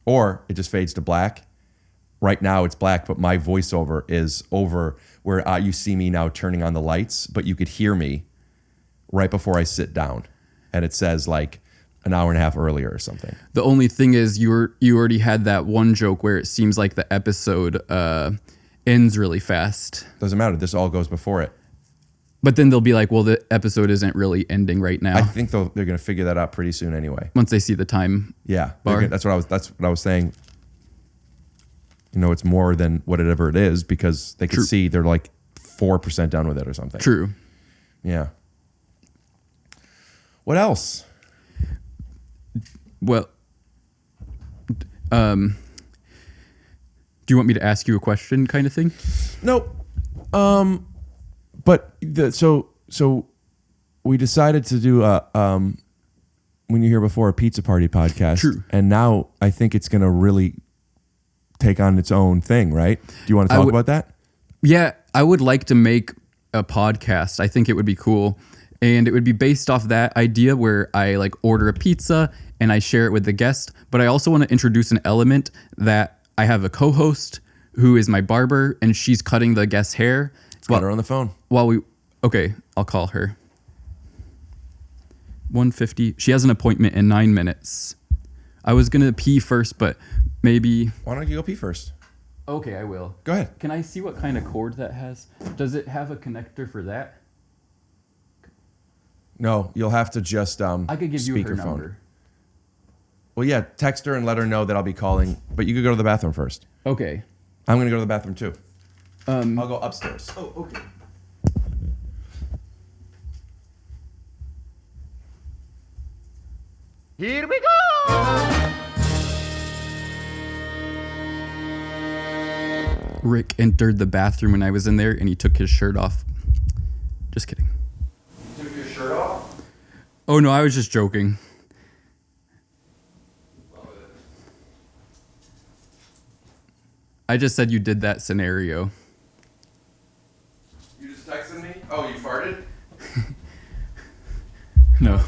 [SPEAKER 1] Or it just fades to black. Right now it's black, but my voiceover is over where you see me now turning on the lights, but you could hear me right before I sit down. And it says like an hour and a half earlier or something.
[SPEAKER 2] The only thing is you already had that one joke where it seems like the episode ends really fast.
[SPEAKER 1] Doesn't matter. This all goes before it.
[SPEAKER 2] But then they'll be like, well, the episode isn't really ending right now.
[SPEAKER 1] I think they're going to figure that out pretty soon anyway.
[SPEAKER 2] Once they see the time.
[SPEAKER 1] Yeah.
[SPEAKER 2] Bar.
[SPEAKER 1] That's what I was saying. You know, it's more than whatever it is because they could see they're like 4% done with it or something.
[SPEAKER 2] True.
[SPEAKER 1] Yeah. What else?
[SPEAKER 2] Well, do you want me to ask you a question kind of thing?
[SPEAKER 1] Nope. But so we decided to do when you hear before a pizza party podcast.
[SPEAKER 2] True.
[SPEAKER 1] And now I think it's going to really take on its own thing, right? Do you want to talk about that?
[SPEAKER 2] Yeah, I would like to make a podcast. I think it would be cool. And it would be based off that idea where I like order a pizza and I share it with the guest. But I also want to introduce an element that I have a co-host who is my barber and she's cutting the guest's hair.
[SPEAKER 1] Got her on the phone.
[SPEAKER 2] Okay, I'll call her. 1:50. She has an appointment in 9 minutes. I was going to pee first, but maybe...
[SPEAKER 1] Why don't you go pee first?
[SPEAKER 2] Okay, I will.
[SPEAKER 1] Go ahead.
[SPEAKER 2] Can I see what kind of cord that has? Does it have a connector for that?
[SPEAKER 1] No, you'll have to just
[SPEAKER 2] I could give you her number.
[SPEAKER 1] Well, yeah, text her and let her know that I'll be calling. But you could go to the bathroom first.
[SPEAKER 2] Okay.
[SPEAKER 1] I'm going to go to the bathroom too. I'll go upstairs.
[SPEAKER 2] Oh, okay.
[SPEAKER 12] Here we go!
[SPEAKER 2] Rick entered the bathroom when I was in there and he took his shirt off. Just kidding.
[SPEAKER 1] You took your shirt off?
[SPEAKER 2] Oh, no, I was just joking. I just said you did that scenario.
[SPEAKER 1] You just texted me? Oh, you farted?
[SPEAKER 2] No.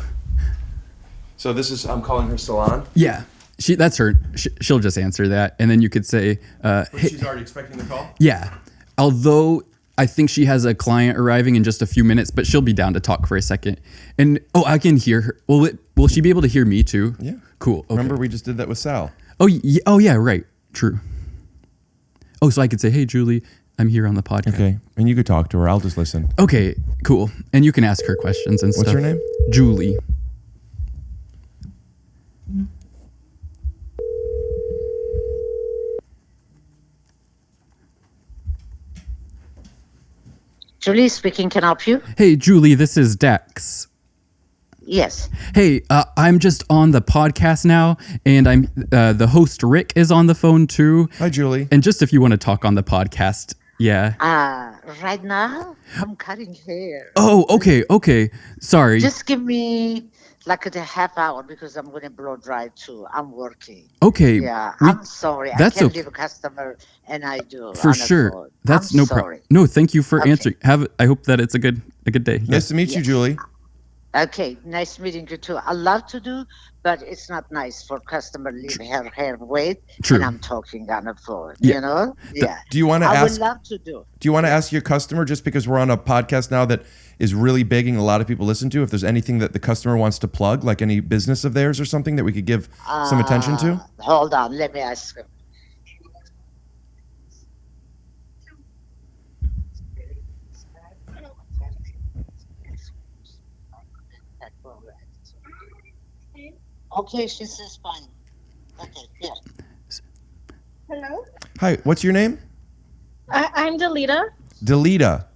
[SPEAKER 1] So this is, I'm calling her salon?
[SPEAKER 2] Yeah. That's her. She'll just answer that. And then you could say, hey,
[SPEAKER 1] she's already expecting the call?
[SPEAKER 2] Yeah. Although I think she has a client arriving in just a few minutes, but she'll be down to talk for a second. And, I can hear her. Will she be able to hear me too?
[SPEAKER 1] Yeah.
[SPEAKER 2] Cool. Okay.
[SPEAKER 1] Remember we just did that with Sal.
[SPEAKER 2] Oh, yeah, right. True. Oh, so I could say, hey, Julie, I'm here on the podcast.
[SPEAKER 1] Okay. And you could talk to her. I'll just listen.
[SPEAKER 2] Okay, cool. And you can ask her questions and stuff.
[SPEAKER 1] What's her name?
[SPEAKER 2] Julie.
[SPEAKER 13] Julie speaking. Can I help you?
[SPEAKER 2] Hey, Julie, this is Dax.
[SPEAKER 13] Yes.
[SPEAKER 2] Hey, I'm just on the podcast now, and I'm the host, Rick, is on the phone too.
[SPEAKER 1] Hi, Julie.
[SPEAKER 2] And just if you want to talk on the podcast, yeah.
[SPEAKER 13] Right now, I'm cutting hair.
[SPEAKER 2] Oh, okay. Sorry.
[SPEAKER 13] Just give me like a half hour because I'm going to blow dry too. I'm working.
[SPEAKER 2] Okay.
[SPEAKER 13] Yeah, I'm sorry.
[SPEAKER 2] That's
[SPEAKER 13] I can't
[SPEAKER 2] okay.
[SPEAKER 13] leave a customer, and I do.
[SPEAKER 2] For sure. That's no problem. No, thank you for answering. I hope that it's a good day.
[SPEAKER 1] Nice to meet you, Julie.
[SPEAKER 13] Okay, nice meeting you too. I love to do, but it's not nice for customer leave her hair wait.
[SPEAKER 2] True.
[SPEAKER 13] And I'm talking on the phone.
[SPEAKER 2] Yeah.
[SPEAKER 13] You know? Yeah.
[SPEAKER 1] Do you want to
[SPEAKER 13] I
[SPEAKER 1] ask?
[SPEAKER 13] would love to do.
[SPEAKER 1] Do you want to ask your customer, just because we're on a podcast now that is really big and a lot of people listen to, if there's anything that the customer wants to plug, like any business of theirs or something that we could give some attention to?
[SPEAKER 13] Hold on, let me ask him. Okay, she says fine. Okay, yeah.
[SPEAKER 14] Hello?
[SPEAKER 1] Hi, what's your name?
[SPEAKER 14] I'm Delita.
[SPEAKER 1] Delita.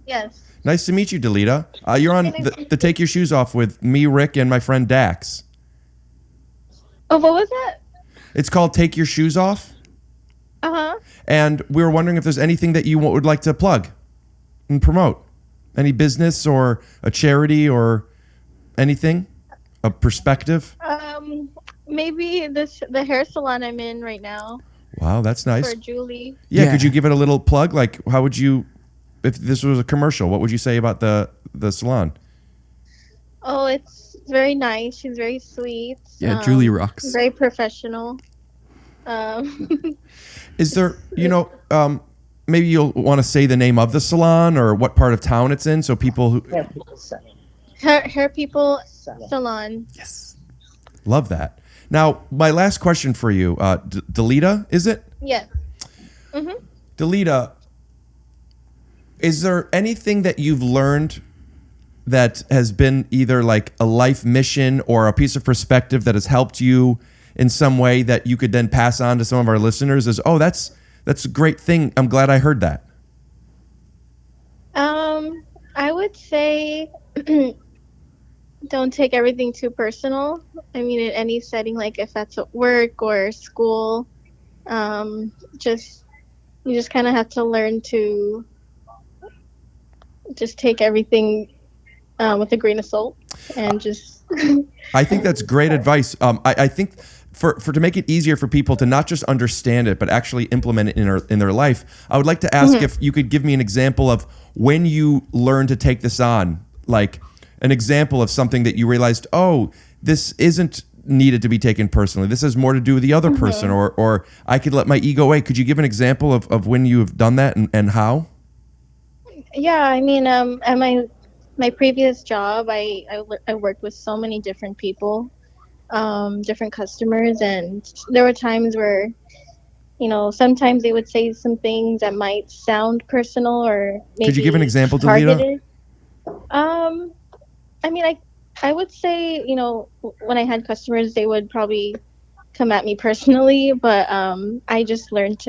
[SPEAKER 14] Yes.
[SPEAKER 1] Nice to meet you, Delita. You're on the Take Your Shoes Off with me, Rick, and my friend Dax.
[SPEAKER 14] Oh, what was that?
[SPEAKER 1] It's called Take Your Shoes Off.
[SPEAKER 14] Uh-huh.
[SPEAKER 1] And we were wondering if there's anything that you would like to plug and promote. Any business or a charity or anything? A perspective?
[SPEAKER 14] maybe the hair salon I'm in right now
[SPEAKER 1] Wow, that's nice.
[SPEAKER 14] for Julie.
[SPEAKER 1] Yeah, could you give it a little plug? Like, how would you, if this was a commercial, what would you say about the salon?
[SPEAKER 14] Oh, it's very nice. She's very sweet.
[SPEAKER 2] Yeah, Julie rocks.
[SPEAKER 14] Very professional.
[SPEAKER 1] Is there, maybe you'll want to say the name of the salon or what part of town it's in, so people who
[SPEAKER 14] Hair People Salon.
[SPEAKER 2] Yes.
[SPEAKER 1] love that. Now, my last question for you, Delita, is it?
[SPEAKER 14] Yes. Mhm.
[SPEAKER 1] Delita, is there anything that you've learned that has been either like a life mission or a piece of perspective that has helped you in some way that you could then pass on to some of our listeners as, oh, that's a great thing. I'm glad I heard that.
[SPEAKER 14] I would say don't take everything too personal. I mean, in any setting, like if that's at work or school, you just kind of have to learn to just take everything with a grain of salt and just.
[SPEAKER 1] I think that's great advice. I think for to make it easier for people to not just understand it, but actually implement it in their life, I would like to ask if you could give me an example of when you learned to take this on, like an example of something that you realized, oh, this isn't needed to be taken personally. This has more to do with the other person, or I could let my ego away. Could you give an example of when you have done that and how?
[SPEAKER 14] Yeah, I mean, at my previous job, I worked with so many different people, different customers, and there were times where, sometimes they would say some things that might sound personal or maybe
[SPEAKER 1] could you give an example,
[SPEAKER 14] targeted.
[SPEAKER 1] Delita?
[SPEAKER 14] I mean, I would say, when I had customers, they would probably come at me personally, but I just learned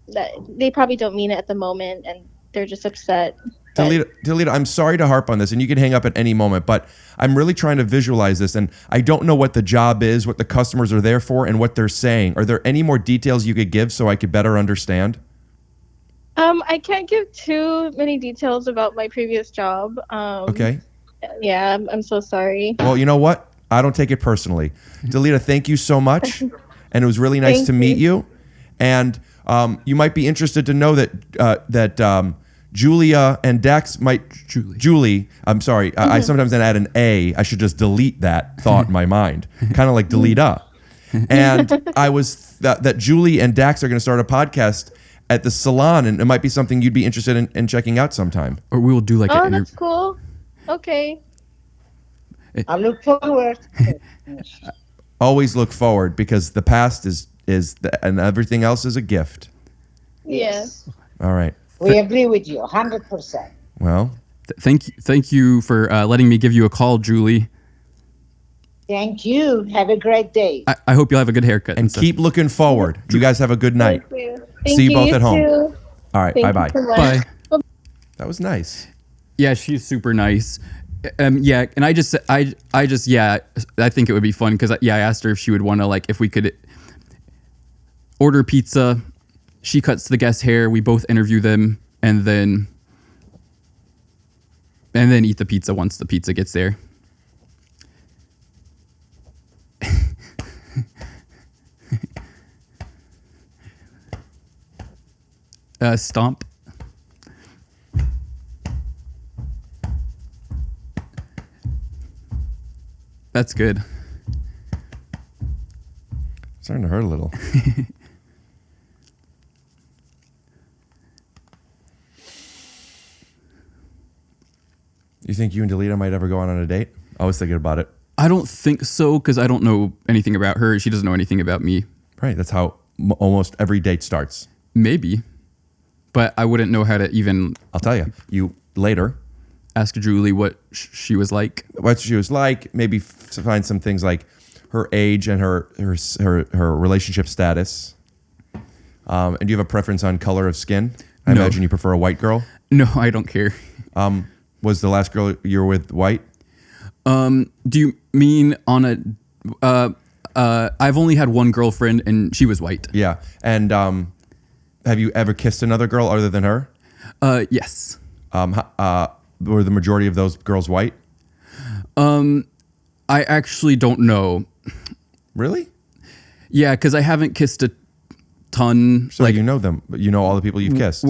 [SPEAKER 14] that they probably don't mean it at the moment, and they're just upset.
[SPEAKER 1] Delita, I'm sorry to harp on this, and you can hang up at any moment, but I'm really trying to visualize this, and I don't know what the job is, what the customers are there for, and what they're saying. Are there any more details you could give so I could better understand?
[SPEAKER 14] I can't give too many details about my previous job.
[SPEAKER 1] Okay.
[SPEAKER 14] Yeah, I'm so sorry.
[SPEAKER 1] Well, you know what? I don't take it personally. Delita, thank you so much, and it was really nice to meet you. And you might be interested to know that Julia and Dax might... Julie, I'm sorry. I sometimes add an A. I should just delete that thought in my mind. Kind of like Delita. And that Julie and Dax are going to start a podcast at the salon, and it might be something you'd be interested in checking out sometime.
[SPEAKER 2] Or we will do like an
[SPEAKER 14] that's cool. Okay.
[SPEAKER 13] I look forward.
[SPEAKER 1] Always look forward, because the past is and everything else is a gift.
[SPEAKER 14] Yes.
[SPEAKER 1] All right.
[SPEAKER 13] We agree with you, 100%.
[SPEAKER 1] Well,
[SPEAKER 2] thank you for letting me give you a call, Julie.
[SPEAKER 13] Thank you. Have a great day.
[SPEAKER 2] I hope you'll have a good haircut.
[SPEAKER 1] And keep looking forward. You guys have a good night.
[SPEAKER 14] Thank you.
[SPEAKER 1] See you both at home.
[SPEAKER 14] Too.
[SPEAKER 1] All right.
[SPEAKER 14] Thank
[SPEAKER 1] Bye-bye.
[SPEAKER 14] you so much.
[SPEAKER 2] Bye.
[SPEAKER 1] That was nice.
[SPEAKER 2] Yeah, she's super nice. Yeah, and I think it would be fun because I asked her if she would want to, like, if we could order pizza. She cuts the guest's hair. We both interview them, and then eat the pizza once the pizza gets there. Stomp. That's good.
[SPEAKER 1] Starting to hurt a little. You think you and Delita might ever go on a date? I was thinking about it.
[SPEAKER 2] I don't think so, because I don't know anything about her. She doesn't know anything about me.
[SPEAKER 1] Right. That's how almost every date starts.
[SPEAKER 2] Maybe. But I wouldn't know how to even...
[SPEAKER 1] I'll tell you. You later...
[SPEAKER 2] ask Julie what she was like.
[SPEAKER 1] What she was like. Maybe find some things like her age and her relationship status. And do you have a preference on color of skin? I imagine you prefer a white girl.
[SPEAKER 2] No, I don't care.
[SPEAKER 1] Was the last girl you were with white?
[SPEAKER 2] Do you mean on a? I've only had one girlfriend, and she was white.
[SPEAKER 1] Yeah. And have you ever kissed another girl other than her?
[SPEAKER 2] Yes.
[SPEAKER 1] Were the majority of those girls white?
[SPEAKER 2] I actually don't know.
[SPEAKER 1] Really?
[SPEAKER 2] Yeah, because I haven't kissed a ton.
[SPEAKER 1] So you know them, but you know all the people you've kissed.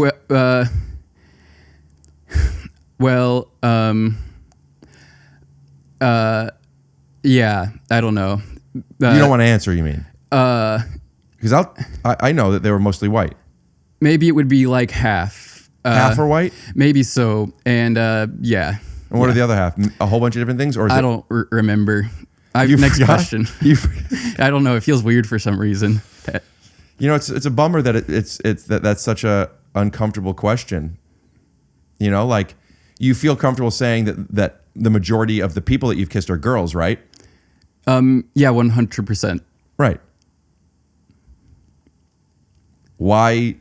[SPEAKER 2] Yeah, I don't know.
[SPEAKER 1] You don't want to answer, you mean? Because I know that they were mostly white.
[SPEAKER 2] Maybe it would be like half.
[SPEAKER 1] Half are white?
[SPEAKER 2] Maybe so. And yeah.
[SPEAKER 1] And what are the other half? A whole bunch of different things? Or is
[SPEAKER 2] I don't remember. Next question. I don't know. It feels weird for some reason.
[SPEAKER 1] You know, it's a bummer that that's such a uncomfortable question. You know, like you feel comfortable saying that the majority of the people that you've kissed are girls, right?
[SPEAKER 2] Yeah, 100%.
[SPEAKER 1] Right. Why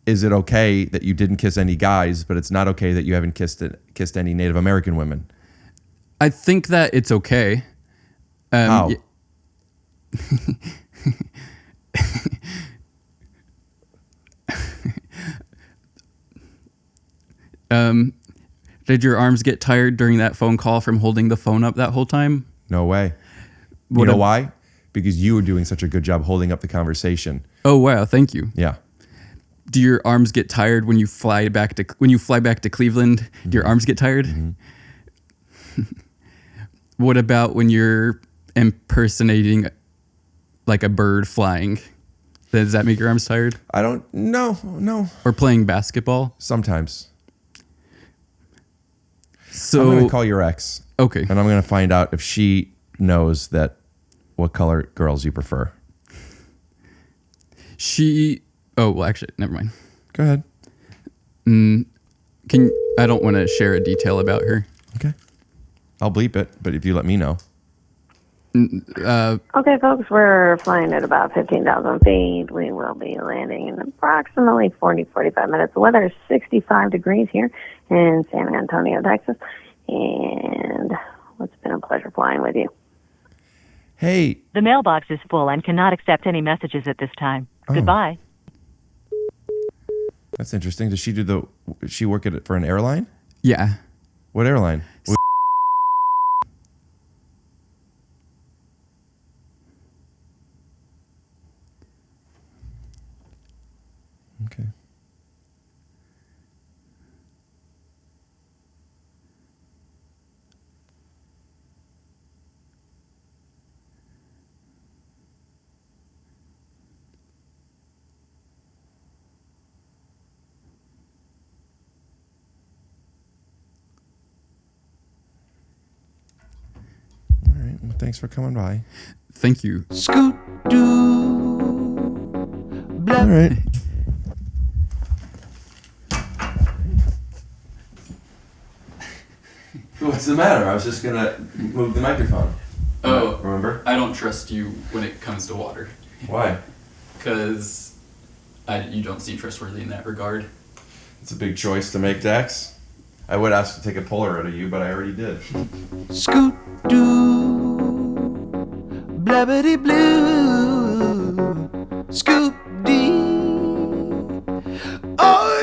[SPEAKER 1] is it okay that you didn't kiss any guys, but it's not okay that you haven't kissed any Native American women?
[SPEAKER 2] I think that it's okay.
[SPEAKER 1] How?
[SPEAKER 2] Did your arms get tired during that phone call from holding the phone up that whole time?
[SPEAKER 1] No way. You know why? Because you were doing such a good job holding up the conversation.
[SPEAKER 2] Oh wow, thank you.
[SPEAKER 1] Yeah.
[SPEAKER 2] Do your arms get tired when you fly back to Cleveland? Mm-hmm. Do your arms get tired? Mm-hmm. What about when you're impersonating like a bird flying? Does that make your arms tired?
[SPEAKER 1] I don't. No.
[SPEAKER 2] Or playing basketball?
[SPEAKER 1] Sometimes.
[SPEAKER 2] So
[SPEAKER 1] I'm going to call your ex.
[SPEAKER 2] Okay.
[SPEAKER 1] And I'm going to find out if she knows that what color girls you prefer.
[SPEAKER 2] Actually, never mind.
[SPEAKER 1] Go ahead.
[SPEAKER 2] I don't want to share a detail about her.
[SPEAKER 1] Okay. I'll bleep it, but if you let me know.
[SPEAKER 15] Okay, folks, we're flying at about 15,000 feet. We will be landing in approximately 45 minutes. The weather is 65 degrees here in San Antonio, Texas. And it's been a pleasure flying with you.
[SPEAKER 1] Hey.
[SPEAKER 16] The mailbox is full and cannot accept any messages at this time.
[SPEAKER 1] Oh.
[SPEAKER 16] Goodbye.
[SPEAKER 1] That's interesting. Does she work for an airline?
[SPEAKER 2] Yeah.
[SPEAKER 1] What airline? Okay. All right. Well, thanks for coming by.
[SPEAKER 2] Thank you.
[SPEAKER 3] Scoot doo.
[SPEAKER 1] All right. What's the matter? I was just going to move the microphone.
[SPEAKER 2] Oh.
[SPEAKER 1] Remember?
[SPEAKER 2] I don't trust you when it comes to water.
[SPEAKER 1] Why?
[SPEAKER 2] Because you don't seem trustworthy in that regard.
[SPEAKER 1] It's a big choice to make, Dax. I would ask to take a Polaroid of you, but I already did.
[SPEAKER 3] Scoot doo. Blabbity blue. Scoop dee. Oh,